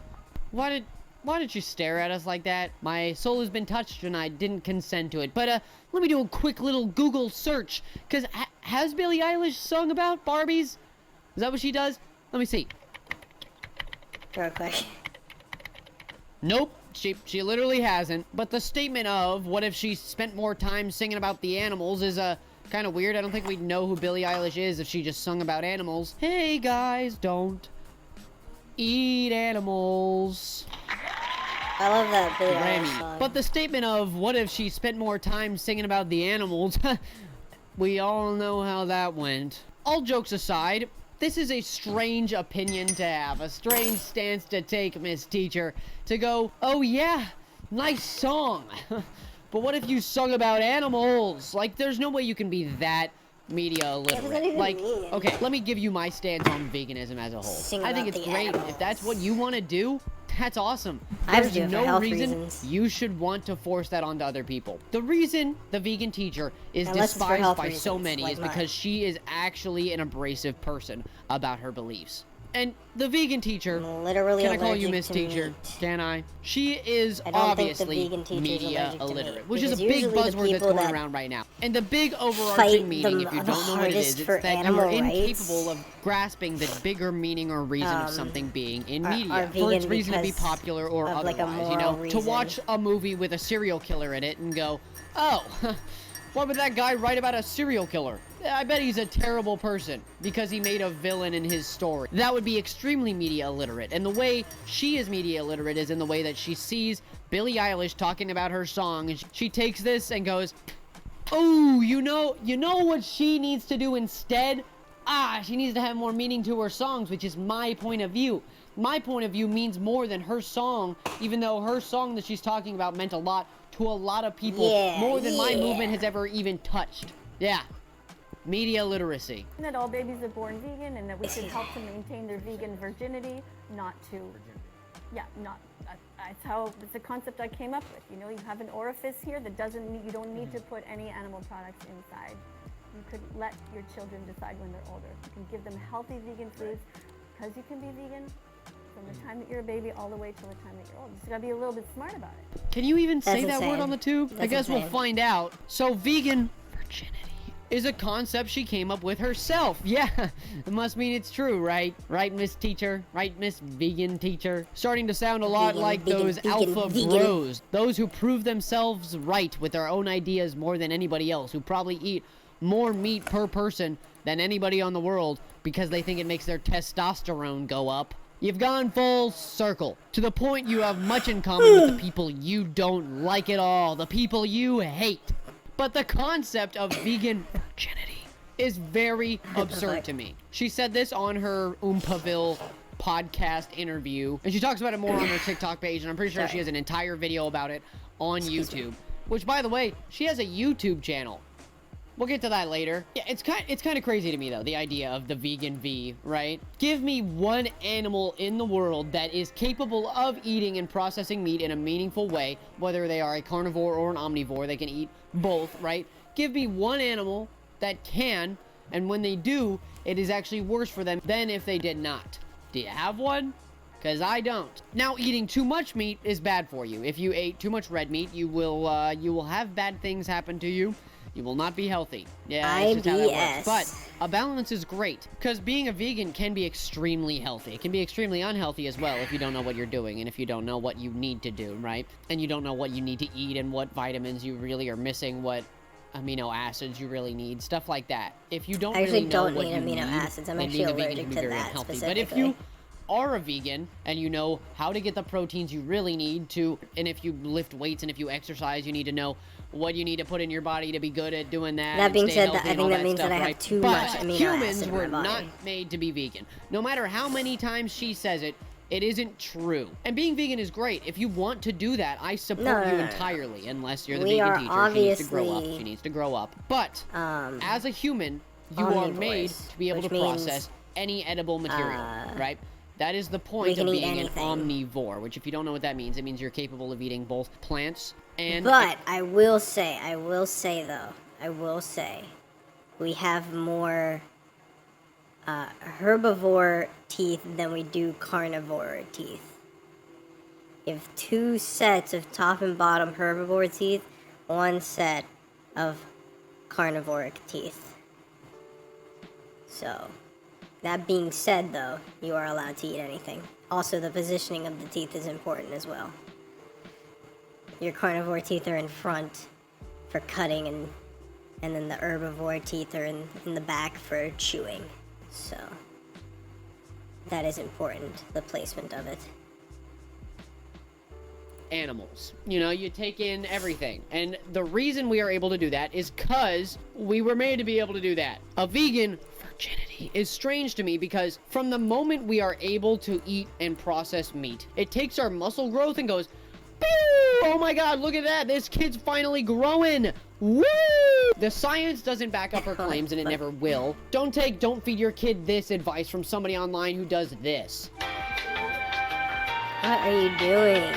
Speaker 14: Why did you stare at us like that? My soul has been touched and I didn't consent to it. But let me do a quick little Google search. Cause has Billie Eilish sung about Barbies? Is that what she does? Let me see.
Speaker 1: Real quick.
Speaker 14: Nope, she literally hasn't. But the statement of what if she spent more time singing about the animals is kind of weird. I don't think we'd know who Billie Eilish is if she just sung about animals. Hey guys, don't eat animals.
Speaker 1: I love that Billie
Speaker 14: Grammy.
Speaker 1: Eilish song.
Speaker 14: But the statement of what if she spent more time singing about the animals, we all know how that went. All jokes aside, this is a strange opinion to have, a strange stance to take, Miss Teacher, to go, oh yeah, nice song. But what if you sung about animals? Like, there's no way you can be that media illiterate. Like, okay, let me give you my stance on veganism as a whole. I think it's great. If that's what you want to do, that's awesome. There's no reason you should want to force that onto other people. The reason the vegan teacher is despised by so many is because she is actually an abrasive person about her beliefs. And the vegan teacher,
Speaker 1: literally
Speaker 14: can I call you
Speaker 1: allergic
Speaker 14: Miss
Speaker 1: to
Speaker 14: Teacher?
Speaker 1: meat.
Speaker 14: Can I? She is
Speaker 1: I don't think the
Speaker 14: obviously
Speaker 1: vegan teacher's
Speaker 14: media
Speaker 1: allergic to
Speaker 14: illiterate,
Speaker 1: meat,
Speaker 14: which is a
Speaker 1: because
Speaker 14: big
Speaker 1: usually the
Speaker 14: buzzword that's
Speaker 1: people
Speaker 14: going
Speaker 1: that
Speaker 14: around right now. And the big overarching
Speaker 1: fight
Speaker 14: meaning,
Speaker 1: the
Speaker 14: if you don't know what it is,
Speaker 1: hardest
Speaker 14: it's
Speaker 1: for
Speaker 14: that you
Speaker 1: animal
Speaker 14: are
Speaker 1: rights,
Speaker 14: incapable of grasping the bigger meaning or reason of something being in media
Speaker 1: are
Speaker 14: for its
Speaker 1: vegan
Speaker 14: reason to be
Speaker 1: because
Speaker 14: popular or
Speaker 1: of, like, a
Speaker 14: otherwise. You
Speaker 1: moral
Speaker 14: know, to
Speaker 1: reason.
Speaker 14: watch a movie with a serial killer in it and go, oh, why would that guy write about a serial killer? I bet he's a terrible person because he made a villain in his story. That would be extremely media illiterate. And the way she is media illiterate is in the way that she sees Billie Eilish talking about her song, and she takes this and goes, oh, you know what she needs to do instead? She needs to have more meaning to her songs, which is my point of view. My point of view means more than her song, even though her song that she's talking about meant a lot to a lot of people, more than my movement has ever even touched. Yeah. Media literacy.
Speaker 17: That all babies are born vegan and that we should help to maintain their vegan virginity, not to, it's a concept I came up with. You know, you have an orifice here that you don't need to put any animal products inside. You could let your children decide when they're older. You can give them healthy vegan foods because you can be vegan from the time that you're a baby all the way till the time that you're old. You just gotta be a little bit smart about it.
Speaker 14: Can you even say that word on the tube? I
Speaker 17: That's
Speaker 14: guess we'll
Speaker 17: insane.
Speaker 14: find out. So vegan virginity is a concept she came up with herself. Yeah, it must mean it's true, right? Right, Miss Teacher? Right, Miss Vegan Teacher? Starting to sound a lot like those alpha bros. Those who prove themselves right with their own ideas more than anybody else, who probably eat more meat per person than anybody on the world because they think it makes their testosterone go up. You've gone full circle, to the point you have much in common with the people you don't like at all, the people you hate. But the concept of vegan virginity is very absurd to me. She said this on her Oompaville podcast interview, and she talks about it more on her TikTok page, and I'm pretty sure she has an entire video about it on YouTube. Which, by the way, she has a YouTube channel. We'll get to that later. Yeah, it's kind of crazy to me, though, the idea of the vegan V, right? Give me one animal in the world that is capable of eating and processing meat in a meaningful way, whether they are a carnivore or an omnivore, they can eat both, right? Give me one animal that can, and when they do, it is actually worse for them than if they did not. Do you have one? Because I don't. Now, eating too much meat is bad for you. If you ate too much red meat, you will have bad things happen to you. You will not be healthy. Yeah, that's just how that works. But a balance is great, because being a vegan can be extremely healthy. It can be extremely unhealthy as well if you don't know what you're doing and if you don't know what you need to do, right? And you don't know what you need to eat and what vitamins you really are missing, what amino acids you really need, stuff like that. If you don't really know what you need,
Speaker 1: amino acids. I'm
Speaker 14: then
Speaker 1: actually
Speaker 14: being a vegan
Speaker 1: allergic
Speaker 14: can be
Speaker 1: to
Speaker 14: very
Speaker 1: that
Speaker 14: unhealthy. But
Speaker 1: specifically.
Speaker 14: if you are a vegan and you know how to get the proteins you really need to, and if you lift weights and if you exercise, you need to know what you need to put in your body to be good at doing that.
Speaker 1: That being said,
Speaker 14: I
Speaker 1: think that means that I have too much amino
Speaker 14: humans
Speaker 1: acid in
Speaker 14: were
Speaker 1: my
Speaker 14: not
Speaker 1: body.
Speaker 14: made to be vegan. No matter how many times she says it, it isn't true. And being vegan is great. If you want to do that, I support you entirely, unless you're the vegan teacher. She needs to grow up. She needs to grow up. But as a human, you are made to be able to process any edible material, right? That is the point
Speaker 1: can
Speaker 14: of
Speaker 1: eat
Speaker 14: being
Speaker 1: anything.
Speaker 14: an omnivore, which if you don't know what that means, it means you're capable of eating both plants and...
Speaker 1: But I will say we have more herbivore teeth than we do carnivore teeth. You have 2 sets of top and bottom herbivore teeth, 1 set of carnivoric teeth. So, that being said though, you are allowed to eat anything. Also, the positioning of the teeth is important as well. Your carnivore teeth are in front for cutting, and then the herbivore teeth are in the back for chewing. So, that is important, the placement of it.
Speaker 14: Animals. You know, you take in everything. And the reason we are able to do that is because we were made to be able to do that. A vegan virginity is strange to me because from the moment we are able to eat and process meat, it takes our muscle growth and goes, boo! Oh my god, look at that! This kid's finally growing! Woo! The science doesn't back up her claims, and it never will. Don't feed your kid this advice from somebody online who does this.
Speaker 1: What are you doing?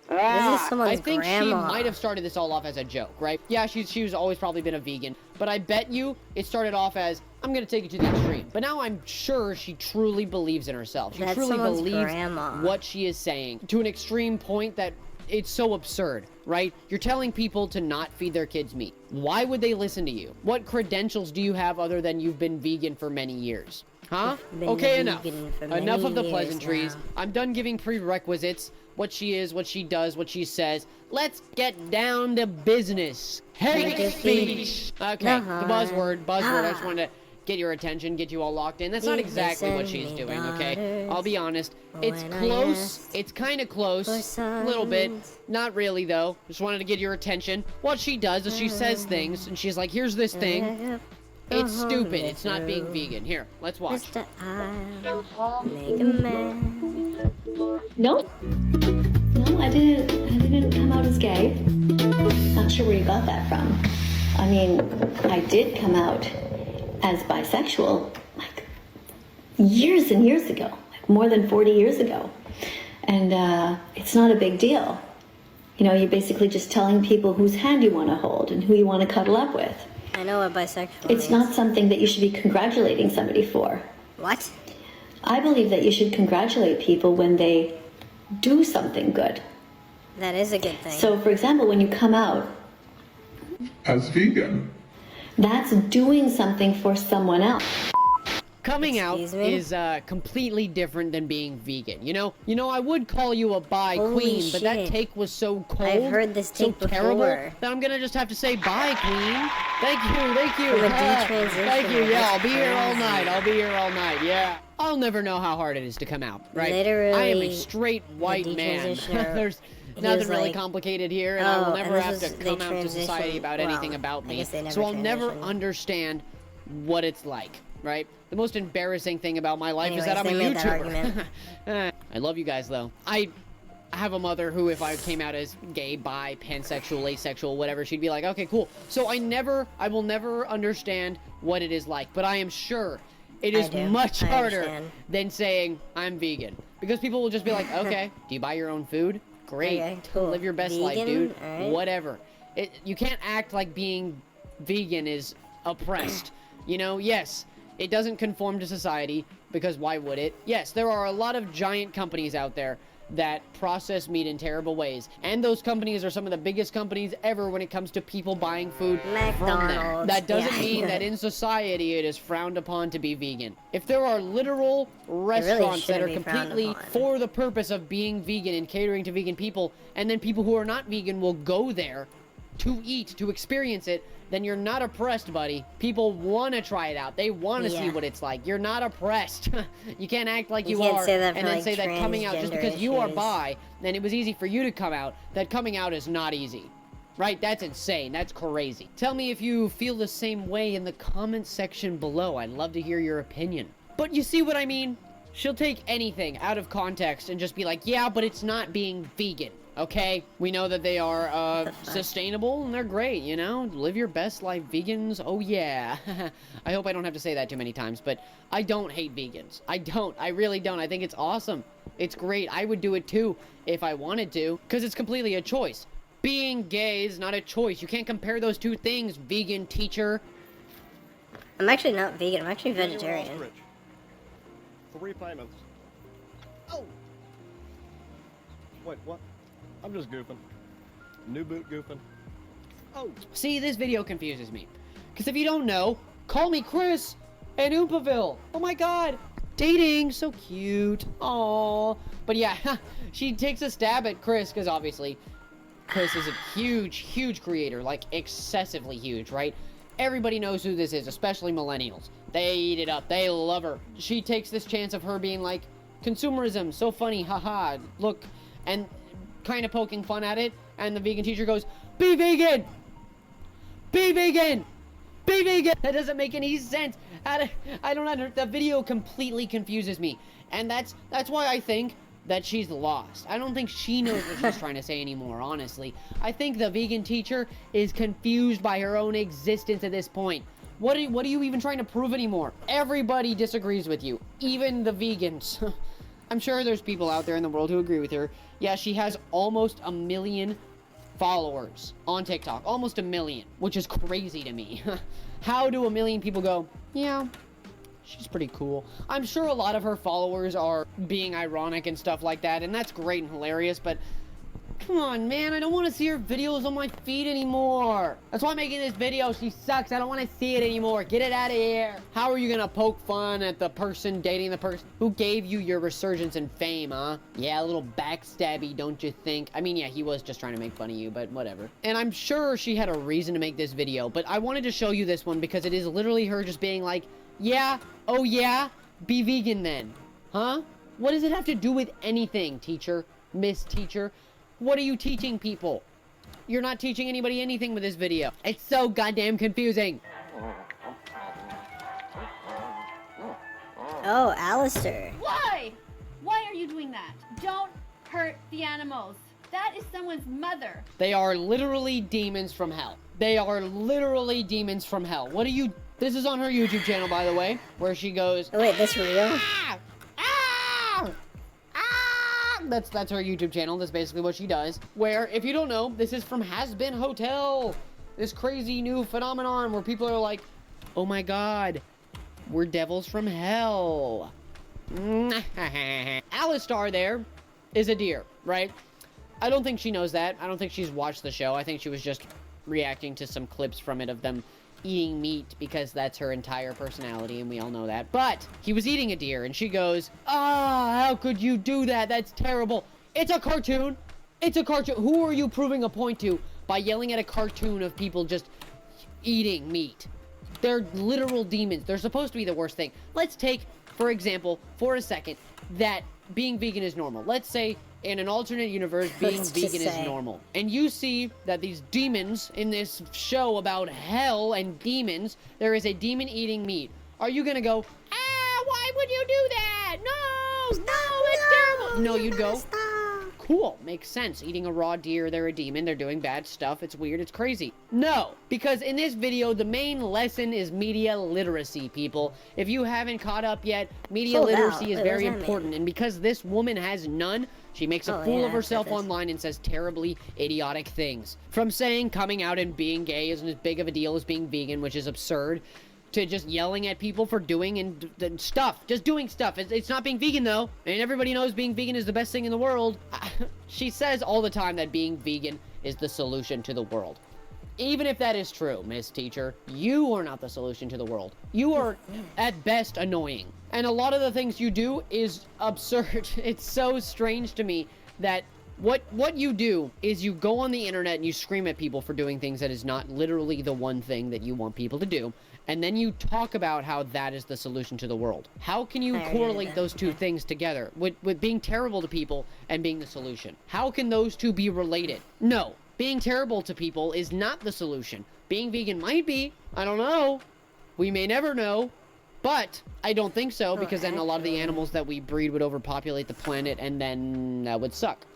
Speaker 1: This is someone's
Speaker 14: I think
Speaker 1: grandma.
Speaker 14: she might have started this all off as a joke, right? Yeah, she's always probably been a vegan, but I bet you it started off as, I'm gonna take it to the extreme. But now I'm sure she truly believes in herself. She
Speaker 1: That's
Speaker 14: truly
Speaker 1: someone's
Speaker 14: believes
Speaker 1: grandma.
Speaker 14: what she is saying to an extreme point that it's so absurd, right? You're telling people to not feed their kids meat. Why would they listen to you? What credentials do you have other than you've been vegan for many years? Huh?
Speaker 1: Been
Speaker 14: Okay, enough.
Speaker 1: vegan for
Speaker 14: Enough
Speaker 1: many
Speaker 14: of the
Speaker 1: years
Speaker 14: pleasantries.
Speaker 1: now.
Speaker 14: I'm done giving prerequisites. What she is, what she does, what she says. Let's get down to business. Hate speech. Okay, the buzzword. I just wanted to get your attention, get you all locked in. That's not exactly what she's doing, okay? I'll be honest. It's close. It's kind of close. A little bit. Not really, though. Just wanted to get your attention. What she does is she says things, and she's like, here's this thing. It's stupid. It's not being vegan. Here, let's watch.
Speaker 1: Mr. I'll make a man.
Speaker 19: No, I didn't come out as gay. Not sure where you got that from. I mean, I did come out as bisexual, like, years and years ago, like more than 40 years ago. And it's not a big deal. You know, you're basically just telling people whose hand you want to hold and who you want to cuddle up with.
Speaker 1: I know what bisexual
Speaker 19: It's
Speaker 1: means.
Speaker 19: not something that you should be congratulating somebody for.
Speaker 1: What?
Speaker 19: I believe that you should congratulate people when they do something good.
Speaker 1: That is a good thing.
Speaker 19: So, for example, when you come out
Speaker 9: as vegan,
Speaker 19: that's doing something for someone else.
Speaker 14: Coming out
Speaker 1: Excuse me?
Speaker 14: is completely different than being vegan. You know, I would call you a bi
Speaker 1: Holy
Speaker 14: queen, but that
Speaker 1: shit.
Speaker 14: take was so cold,
Speaker 1: I've heard this
Speaker 14: so
Speaker 1: take
Speaker 14: terrible,
Speaker 1: before.
Speaker 14: that I'm gonna just have to say bye, queen. Thank you.
Speaker 1: From a
Speaker 14: Ah,
Speaker 1: detransitioner,
Speaker 14: thank you. Yeah, I'll
Speaker 1: that's
Speaker 14: be here all
Speaker 1: crazy.
Speaker 14: night. I'll be here all night. Yeah. I'll never know how hard it is to come out, right?
Speaker 1: Literally,
Speaker 14: I am a straight white man.
Speaker 1: detransitioner,
Speaker 14: There's
Speaker 1: he
Speaker 14: nothing
Speaker 1: was
Speaker 14: really
Speaker 1: like,
Speaker 14: complicated here, and I will
Speaker 1: oh,
Speaker 14: never
Speaker 1: and
Speaker 14: have
Speaker 1: this
Speaker 14: to
Speaker 1: was-
Speaker 14: come
Speaker 1: they
Speaker 14: out to society
Speaker 1: transitioned-
Speaker 14: about
Speaker 1: well,
Speaker 14: anything about
Speaker 1: I
Speaker 14: me.
Speaker 1: guess they never
Speaker 14: So I'll never
Speaker 1: transitioned.
Speaker 14: understand what it's like, right? The most embarrassing thing about my life is that I'm
Speaker 1: Anyways,
Speaker 14: a
Speaker 1: they made that argument.
Speaker 14: YouTuber. I love you guys, though. I have a mother who, if I came out as gay, bi, pansexual, asexual, whatever, she'd be like, okay, cool. So I will never understand what it is like, but I am sure it is
Speaker 1: do.
Speaker 14: much
Speaker 1: I
Speaker 14: harder
Speaker 1: understand.
Speaker 14: than saying I'm vegan. Because people will just be like, okay, do you buy your own food? Great.
Speaker 1: Okay, cool.
Speaker 14: Live your best life,
Speaker 1: Vegan?
Speaker 14: dude.
Speaker 1: Alright.
Speaker 14: Whatever. You can't act like being vegan is oppressed. You know, yes, it doesn't conform to society, because why would it? Yes, there are a lot of giant companies out there that process meat in terrible ways, and those companies are some of the biggest companies ever when it comes to people buying food from them.
Speaker 1: McDonald's,
Speaker 14: That doesn't
Speaker 1: yeah.
Speaker 14: mean that in society it is frowned upon to be vegan. If there are literal restaurants that are
Speaker 1: shouldn't be frowned
Speaker 14: completely
Speaker 1: upon.
Speaker 14: for the purpose of being vegan and catering to vegan people, and then people who are not vegan will go there to eat, to experience it, then you're not oppressed, buddy. People want to try it out. They want to see
Speaker 1: Yeah.
Speaker 14: what it's like. You're not oppressed. You can't act like you,
Speaker 1: You can't
Speaker 14: are
Speaker 1: say that
Speaker 14: and
Speaker 1: for,
Speaker 14: then
Speaker 1: like,
Speaker 14: say that coming out just
Speaker 1: transgender
Speaker 14: because you are
Speaker 1: issues.
Speaker 14: bi, then it was easy for you to come out, that coming out is not easy. Right? That's insane. That's crazy. Tell me if you feel the same way in the comment section below. I'd love to hear your opinion. But you see what I mean? She'll take anything out of context and just be like, yeah, but it's not being vegan. Okay, we know that they are sustainable and they're great, you know? Live your best life, vegans. Oh yeah. I hope I don't have to say that too many times, but I don't hate vegans. I don't. I really don't. I think it's awesome. It's great. I would do it too if I wanted to, because it's completely a choice. Being gay is not a choice. You can't compare those two things, vegan teacher.
Speaker 1: I'm actually not vegan. I'm actually vegetarian.
Speaker 18: 3 payments. Oh! Wait, what? I'm just goofing. New boot goofing.
Speaker 14: Oh. See, this video confuses me. Because if you don't know, call me Chris and Oompaville. Oh my god. Dating. So cute. Aww. But yeah, she takes a stab at Chris because obviously Chris is a huge, huge creator. Like, excessively huge, right? Everybody knows who this is, especially millennials. They eat it up. They love her. She takes this chance of her being like, consumerism, so funny, haha, look, and kind of poking fun at it, and the vegan teacher goes, be vegan! Be vegan! Be vegan! That doesn't make any sense. I don't understand. The video completely confuses me. And that's why I think that she's lost. I don't think she knows what she's trying to say anymore, honestly. I think the vegan teacher is confused by her own existence at this point. What are you even trying to prove anymore? Everybody disagrees with you, even the vegans. I'm sure there's people out there in the world who agree with her. Yeah, she has almost 1 million followers on TikTok. Almost 1 million, which is crazy to me. How do 1 million people go, yeah, she's pretty cool? I'm sure a lot of her followers are being ironic and stuff like that, and that's great and hilarious, but come on, man, I don't want to see her videos on my feed anymore. That's why I'm making this video. She sucks. I don't want to see it anymore. Get it out of here. How are you gonna poke fun at the person dating the person who gave you your resurgence and fame, huh? Yeah, a little backstabby, don't you think? I mean, yeah, he was just trying to make fun of you, but whatever. And I'm sure she had a reason to make this video, but I wanted to show you this one because it is literally her just being like, yeah, oh yeah, be vegan then. Huh? What does it have to do with anything, teacher? Miss Teacher? What are you teaching people? You're not teaching anybody anything with this video. It's so goddamn confusing.
Speaker 1: Oh, Alistair.
Speaker 16: Why? Why are you doing that? Don't hurt the animals. That is someone's mother.
Speaker 14: They are literally demons from hell. They are literally demons from hell. What are you... This is on her YouTube channel, by the way, where she goes...
Speaker 1: Oh, wait, that's real?
Speaker 14: That's her YouTube channel. That's basically what she does. Where, if you don't know, this is from Has Been Hotel. This crazy new phenomenon where people are like, oh my god, we're devils from hell. Alistar there is a deer, right? I don't think she knows that. I don't think she's watched the show. I think she was just reacting to some clips from it of them eating meat because that's her entire personality and we all know that. But he was eating a deer and she goes, how could you do that? That's terrible. It's a cartoon. It's a cartoon. Who are you proving a point to by yelling at a cartoon of people just eating meat? They're literal demons. They're supposed to be the worst thing. Let's take, for example, for a second, that being vegan is normal. Let's say in an alternate universe, being vegan is normal. And you see that these demons in this show about hell and demons, there is a demon eating meat. Are you gonna go, why would you do that? No, it's terrible. No, you'd go, cool, makes sense. Eating a raw deer, they're a demon, they're doing bad stuff, it's weird, it's crazy. No, because in this video, the main lesson is media literacy, people. If you haven't caught up yet, media literacy is very important. And because this woman has none, she makes a fool of herself online and says terribly idiotic things. From saying coming out and being gay isn't as big of a deal as being vegan, which is absurd, to just yelling at people for doing and stuff. Just doing stuff. It's not being vegan, though. And everybody knows being vegan is the best thing in the world. She says all the time that being vegan is the solution to the world. Even if that is true, Miss Teacher, you are not the solution to the world. You are, at best, annoying. And a lot of the things you do is absurd. It's so strange to me that what you do is you go on the internet and you scream at people for doing things that is not literally the one thing that you want people to do. And then you talk about how that is the solution to the world. How can you correlate those two things together with being terrible to people and being the solution? How can those two be related? No. Being terrible to people is not the solution. Being vegan might be. I don't know. We may never know. But I don't think so, because then a lot of the animals that we breed would overpopulate the planet, and then that would suck.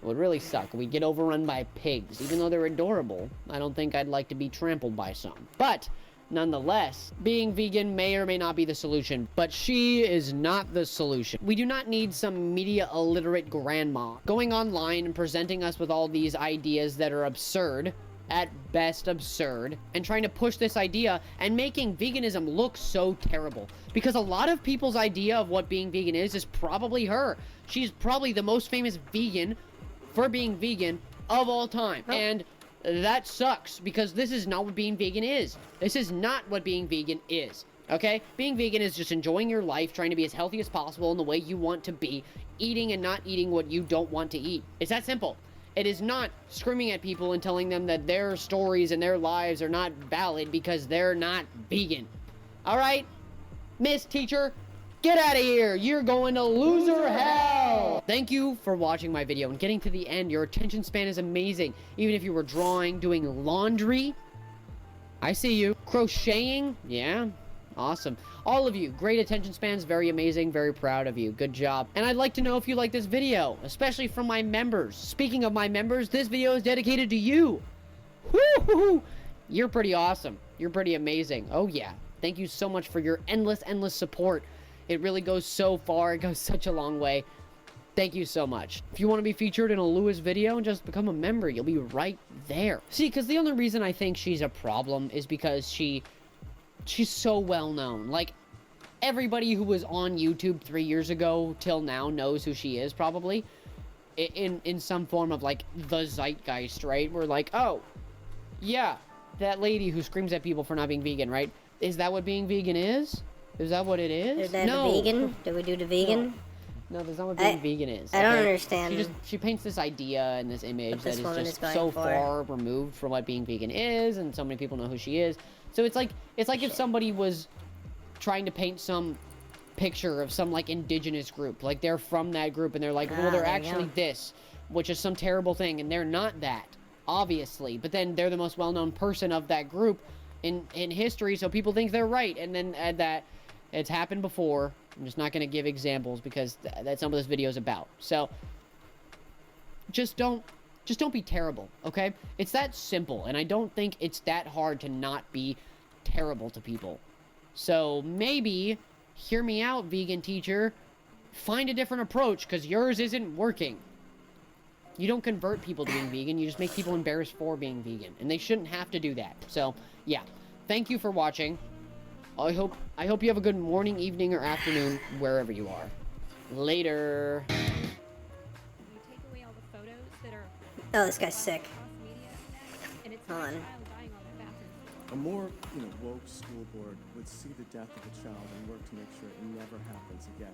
Speaker 14: It would really suck. We'd get overrun by pigs. Even though they're adorable, I don't think I'd like to be trampled by some. But nonetheless, being vegan may or may not be the solution, but she is not the solution. We do not need some media illiterate grandma going online and presenting us with all these ideas that are absurd, at best absurd, and trying to push this idea and making veganism look so terrible. Because a lot of people's idea of what being vegan is probably her. She's probably the most famous vegan for being vegan of all time. And that sucks, because this is not what being vegan is. This is not what being vegan is, okay? Being vegan is just enjoying your life, trying to be as healthy as possible in the way you want to be, eating and not eating what you don't want to eat. It's that simple. It is not screaming at people and telling them that their stories and their lives are not valid because they're not vegan. All right, Miss Teacher, get out of here. You're going to loser hell. Thank you for watching my video and getting to the end. Your attention span is amazing. Even if you were drawing, doing laundry, I see you. Crocheting, yeah, awesome. All of you, great attention spans, very amazing, very proud of you. Good job. And I'd like to know if you like this video, especially from my members. Speaking of my members, this video is dedicated to you. Woo-hoo-hoo. You're pretty awesome. You're pretty amazing. Oh yeah. Thank you so much for your endless support. It really goes so far. It goes such a long way. Thank you so much. If you want to be featured in a Lewis video and just become a member, you'll be right there. See, because the only reason I think she's a problem is because she's so well known. Like, everybody who was on YouTube 3 years ago till now knows who she is, probably. In some form of, like, the zeitgeist, right? We're like, oh, yeah, that lady who screams at people for not being vegan, right? Is that what being vegan is? Is that what it is?
Speaker 1: Is that
Speaker 14: no.
Speaker 1: the vegan? Do we do the vegan?
Speaker 14: No, that's not what being vegan is.
Speaker 1: I don't understand.
Speaker 14: She paints this idea and this image that
Speaker 1: woman
Speaker 14: is
Speaker 1: is
Speaker 14: just
Speaker 1: going
Speaker 14: so
Speaker 1: for.
Speaker 14: far removed from what being vegan is, and so many people know who she is. So it's like if somebody was trying to paint some picture of some like indigenous group, like they're from that group, and they're like, well, they're
Speaker 1: there you
Speaker 14: actually
Speaker 1: go.
Speaker 14: this, which is some terrible thing, and they're not that, obviously. But then they're the most well-known person of that group in history, so people think they're right, and then add that it's happened before. I'm just not going to give examples because that's not what this video is about. So just don't be terrible, okay? It's that simple, and I don't think it's that hard to not be terrible to people. So maybe, hear me out, vegan teacher, find a different approach, because yours isn't working. You don't convert people to being vegan, you just make people embarrassed for being vegan, and they shouldn't have to do that. So, yeah. Thank you for watching. I hope you have a good morning, evening, or afternoon, wherever you are. Later.
Speaker 1: Oh, this guy's sick. Hold on.
Speaker 5: A more, woke school board would see the death of a child and work to make sure it never happens again.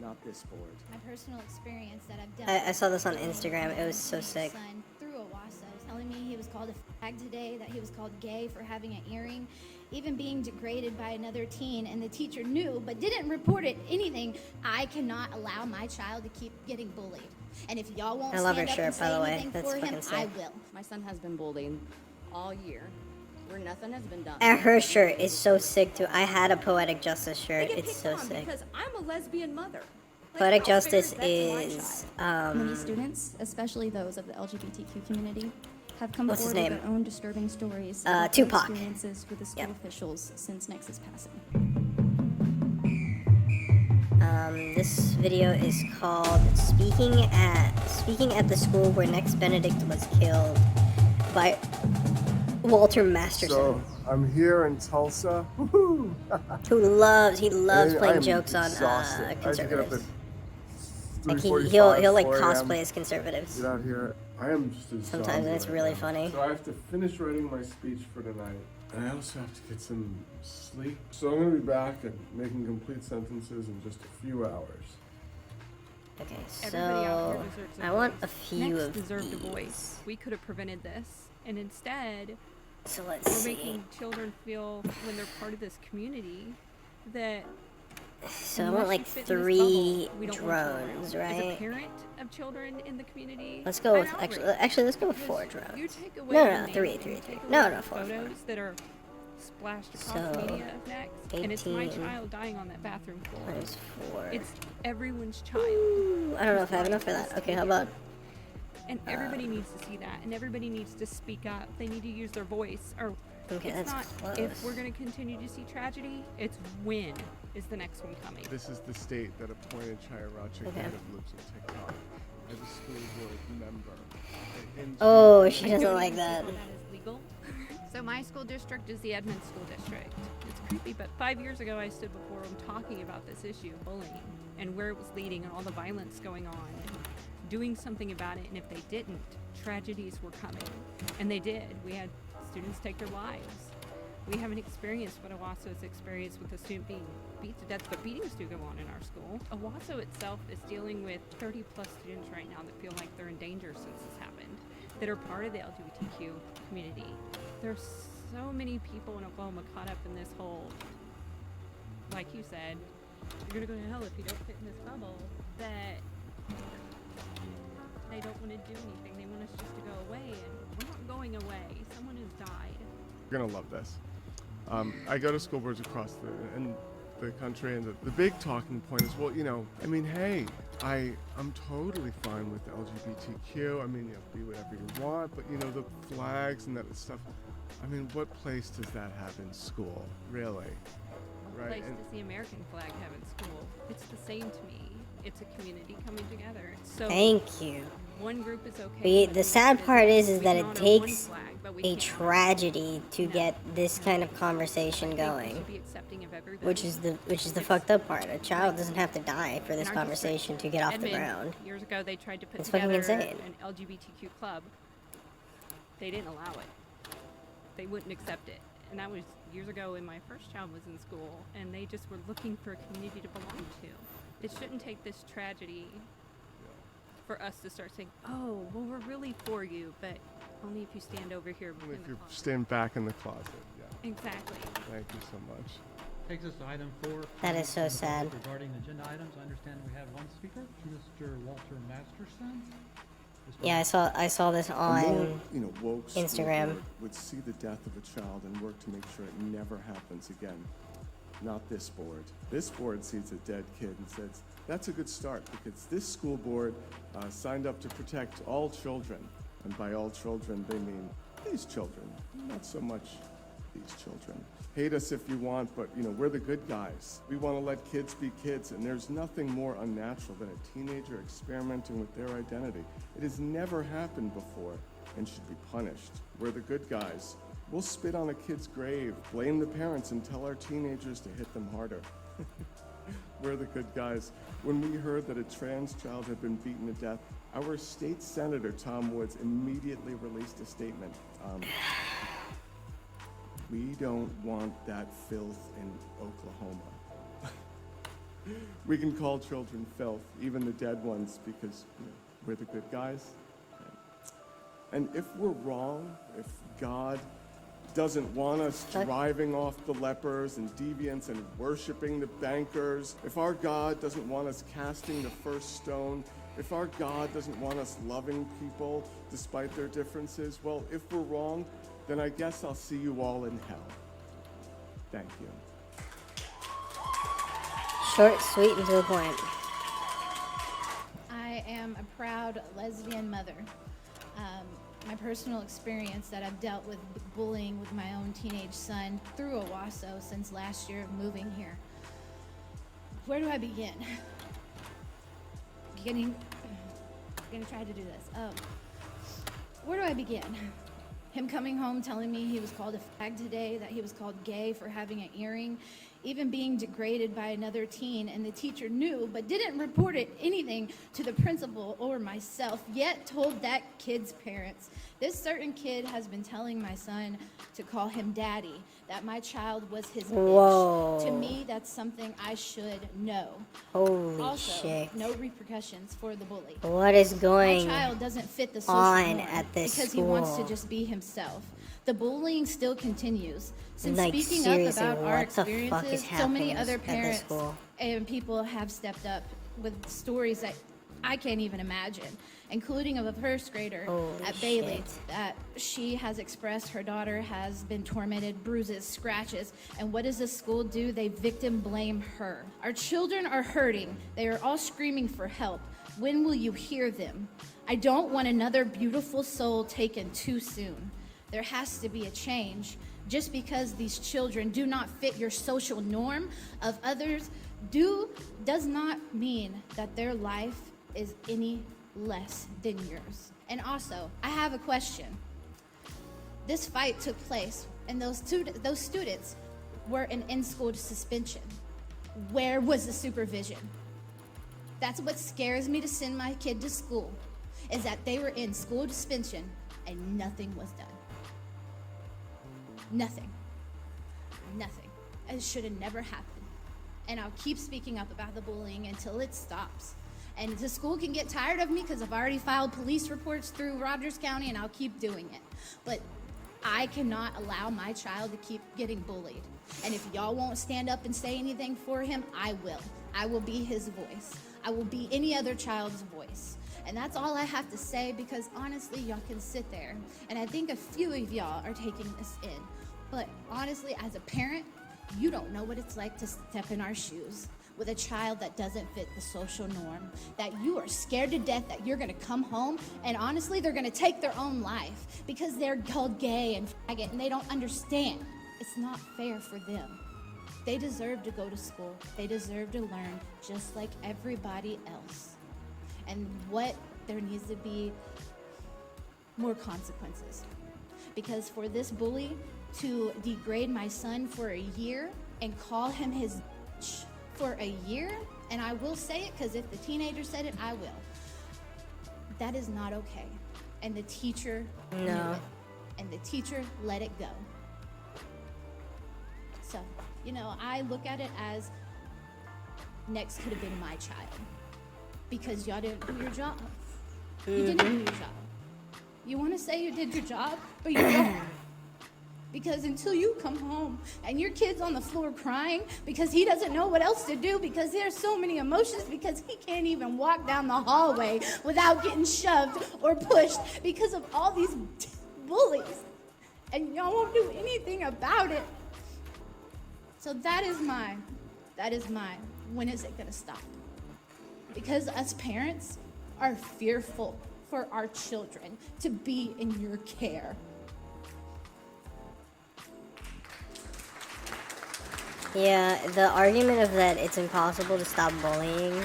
Speaker 5: Not this board.
Speaker 22: My personal experience that I've done.
Speaker 1: I saw this on Instagram. It was so sick.
Speaker 22: Son through Owasso, telling me he was called a fag today, that he was called gay for having an earring, even being degraded by another teen, and the teacher knew but didn't report it. Anything. I cannot allow my child to keep getting bullied. And if y'all won't
Speaker 1: I love
Speaker 22: stand
Speaker 1: her
Speaker 22: up
Speaker 1: shirt,
Speaker 22: and say
Speaker 1: by the way.
Speaker 22: anything
Speaker 1: That's
Speaker 22: for him,
Speaker 1: fucking sick.
Speaker 22: I will.
Speaker 23: My son has been bullied all year, where nothing has been done.
Speaker 1: And her shirt is so sick too. I had a Poetic Justice shirt.
Speaker 23: They get
Speaker 1: It's
Speaker 23: picked
Speaker 1: so
Speaker 23: on
Speaker 1: sick.
Speaker 23: because I'm a lesbian mother.
Speaker 1: Poetic
Speaker 23: how fair
Speaker 1: Justice
Speaker 23: is that to my
Speaker 1: is
Speaker 22: Many students, especially those of the LGBTQ community, have come
Speaker 1: What's his
Speaker 22: forward with
Speaker 1: name?
Speaker 22: their own disturbing stories about their
Speaker 1: Tupac.
Speaker 22: experiences with the school officials since Nexus passing.
Speaker 1: This video is called Speaking at the School Where Next Benedict Was Killed by Walter Masterson.
Speaker 5: So I'm here in Tulsa. Woohoo!
Speaker 1: He loves
Speaker 5: I
Speaker 1: playing
Speaker 5: am
Speaker 1: jokes on
Speaker 5: exhausted. I had to get up
Speaker 1: conservatives.
Speaker 5: at
Speaker 1: Like
Speaker 5: 3:45,
Speaker 1: he'll like
Speaker 5: 4 a.m.
Speaker 1: cosplay as conservatives.
Speaker 5: Get out here. I am just exhausted.
Speaker 1: Sometimes, and it's
Speaker 5: right
Speaker 1: really
Speaker 5: now.
Speaker 1: funny.
Speaker 5: So I have to finish writing my speech for tonight. And I also have to get some sleep. So I'm going to be back and making complete sentences in just a few hours.
Speaker 1: Okay,
Speaker 24: Everybody out
Speaker 1: so
Speaker 24: here deserves a
Speaker 1: I want
Speaker 24: voice.
Speaker 1: a few
Speaker 24: Next
Speaker 1: of
Speaker 24: deserved
Speaker 1: these.
Speaker 24: a voice. We could have prevented this, and instead,
Speaker 1: So let's
Speaker 24: we're
Speaker 1: see.
Speaker 24: making children feel when they're part of this community that.
Speaker 1: So I
Speaker 24: unless
Speaker 1: want
Speaker 24: you
Speaker 1: like
Speaker 24: fit in this
Speaker 1: 3
Speaker 24: bubble, we don't want you around.
Speaker 1: drones,
Speaker 24: As a
Speaker 1: right?
Speaker 24: parent of children in the community,
Speaker 1: Let's go
Speaker 24: I'm
Speaker 1: with
Speaker 24: outraged
Speaker 1: actually let's go with 4
Speaker 24: because
Speaker 1: drones.
Speaker 24: You take away
Speaker 1: No,
Speaker 24: the
Speaker 1: no,
Speaker 24: name
Speaker 1: 3,
Speaker 24: and
Speaker 1: 3,
Speaker 24: you
Speaker 1: 3.
Speaker 24: take
Speaker 1: No,
Speaker 24: away
Speaker 1: no,
Speaker 24: the
Speaker 1: 4.
Speaker 24: photos that are splashed across
Speaker 1: So,
Speaker 24: the media of Next, and it's my
Speaker 1: 18
Speaker 24: child dying on that bathroom floor.
Speaker 1: times 4.
Speaker 24: It's everyone's child.
Speaker 1: Ooh, I don't know if I have enough for that. Okay, how about
Speaker 24: And everybody needs to see that, and everybody needs to speak up. They need to use their voice. Or
Speaker 1: Okay,
Speaker 24: it's
Speaker 1: that's
Speaker 24: not
Speaker 1: close.
Speaker 24: if we're going to continue to see tragedy, it's when is the next one coming.
Speaker 5: This is the state that appointed Chayaracha
Speaker 1: Okay.
Speaker 5: head of Loops and TikTok as a school board member. And
Speaker 1: Oh, she doesn't like that.
Speaker 24: That is legal. So my school district is the Edmond School District. It's creepy, but 5 years ago I stood before them talking about this issue of bullying and where it was leading and all the violence going on and doing something about it. And if they didn't, tragedies were coming. And they did. We had students take their lives. We haven't experienced what Owasso experienced with a student being beat to death, but beatings do go on in our school. Owasso itself is dealing with 30 plus students right now that feel like they're in danger since this happened, that are part of the LGBTQ community. There's so many people in Oklahoma caught up in this whole, like you said, you're gonna go to hell if you don't fit in this bubble, that they don't want to do anything. They want us just to go away, and we're not going away. Someone has died.
Speaker 5: You're gonna love this. I go to school boards across the country, and the big talking point is, well, you know, I mean, hey, I'm totally fine with the LGBTQ. I mean, you know, be whatever you want, but you know, the flags and that stuff. I mean, what place does that have in school, really?
Speaker 24: What
Speaker 5: Right?
Speaker 24: place
Speaker 5: And-
Speaker 24: does the American flag have in school? It's the same to me. It's a community coming together. So
Speaker 1: Thank you.
Speaker 24: one group is okay.
Speaker 1: The
Speaker 24: another
Speaker 1: sad
Speaker 24: group
Speaker 1: part
Speaker 24: isn't.
Speaker 1: is
Speaker 24: We
Speaker 1: that
Speaker 24: can
Speaker 1: it
Speaker 24: honor one
Speaker 1: takes
Speaker 24: flag, but we
Speaker 1: a
Speaker 24: can't honor
Speaker 1: tragedy to get this kind of conversation
Speaker 24: I think we
Speaker 1: going,
Speaker 24: should be accepting of everybody.
Speaker 1: which is the fucked up part. A child doesn't have to die for
Speaker 24: In
Speaker 1: this
Speaker 24: our
Speaker 1: conversation
Speaker 24: district,
Speaker 1: to get off the
Speaker 24: Edmond,
Speaker 1: ground.
Speaker 24: Years ago, they tried to put
Speaker 1: It's fucking
Speaker 24: together
Speaker 1: insane.
Speaker 24: an LGBTQ club. They didn't allow it. They wouldn't accept it. And that was years ago when my first child was in school, and they just were looking for a community to belong to. It shouldn't take this tragedy for us to start saying, oh, well, we're really for you, but only if you stand over here
Speaker 5: If
Speaker 24: in the
Speaker 5: you
Speaker 24: closet.
Speaker 5: stand back in the closet, yeah.
Speaker 24: Exactly.
Speaker 5: Thank you so much.
Speaker 3: Takes us to item 4.
Speaker 1: That is so sad.
Speaker 3: Regarding agenda items, I understand we have one speaker, Mr. Walter Masterson.
Speaker 1: Yeah, I saw this
Speaker 5: A
Speaker 1: on
Speaker 5: more, you know, woke school
Speaker 1: Instagram.
Speaker 5: board would see the death of a child and work to make sure it never happens again. Not this board. This board sees a dead kid and says, that's a good start, because this school board signed up to protect all children. And by all children, they mean these children, not so much these children. Hate us if you want, but you know, we're the good guys. We want to let kids be kids, and there's nothing more unnatural than a teenager experimenting with their identity. It has never happened before and should be punished. We're the good guys. We'll spit on a kid's grave, blame the parents, and tell our teenagers to hit them harder. We're the good guys. When we heard that a trans child had been beaten to death, our state senator, Tom Woods, immediately released a statement. We don't want that filth in Oklahoma. We can call children filth, even the dead ones, because you know, we're the good guys. And if we're wrong, if God doesn't want us driving off the lepers and deviants and worshiping the bankers, if our God doesn't want us casting the first stone, if our God doesn't want us loving people despite their differences, well, if we're wrong, then I guess I'll see you all in hell. Thank you.
Speaker 1: Short, sweet, and to the point.
Speaker 22: I am a proud lesbian mother. My personal experience that I've dealt with bullying with my own teenage son through Owasso since last year of moving here. Where do I begin? I'm gonna try to do this. Where do I begin? Him coming home telling me he was called a fag today, that he was called gay for having an earring, even being degraded by another teen, and the teacher knew but didn't report anything to the principal or myself, yet told that kid's parents. This certain kid has been telling my son to call him daddy, that my child was his
Speaker 1: Whoa.
Speaker 22: bitch. To me, that's something I should know.
Speaker 1: Holy
Speaker 22: Also,
Speaker 1: shit.
Speaker 22: no repercussions for the bully.
Speaker 1: What is going
Speaker 22: My child doesn't fit the social
Speaker 1: on
Speaker 22: norm
Speaker 1: at this
Speaker 22: because
Speaker 1: school?
Speaker 22: he wants to just be himself. The bullying still continues. Since
Speaker 1: Like,
Speaker 22: speaking
Speaker 1: seriously,
Speaker 22: up about our
Speaker 1: what the fuck is
Speaker 22: experiences, so many
Speaker 1: happening
Speaker 22: other
Speaker 1: at this
Speaker 22: parents
Speaker 1: school?
Speaker 22: and people have stepped up with stories that I can't even imagine, including of a first grader
Speaker 1: Holy
Speaker 22: at Bailey
Speaker 1: shit.
Speaker 22: that she has expressed her daughter has been tormented, bruises, scratches, and what does the school do? They victim blame her. Our children are hurting. They are all screaming for help. When will you hear them? I don't want another beautiful soul taken too soon. There has to be a change. Just because these children do not fit your social norm of others does not mean that their life is any less than yours. And also, I have a question. This fight took place, and those students were in school suspension. Where was the supervision? That's what scares me to send my kid to school, is that they were in school suspension and nothing was done. Nothing. It should have never happened. And I'll keep speaking up about the bullying until it stops. And the school can get tired of me because I've already filed police reports through Rogers County, and I'll keep doing it. But I cannot allow my child to keep getting bullied. And if y'all won't stand up and say anything for him, I will. I will be his voice. I will be any other child's voice. And that's all I have to say, because honestly, y'all can sit there. And I think a few of y'all are taking this in. But honestly, as a parent, you don't know what it's like to step in our shoes with a child that doesn't fit the social norm, that you are scared to death that you're gonna come home and honestly, they're gonna take their own life because they're called gay and faggot and they don't understand. It's not fair for them. They deserve to go to school. They deserve to learn just like everybody else. And there needs to be more consequences. Because for this bully to degrade my son for a year and call him his bitch for a year, and I will say it because if the teenager said it, I will. That is not okay. And the teacher knew it. And the teacher let it go. So, I look at it as next could have been my child. Because y'all didn't do your job. You didn't do your job. You want to say you did your job, but you don't. Because until you come home and your kid's on the floor crying because he doesn't know what else to do, because there's so many emotions, because he can't even walk down the hallway without getting shoved or pushed because of all these bullies, and y'all won't do anything about it. So that is mine. When is it gonna stop? Because us parents are fearful for our children to be in your care.
Speaker 1: Yeah, the argument of that it's impossible to stop bullying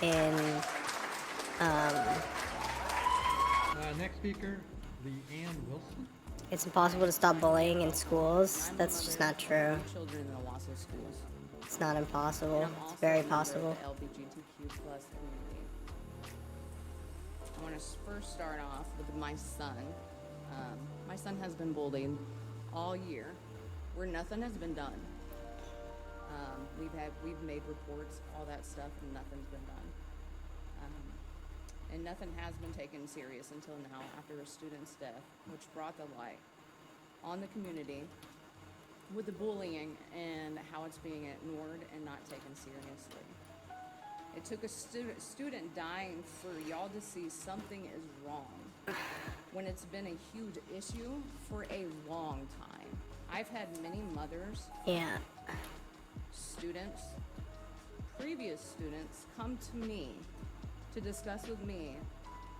Speaker 1: in,
Speaker 3: Next speaker, the Ann Wilson.
Speaker 1: it's impossible to stop bullying in schools. That's just not true.
Speaker 23: Children in the Owasso schools.
Speaker 1: It's not impossible. It's very possible.
Speaker 23: The LGBTQ+ community. I want to first start off with my son. My son has been bullied all year, where nothing has been done. We've made reports, all that stuff, and nothing's been done. And nothing has been taken serious until now, after a student's death, which brought the light on the community with the bullying and how it's being ignored and not taken seriously. It took a student dying for y'all to see something is wrong when it's been a huge issue for a long time. I've had many mothers, students, previous students come to me to discuss with me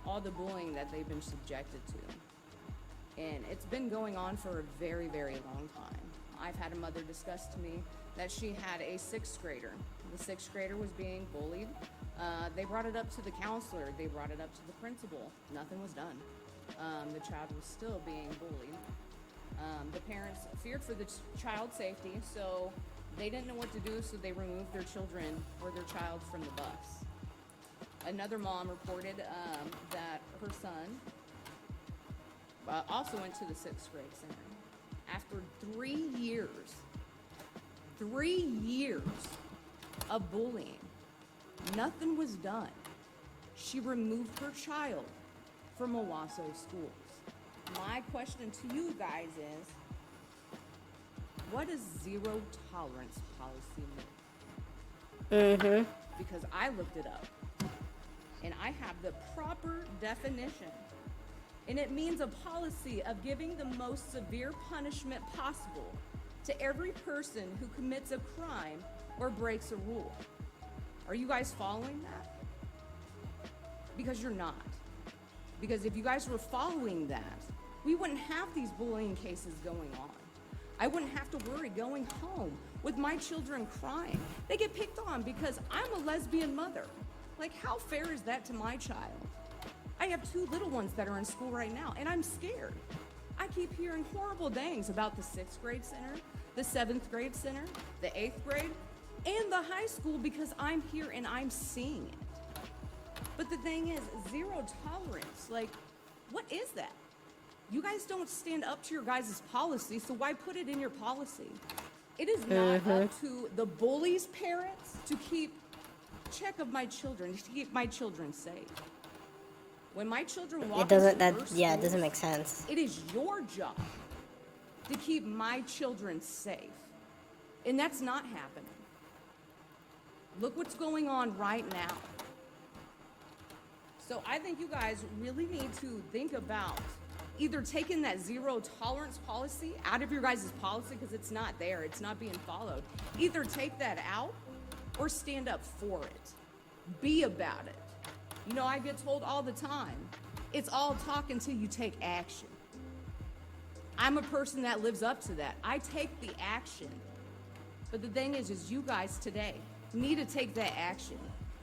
Speaker 23: all the bullying that they've been subjected to. And it's been going on for a very, very long time. I've had a mother discuss to me that she had a 6th grader. The 6th grader was being bullied. They brought it up to the counselor. They brought it up to the principal. Nothing was done. The child was still being bullied. The parents feared for the child's safety, so they didn't know what to do, so they removed their children or their child from the bus. Another mom reported that her son also went to the 6th grade center. After 3 years of bullying, nothing was done. She removed her child from Owasso schools. My question to you guys is, what does zero tolerance policy mean? Because I looked it up, and I have the proper definition. And it means a policy of giving the most severe punishment possible to every person who commits a crime or breaks a rule. Are you guys following that? Because you're not. Because if you guys were following that, we wouldn't have these bullying cases going on. I wouldn't have to worry going home with my children crying. They get picked on because I'm a lesbian mother. Like, how fair is that to my child? I have 2 little ones that are in school right now, and I'm scared. I keep hearing horrible things about the 6th grade center, the 7th grade center, the 8th grade, and the high school because I'm here and I'm seeing it. But the thing is, zero tolerance. Like, what is that? You guys don't stand up to your guys' policy, so why put it in your policy? It is not up to the bully's parents to keep check of my children, to keep my children safe. When my children walk
Speaker 1: It doesn't.
Speaker 23: into your
Speaker 1: It doesn't
Speaker 23: schools,
Speaker 1: make sense.
Speaker 23: it is your job to keep my children safe. And that's not happening. Look what's going on right now. So I think you guys really need to think about either taking that zero tolerance policy out of your guys' policy because it's not there, it's not being followed. Either take that out or stand up for it. Be about it. You know, I get told all the time, it's all talk until you take action. I'm a person that lives up to that. I take the action. But the thing is you guys today need to take that action.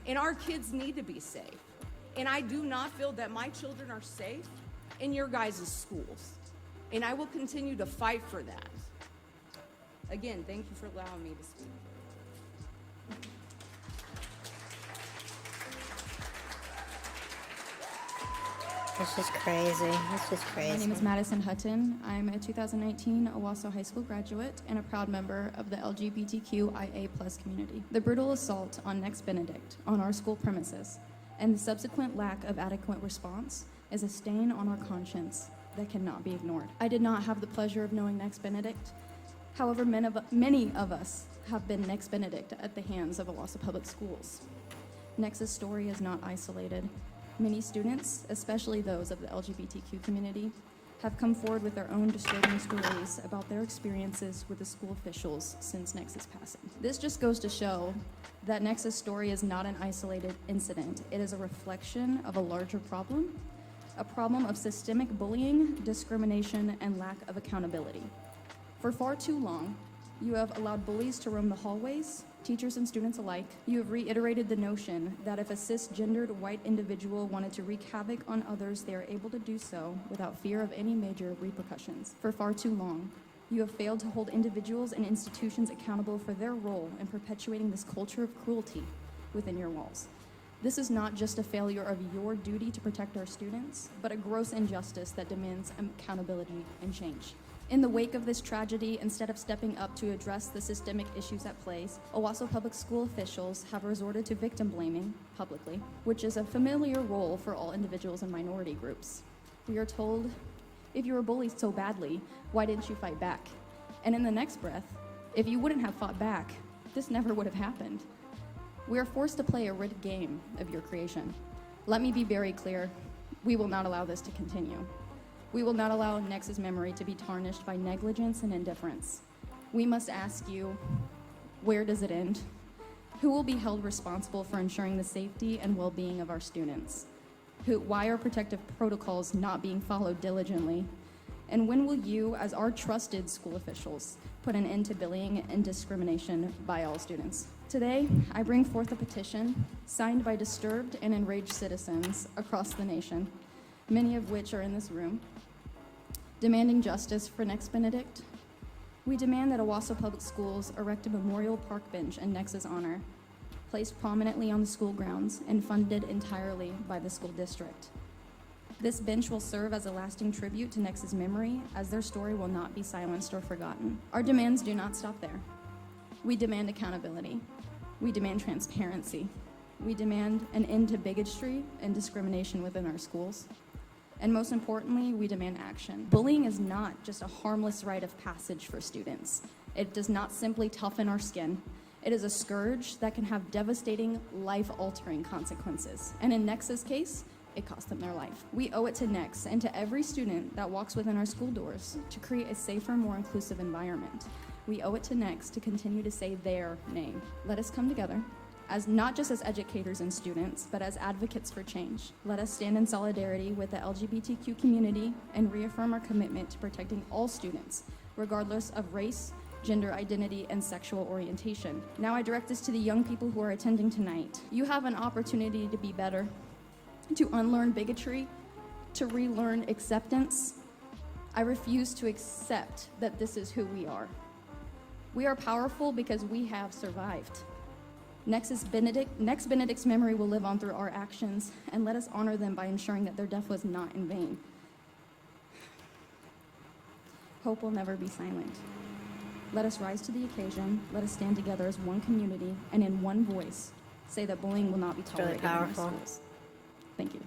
Speaker 23: And our kids need to be safe. And I do not feel that my children are safe in your guys' schools. And I will continue to fight for that. Again, thank you for allowing me to speak.
Speaker 1: It's just crazy. It's just crazy.
Speaker 6: My name is Madison Hutton. I'm a 2019 Owasso High School graduate and a proud member of the LGBTQIA+ community. The brutal assault on Next Benedict on our school premises and the subsequent lack of adequate response is a stain on our conscience that cannot be ignored. I did not have the pleasure of knowing Next Benedict. However, many of us have been Next Benedict at the hands of Owasso Public Schools. Nex's story is not isolated. Many students, especially those of the LGBTQ community, have come forward with their own disturbing stories about their experiences with the school officials since Nex's passing. This just goes to show that Nex's story is not an isolated incident. It is a reflection of a larger problem, a problem of systemic bullying, discrimination, and lack of accountability. For far too long, you have allowed bullies to roam the hallways, teachers and students alike. You have reiterated the notion that if a cisgendered white individual wanted to wreak havoc on others, they are able to do so without fear of any major repercussions. For far too long, you have failed to hold individuals and institutions accountable for their role in perpetuating this culture of cruelty within your walls. This is not just a failure of your duty to protect our students, but a gross injustice that demands accountability and change. In the wake of this tragedy, instead of stepping up to address the systemic issues at play, Owasso Public School officials have resorted to victim blaming publicly, which is a familiar role for all individuals and minority groups. We are told, if you were bullied so badly, why didn't you fight back? And in the next breath, if you wouldn't have fought back, this never would have happened. We are forced to play a rigged game of your creation. Let me be very clear, we will not allow this to continue. We will not allow Nex's memory to be tarnished by negligence and indifference. We must ask you, where does it end? Who will be held responsible for ensuring the safety and well-being of our students? Why are protective protocols not being followed diligently? And when will you, as our trusted school officials, put an end to bullying and discrimination by all students? Today, I bring forth a petition signed by disturbed and enraged citizens across the nation, many of which are in this room, demanding justice for Next Benedict. We demand that Owasso Public Schools erect a memorial park bench in Nex's honor, placed prominently on the school grounds and funded entirely by the school district. This bench will serve as a lasting tribute to Nex's memory, as their story will not be silenced or forgotten. Our demands do not stop there. We demand accountability. We demand transparency. We demand an end to bigotry and discrimination within our schools. And most importantly, we demand action. Bullying is not just a harmless rite of passage for students. It does not simply toughen our skin. It is a scourge that can have devastating, life-altering consequences. And in Nex's case, it cost them their life. We owe it to Nex and to every student that walks within our school doors to create a safer, more inclusive environment. We owe it to Nex to continue to say their name. Let us come together as not just as educators and students, but as advocates for change. Let us stand in solidarity with the LGBTQ community and reaffirm our commitment to protecting all students, regardless of race, gender identity, and sexual orientation. Now I direct this to the young people who are attending tonight. You have an opportunity to be better, to unlearn bigotry, to relearn acceptance. I refuse to accept that this is who we are. We are powerful because we have survived. Next Benedict's memory will live on through our actions, and let us honor them by ensuring that their death was not in vain. Hope will never be silent. Let us rise to the occasion. Let us stand together as one community and in one voice say that bullying will not be tolerated in our schools. Thank you.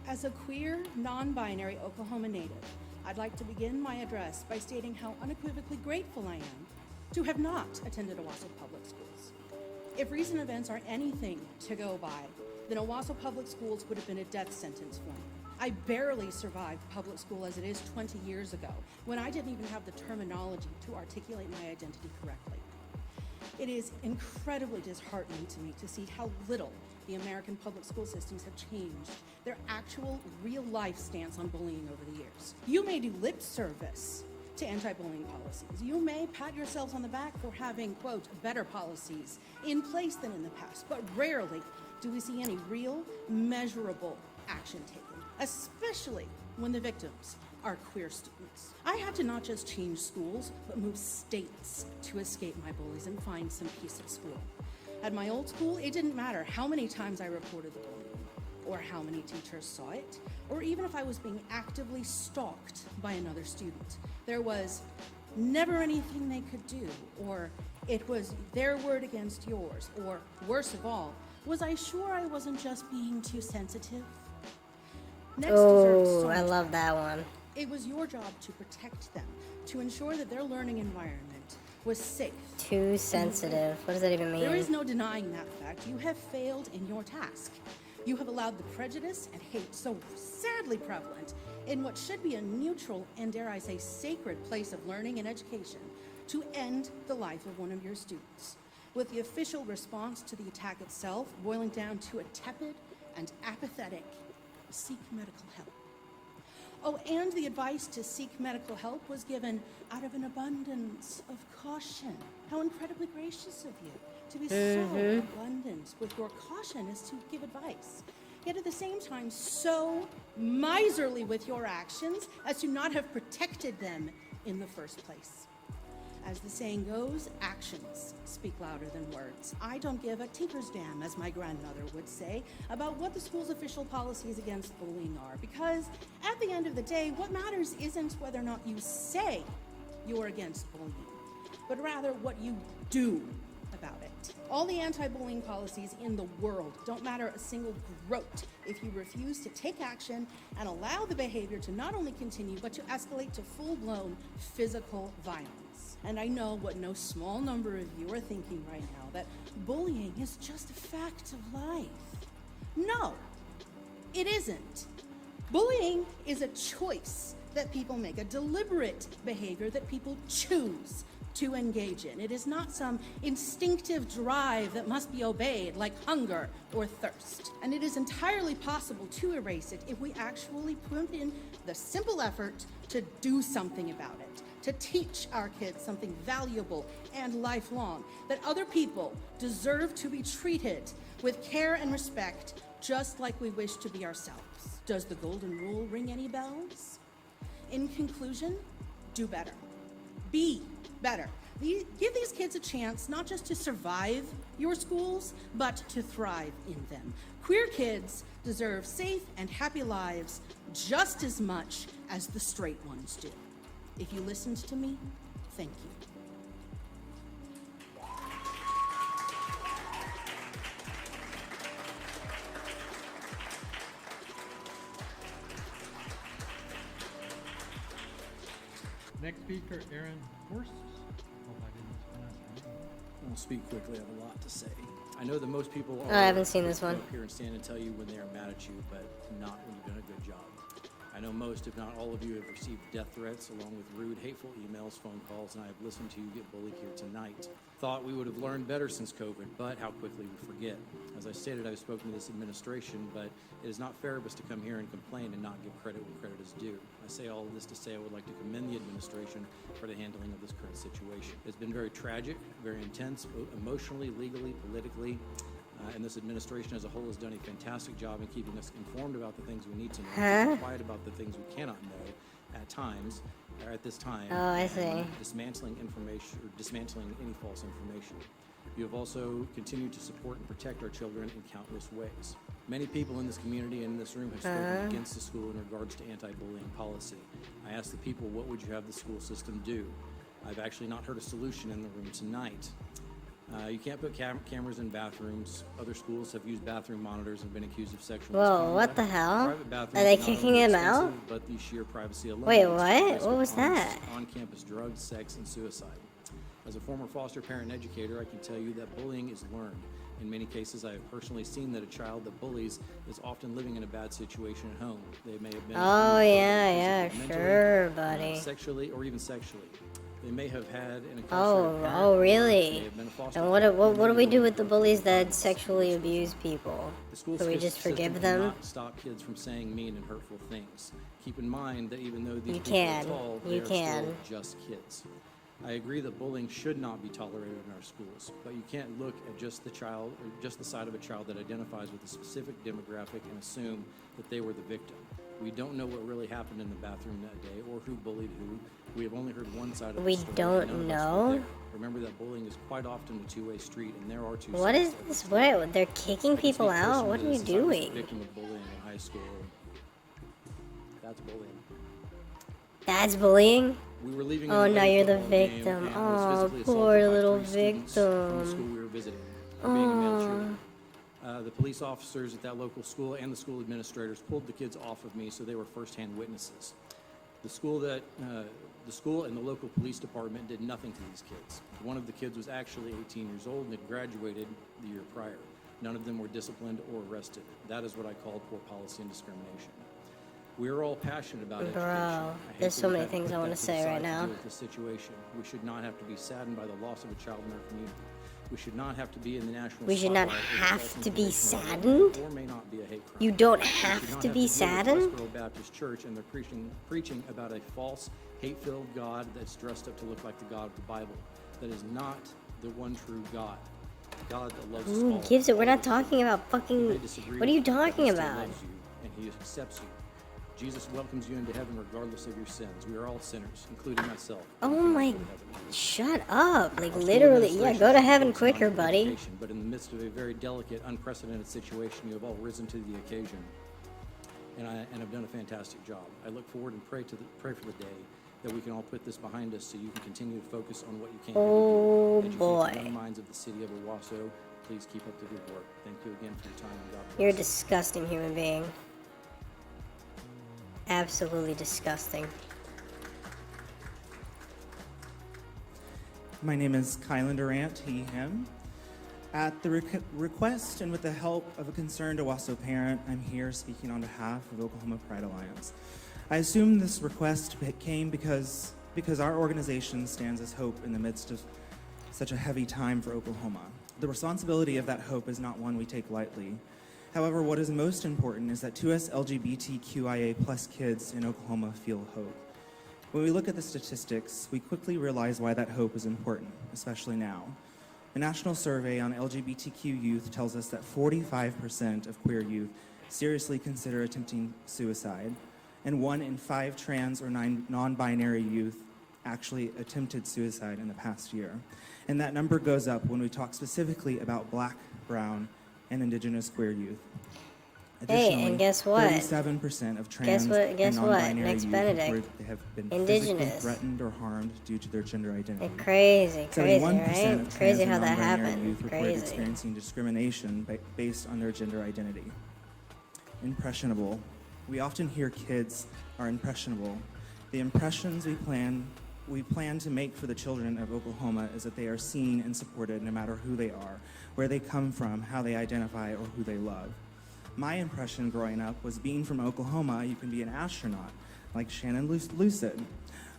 Speaker 4: As a queer, non-binary Oklahoma native, I'd like to begin my address by stating how unequivocally grateful I am to have not attended Owasso Public Schools. If recent events are anything to go by, then Owasso Public Schools would have been a death sentence for me. I barely survived public school as it is 20 years ago, when I didn't even have the terminology to articulate my identity correctly. It is incredibly disheartening to me to see how little the American public school systems have changed their actual real-life stance on bullying over the years. You may do lip service to anti-bullying policies. You may pat yourselves on the back for having, quote, better policies in place than in the past, but rarely do we see any real, measurable action taken, especially when the victims are queer students. I had to not just change schools, but move states to escape my bullies and find some peace at school. At my old school, it didn't matter how many times I reported the bullying, or how many teachers saw it, or even if I was being actively stalked by another student. There was never anything they could do, or it was their word against yours, or worse of all, was I sure I wasn't just being too sensitive? Next deserves so
Speaker 1: I
Speaker 4: much
Speaker 1: love
Speaker 4: more.
Speaker 1: that one.
Speaker 4: It was your job to protect them, to ensure that their learning environment was safe.
Speaker 1: Too sensitive. What does that even mean?
Speaker 4: There is no denying that fact. You have failed in your task. You have allowed the prejudice and hate so sadly prevalent in what should be a neutral and, dare I say, sacred place of learning and education to end the life of one of your students, with the official response to the attack itself boiling down to a tepid and apathetic seek medical help. Oh, and the advice to seek medical help was given out of an abundance of caution. How incredibly gracious of you to be so abundant with your caution as to give advice. Yet at the same time, so miserly with your actions as to not have protected them in the first place. As the saying goes, actions speak louder than words. I don't give a tinker's damn, as my grandmother would say, about what the school's official policies against bullying are, because at the end of the day, what matters isn't whether or not you say you're against bullying, but rather what you do about it. All the anti-bullying policies in the world don't matter a single groat if you refuse to take action and allow the behavior to not only continue, but to escalate to full-blown physical violence. And I know what no small number of you are thinking right now, that bullying is just a fact of life. No, it isn't. Bullying is a choice that people make, a deliberate behavior that people choose to engage in. It is not some instinctive drive that must be obeyed, like hunger or thirst. And it is entirely possible to erase it if we actually put in the simple effort to do something about it, to teach our kids something valuable and lifelong, that other people deserve to be treated with care and respect, just like we wish to be ourselves. Does the golden rule ring any bells? In conclusion, do better. Be better. Give these kids a chance not just to survive your schools, but to thrive in them. Queer kids deserve safe and happy lives just as much as the straight ones do. If you listened to me, thank you.
Speaker 3: Next speaker, Aaron Horst. Hope I didn't mispronounce your name.
Speaker 8: I'll speak quickly. I have a lot to say. I know that most people
Speaker 1: I haven't seen this
Speaker 8: come
Speaker 1: one.
Speaker 8: up here and stand and tell you when they are mad at you, but not when you've done a good job. I know most, if not all of you, have received death threats along with rude, hateful emails, phone calls, and I have listened to you get bullied here tonight. Thought we would have learned better since COVID, but how quickly we forget. As I stated, I've spoken to this administration, but it is not fair of us to come here and complain and not give credit when credit is due. I say all of this to say I would like to commend the administration for the handling of this current situation. It's been very tragic, very intense, emotionally, legally, politically. And this administration as a whole has done a fantastic job in keeping us informed about the things we need to know, keeping quiet about the things we cannot know at times, or at this time.
Speaker 1: Oh, I see.
Speaker 8: and dismantling information, or dismantling any false information. You have also continued to support and protect our children in countless ways. Many people in this community and in this room have spoken against the school in regards to anti-bullying policy. I asked the people, what would you have the school system do? I've actually not heard a solution in the room tonight. You can't put cameras in bathrooms. Other schools have used bathroom monitors and been accused of sexual misconduct.
Speaker 1: Whoa, what the hell?
Speaker 8: Private bathrooms
Speaker 1: Are they
Speaker 8: not
Speaker 1: kicking
Speaker 8: only
Speaker 1: him
Speaker 8: expensive,
Speaker 1: out?
Speaker 8: But the sheer privacy alone
Speaker 1: Wait,
Speaker 8: leads to
Speaker 1: what?
Speaker 8: risk
Speaker 1: What
Speaker 8: of
Speaker 1: was that?
Speaker 8: On-campus drugs, sex, and suicide. As a former foster parent and educator, I can tell you that bullying is learned. In many cases, I have personally seen that a child that bullies is often living in a bad situation at home. They may have been
Speaker 1: Oh, yeah,
Speaker 8: physically,
Speaker 1: sure,
Speaker 8: mentally,
Speaker 1: buddy.
Speaker 8: sexually, or even sexually. They may have had an
Speaker 1: Oh,
Speaker 8: incarcerated parent.
Speaker 1: oh,
Speaker 8: They
Speaker 1: really?
Speaker 8: may have been a foster
Speaker 1: And
Speaker 8: parent.
Speaker 1: what do we do with the bullies that sexually abuse people?
Speaker 8: The school
Speaker 1: Do we just
Speaker 8: system
Speaker 1: forgive them?
Speaker 8: cannot stop kids from saying mean and hurtful things. Keep in mind that even though these
Speaker 1: You
Speaker 8: people
Speaker 1: can.
Speaker 8: are tall,
Speaker 1: You
Speaker 8: they are
Speaker 1: can.
Speaker 8: still just kids. I agree that bullying should not be tolerated in our schools, but you can't look at just the child or just the side of a child that identifies with a specific demographic and assume that they were the victim. We don't know what really happened in the bathroom that day or who bullied who. We have only heard one side of
Speaker 1: We
Speaker 8: the story.
Speaker 1: don't
Speaker 8: None of us were
Speaker 1: know?
Speaker 8: there. Remember that bullying is quite often a two-way street, and there are two
Speaker 1: What
Speaker 8: sides
Speaker 1: is
Speaker 8: to
Speaker 1: this?
Speaker 8: it.
Speaker 1: What? They're kicking
Speaker 8: I can
Speaker 1: people
Speaker 8: speak
Speaker 1: out? What are
Speaker 8: personally
Speaker 1: you
Speaker 8: since I was a
Speaker 1: doing?
Speaker 8: victim of bullying in high school. That's bullying.
Speaker 1: That's bullying?
Speaker 8: We were leaving
Speaker 1: Oh,
Speaker 8: an
Speaker 1: now
Speaker 8: away
Speaker 1: you're the
Speaker 8: football game
Speaker 1: victim.
Speaker 8: and was
Speaker 1: Oh,
Speaker 8: physically
Speaker 1: poor
Speaker 8: assaulted by
Speaker 1: little
Speaker 8: 3 students from the school
Speaker 1: victim.
Speaker 8: we were visiting for being a male
Speaker 1: Oh.
Speaker 8: cheerleader. The police officers at that local school and the school administrators pulled the kids off of me, so they were first-hand witnesses. The school and the local police department did nothing to these kids. One of the kids was actually 18 years old and had graduated the year prior. None of them were disciplined or arrested. That is what I call poor policy and discrimination. We are all passionate about education. I hate
Speaker 1: there's
Speaker 8: that
Speaker 1: so
Speaker 8: we've
Speaker 1: many
Speaker 8: had to
Speaker 1: things
Speaker 8: put
Speaker 1: I wanna
Speaker 8: that to the
Speaker 1: say
Speaker 8: side
Speaker 1: right
Speaker 8: to
Speaker 1: now.
Speaker 8: deal with this situation. We should not have to be saddened by the loss of a child in our community. We should not have to be in the national
Speaker 1: We should not
Speaker 8: spotlight over
Speaker 1: have
Speaker 8: false
Speaker 1: to be
Speaker 8: information about
Speaker 1: saddened?
Speaker 8: or may not be a hate crime.
Speaker 1: You don't
Speaker 8: We should
Speaker 1: have
Speaker 8: not
Speaker 1: to be
Speaker 8: deal with
Speaker 1: saddened?
Speaker 8: Westboro Baptist Church and they're preaching about a false, hate-filled God that's dressed up to look like the God of the Bible. That is not the one true God. God that loves us
Speaker 1: Who
Speaker 8: all.
Speaker 1: gives it? We're not talking about
Speaker 8: You may
Speaker 1: fucking.
Speaker 8: disagree
Speaker 1: What are you
Speaker 8: with him, but
Speaker 1: talking
Speaker 8: he still
Speaker 1: about?
Speaker 8: loves you, and he accepts you. Jesus welcomes you into heaven regardless of your sins. We are all sinners, including myself.
Speaker 1: Oh my. Shut up. Like,
Speaker 8: Our school
Speaker 1: literally. Yeah,
Speaker 8: administration
Speaker 1: go to
Speaker 8: should
Speaker 1: heaven
Speaker 8: focus on
Speaker 1: quicker, buddy.
Speaker 8: education, But in the midst of a very delicate, unprecedented situation, you have all risen to the occasion. And have done a fantastic job. I look forward and pray for the day that we can all put this behind us so you can continue to focus on what you can
Speaker 1: Oh,
Speaker 8: do. Educate
Speaker 1: boy.
Speaker 8: the young minds of the city of Owasso. Please keep up the good work. Thank you again for your time and God bless.
Speaker 1: You're a disgusting human being. Absolutely disgusting.
Speaker 10: My name is Kylan Durant, he, him. At the request and with the help of a concerned Owasso parent, I'm here speaking on behalf of Oklahoma Pride Alliance. I assume this request came because our organization stands as hope in the midst of such a heavy time for Oklahoma. The responsibility of that hope is not one we take lightly. However, what is most important is that 2S LGBTQIA+ kids in Oklahoma feel hope. When we look at the statistics, we quickly realize why that hope is important, especially now. A national survey on LGBTQ youth tells us that 45% of queer youth seriously consider attempting suicide, and 1 in 5 trans or non-binary youth actually attempted suicide in the past year. And that number goes up when we talk specifically about Black, Brown, and Indigenous queer youth.
Speaker 1: Hey, and guess what?
Speaker 10: 37% of trans and
Speaker 1: Guess what?
Speaker 10: non-binary
Speaker 1: Next
Speaker 10: youth
Speaker 1: Benedict.
Speaker 10: report they have been physically
Speaker 1: Indigenous.
Speaker 10: threatened or harmed due to their gender identity.
Speaker 1: Crazy,
Speaker 10: 71%
Speaker 1: right?
Speaker 10: of trans
Speaker 1: Crazy
Speaker 10: and
Speaker 1: how that
Speaker 10: non-binary
Speaker 1: happened.
Speaker 10: youth report
Speaker 1: Crazy.
Speaker 10: experiencing discrimination based on their gender identity. Impressionable. We often hear kids are impressionable. The impressions we plan we plan to make for the children of Oklahoma is that they are seen and supported no matter who they are, where they come from, how they identify, or who they love. My impression growing up was being from Oklahoma, you can be an astronaut, like Shannon Lucid,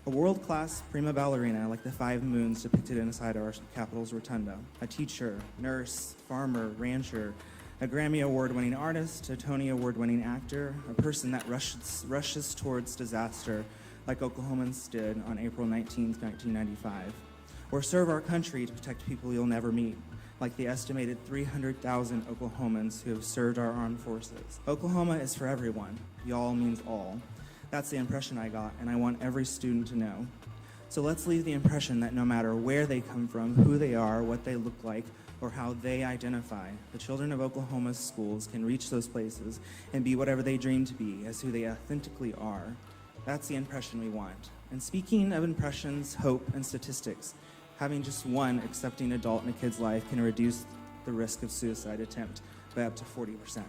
Speaker 10: a world-class prima ballerina like the 5 moons depicted inside our Capitol's rotunda, a teacher, nurse, farmer, rancher, a Grammy Award-winning artist, a Tony Award-winning actor, a person that rushes towards disaster like Oklahomans did on April 19, 1995, or serve our country to protect people you'll never meet, like the estimated 300,000 Oklahomans who have served our armed forces. Oklahoma is for everyone. Y'all means all. That's the impression I got, and I want every student to know. So let's leave the impression that no matter where they come from, who they are, what they look like, or how they identify, the children of Oklahoma's schools can reach those places and be whatever they dream to be as who they authentically are. That's the impression we want. And speaking of impressions, hope, and statistics, having just one accepting adult in a kid's life can reduce the risk of suicide attempt by up to 40%.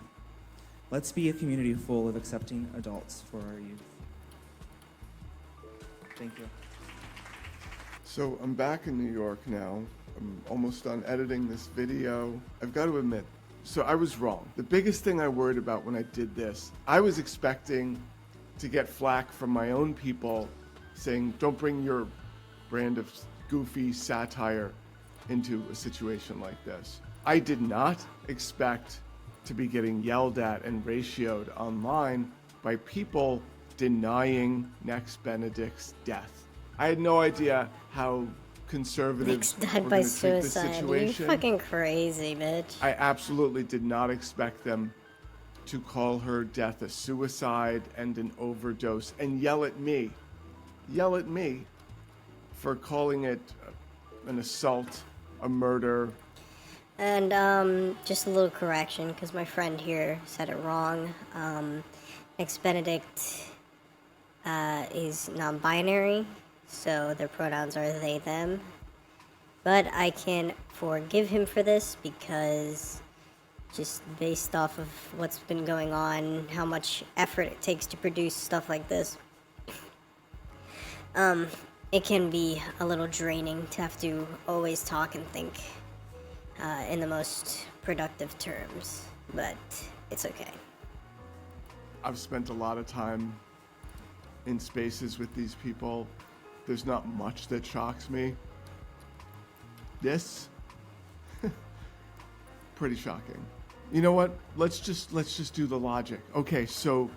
Speaker 10: Let's be a community full of accepting adults for our youth. Thank you.
Speaker 5: So I'm back in New York now. I'm almost done editing this video. I've got to admit, so I was wrong. The biggest thing I worried about when I did this, I was expecting to get flack from my own people saying, don't bring your brand of goofy satire into a situation like this. I did not expect to be getting yelled at and ratioed online by people denying Nex Benedict's death. I had no idea how conservatives
Speaker 1: Nick's died
Speaker 5: were
Speaker 1: by
Speaker 5: going to treat this
Speaker 1: suicide.
Speaker 5: situation.
Speaker 1: You fucking crazy, bitch.
Speaker 5: I absolutely did not expect them to call her death a suicide and an overdose and yell at me for calling it an assault, a murder.
Speaker 1: And just a little correction, because my friend here said it wrong. Nex Benedict is non-binary, so their pronouns are they, them. But I can forgive him for this because just based off of what's been going on, how much effort it takes to produce stuff like this, it can be a little draining to have to always talk and think in the most productive terms, but it's okay.
Speaker 5: I've spent a lot of time in spaces with these people. There's not much that shocks me. This, pretty shocking. You know what? Let's just do the logic. Okay, so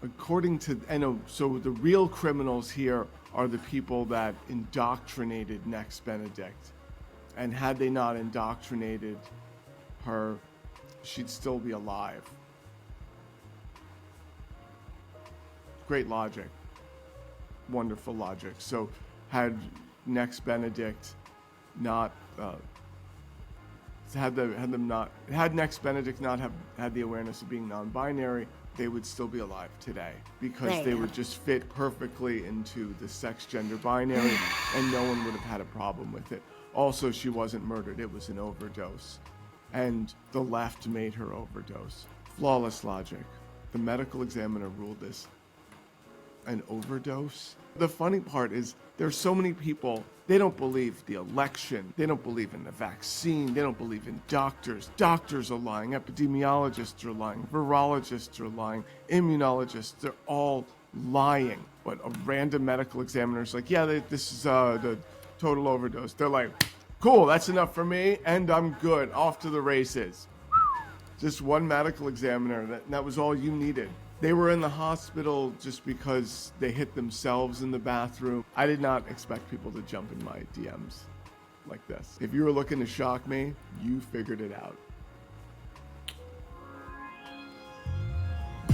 Speaker 5: according to, so the real criminals here are the people that indoctrinated Nex Benedict. And had they not indoctrinated her, she'd still be alive. Great logic. Wonderful logic. So had Nex Benedict not had Nex Benedict not have had the awareness of being non-binary, they would still be alive today because they would just fit perfectly into the sex gender binary and no one would have had a problem with it. Also, she wasn't murdered, it was an overdose. And the left made her overdose. Flawless logic. The medical examiner ruled this an overdose. The funny part is there's so many people, they don't believe the election, they don't believe in the vaccine, they don't believe in doctors. Doctors are lying, epidemiologists are lying, virologists are lying, immunologists, they're all lying. But a random medical examiner is like, yeah, this is the total overdose. They're like, cool, that's enough for me, and I'm good, off to the races. Just one medical examiner, that was all you needed. They were in the hospital just because they hit themselves in the bathroom. I did not expect people to jump in my DMs like this. If you were looking to shock me, you figured it out.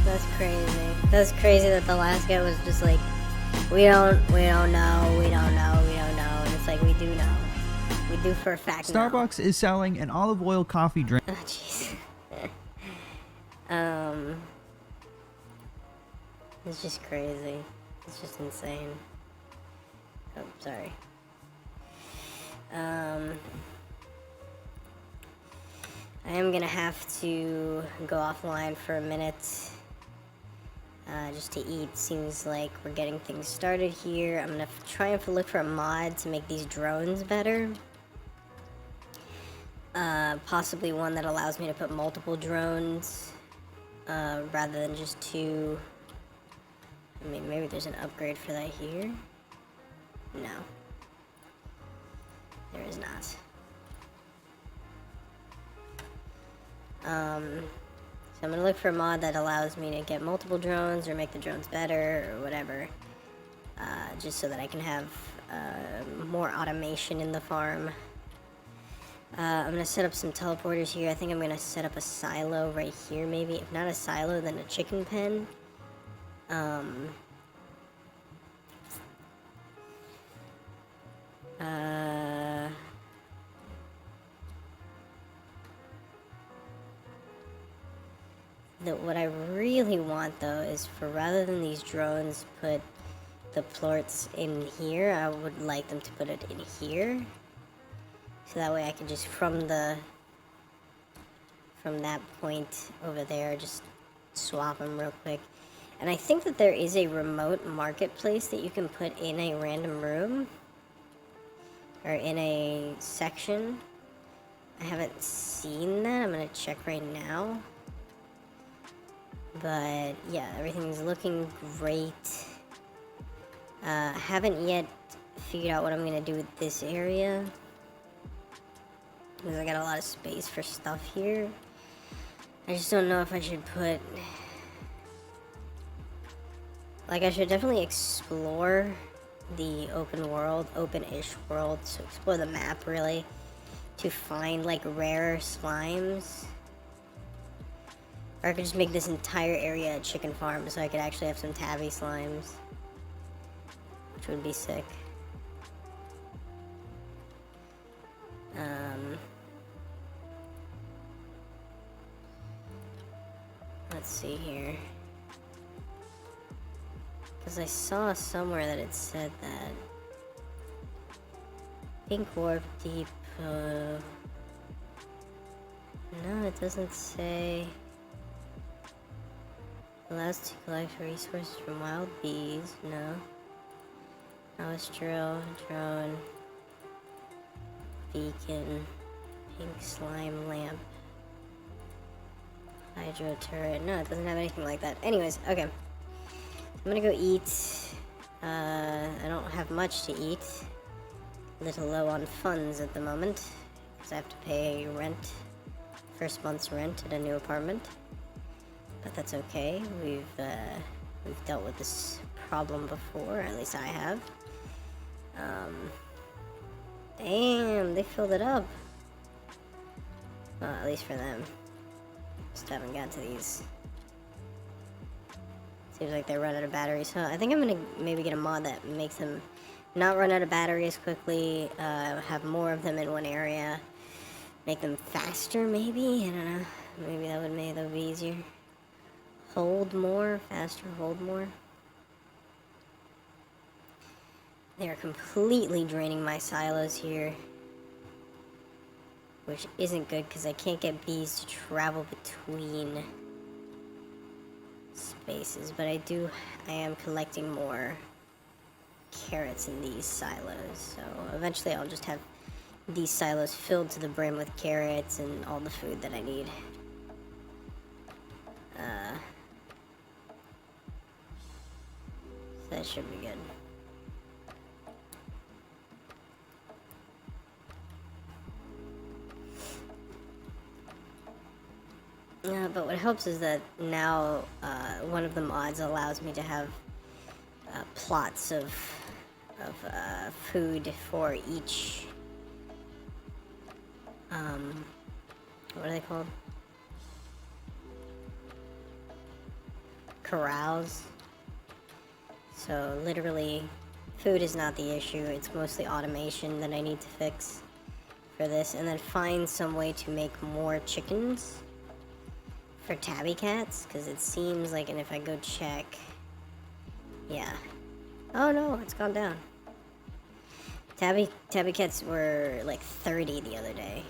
Speaker 1: That's crazy. That's crazy that the last guy was just like, we don't know. And it's like, we do know. We do for a fact know.
Speaker 11: Starbucks is selling an olive oil coffee drink.
Speaker 1: Oh, jeez. It's just crazy. It's just insane. Oh, sorry. I am gonna have to go offline for a minute. just to eat. Seems like we're getting things started here. I'm gonna try and look for a mod to make these drones better. Possibly one that allows me to put multiple drones rather than just 2. I mean, maybe there's an upgrade for that here. No. There is not. So I'm gonna look for a mod that allows me to get multiple drones or make the drones better or whatever. Just so that I can have more automation in the farm. I'm gonna set up some teleporters here. I think I'm gonna set up a silo right here maybe. If not a silo, then a chicken pen. What I really want though is for rather than these drones put the plorts in here, I would like them to put it in here. So that way I can just from that point over there just swap them real quick. And I think that there is a remote marketplace that you can put in a random room or in a section. I haven't seen that. I'm gonna check right now. But yeah, everything's looking great. I haven't yet figured out what I'm gonna do with this area, because I got a lot of space for stuff here. I just don't know if I should put... Like, I should definitely explore the open world, open-ish world, so explore the map, really, to find, like, rarer slimes. Or I could just make this entire area a chicken farm, so I could actually have some tabby slimes, which would be sick. Let's see here. Because I saw somewhere that it said that. Pink Warp Deep. No, it doesn't say. Allows to collect resources from wild bees. No. Mouse drill, drone, beacon, pink slime lamp, hydro turret. No, it doesn't have anything like that. Anyways, okay. I'm gonna go eat. I don't have much to eat. A little low on funds at the moment, because I have to pay rent. First month's rent at a new apartment. But that's okay. We've dealt with this problem before, at least I have. Damn, they filled it up. Well, at least for them. Just haven't got to these. Seems like they run out of batteries. So I think I'm gonna maybe get a mod that makes them not run out of batteries quickly, have more of them in one area, make them faster maybe? I don't know. Maybe that would make them be easier. Hold more, faster, hold more. They're completely draining my silos here, which isn't good because I can't get bees to travel between spaces, but I am collecting more carrots in these silos, so eventually I'll just have these silos filled to the brim with carrots and all the food that I need. That should be good. But what helps is that now one of the mods allows me to have plots of food for each. What are they called? Corrals. So literally, food is not the issue. It's mostly automation that I need to fix for this, and then find some way to make more chickens for tabby cats, because it seems like, and if I go check, yeah. Oh no, it's gone down. Tabby cats were like 30 the other day,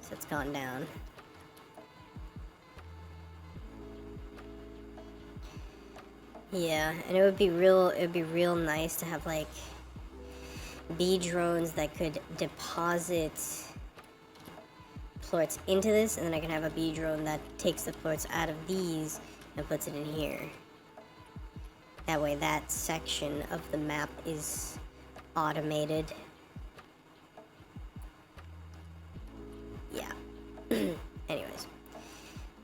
Speaker 1: so it's gone down. Yeah, and it'd be real nice to have like bee drones that could deposit plorts into this, and then I can have a bee drone that takes the plorts out of these and puts it in here. That way that section of the map is automated. Yeah. Anyways.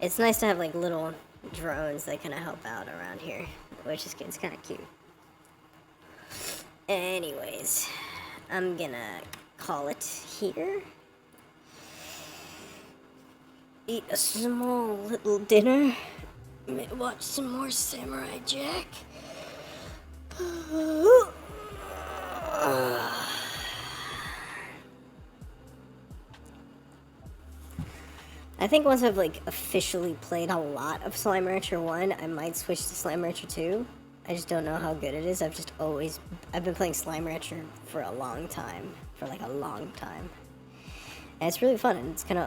Speaker 1: It's nice to have like little drones that kind of help out around here, which is it's kind of cute. Anyways, I'm gonna call it here. Eat a small little dinner. Watch some more Samurai Jack. I think once I've like officially played a lot of Slime Rancher 1, I might switch to Slime Rancher 2. I just don't know how good it is. I've been playing Slime Rancher for a long time. For like a long time. And it's really fun, and it's kind of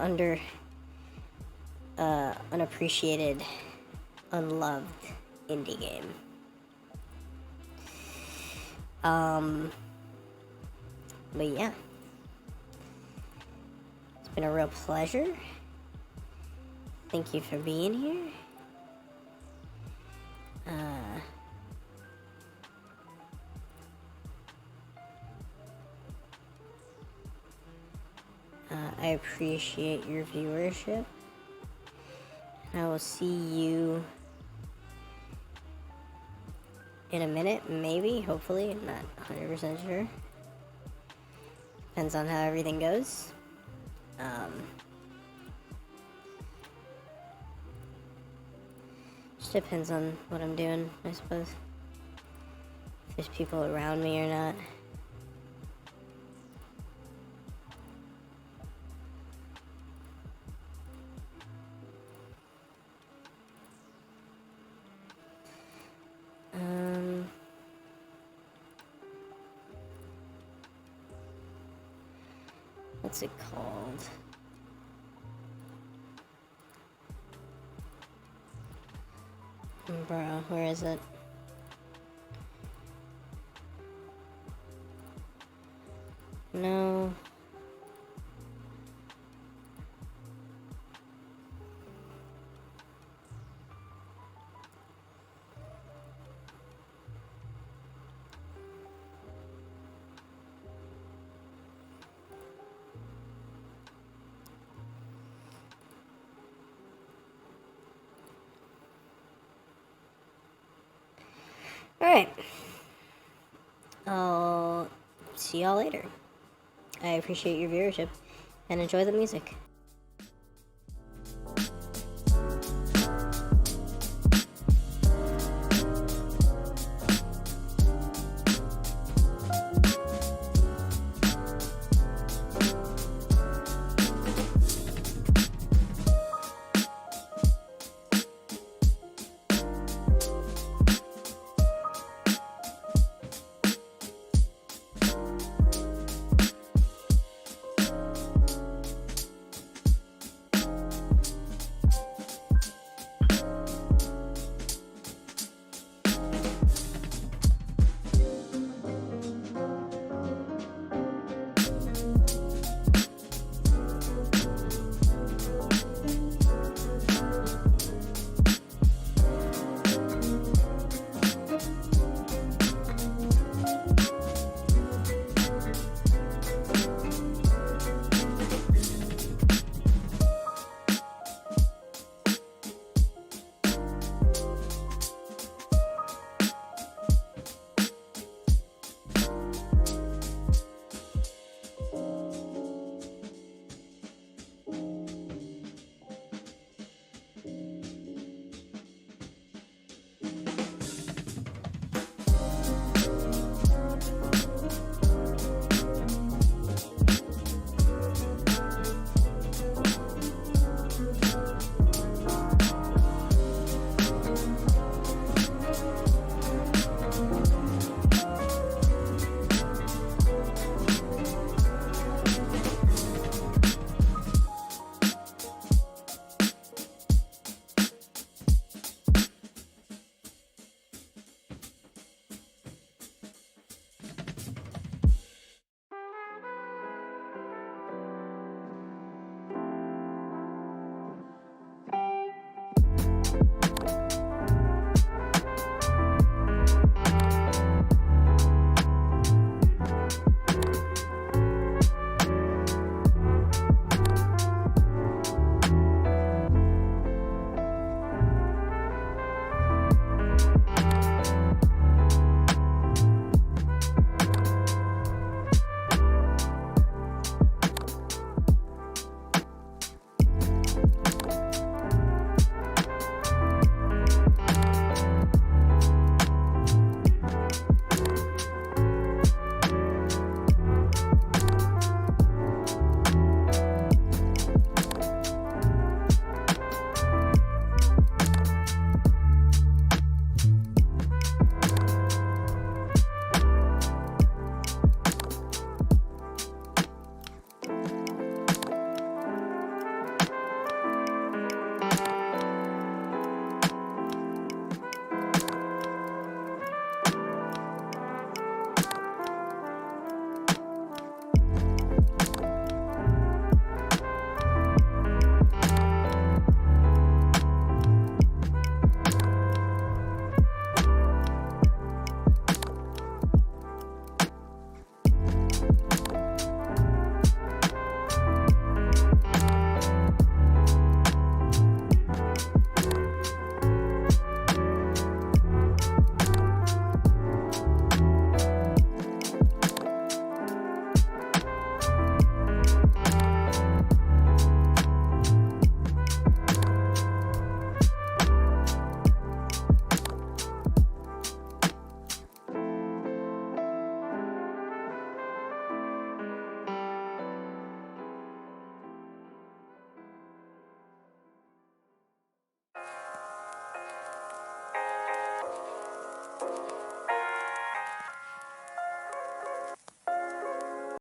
Speaker 1: unappreciated, unloved indie game. But yeah. It's been a real pleasure. Thank you for being here. I appreciate your viewership. I will see you in a minute, maybe, hopefully. I'm not 100% sure. Depends on how everything goes. Just depends on what I'm doing, I suppose. If there's people around me or not. What's it called? Bro, where is it? No. Alright. I'll see y'all later. I appreciate your viewership and enjoy the music.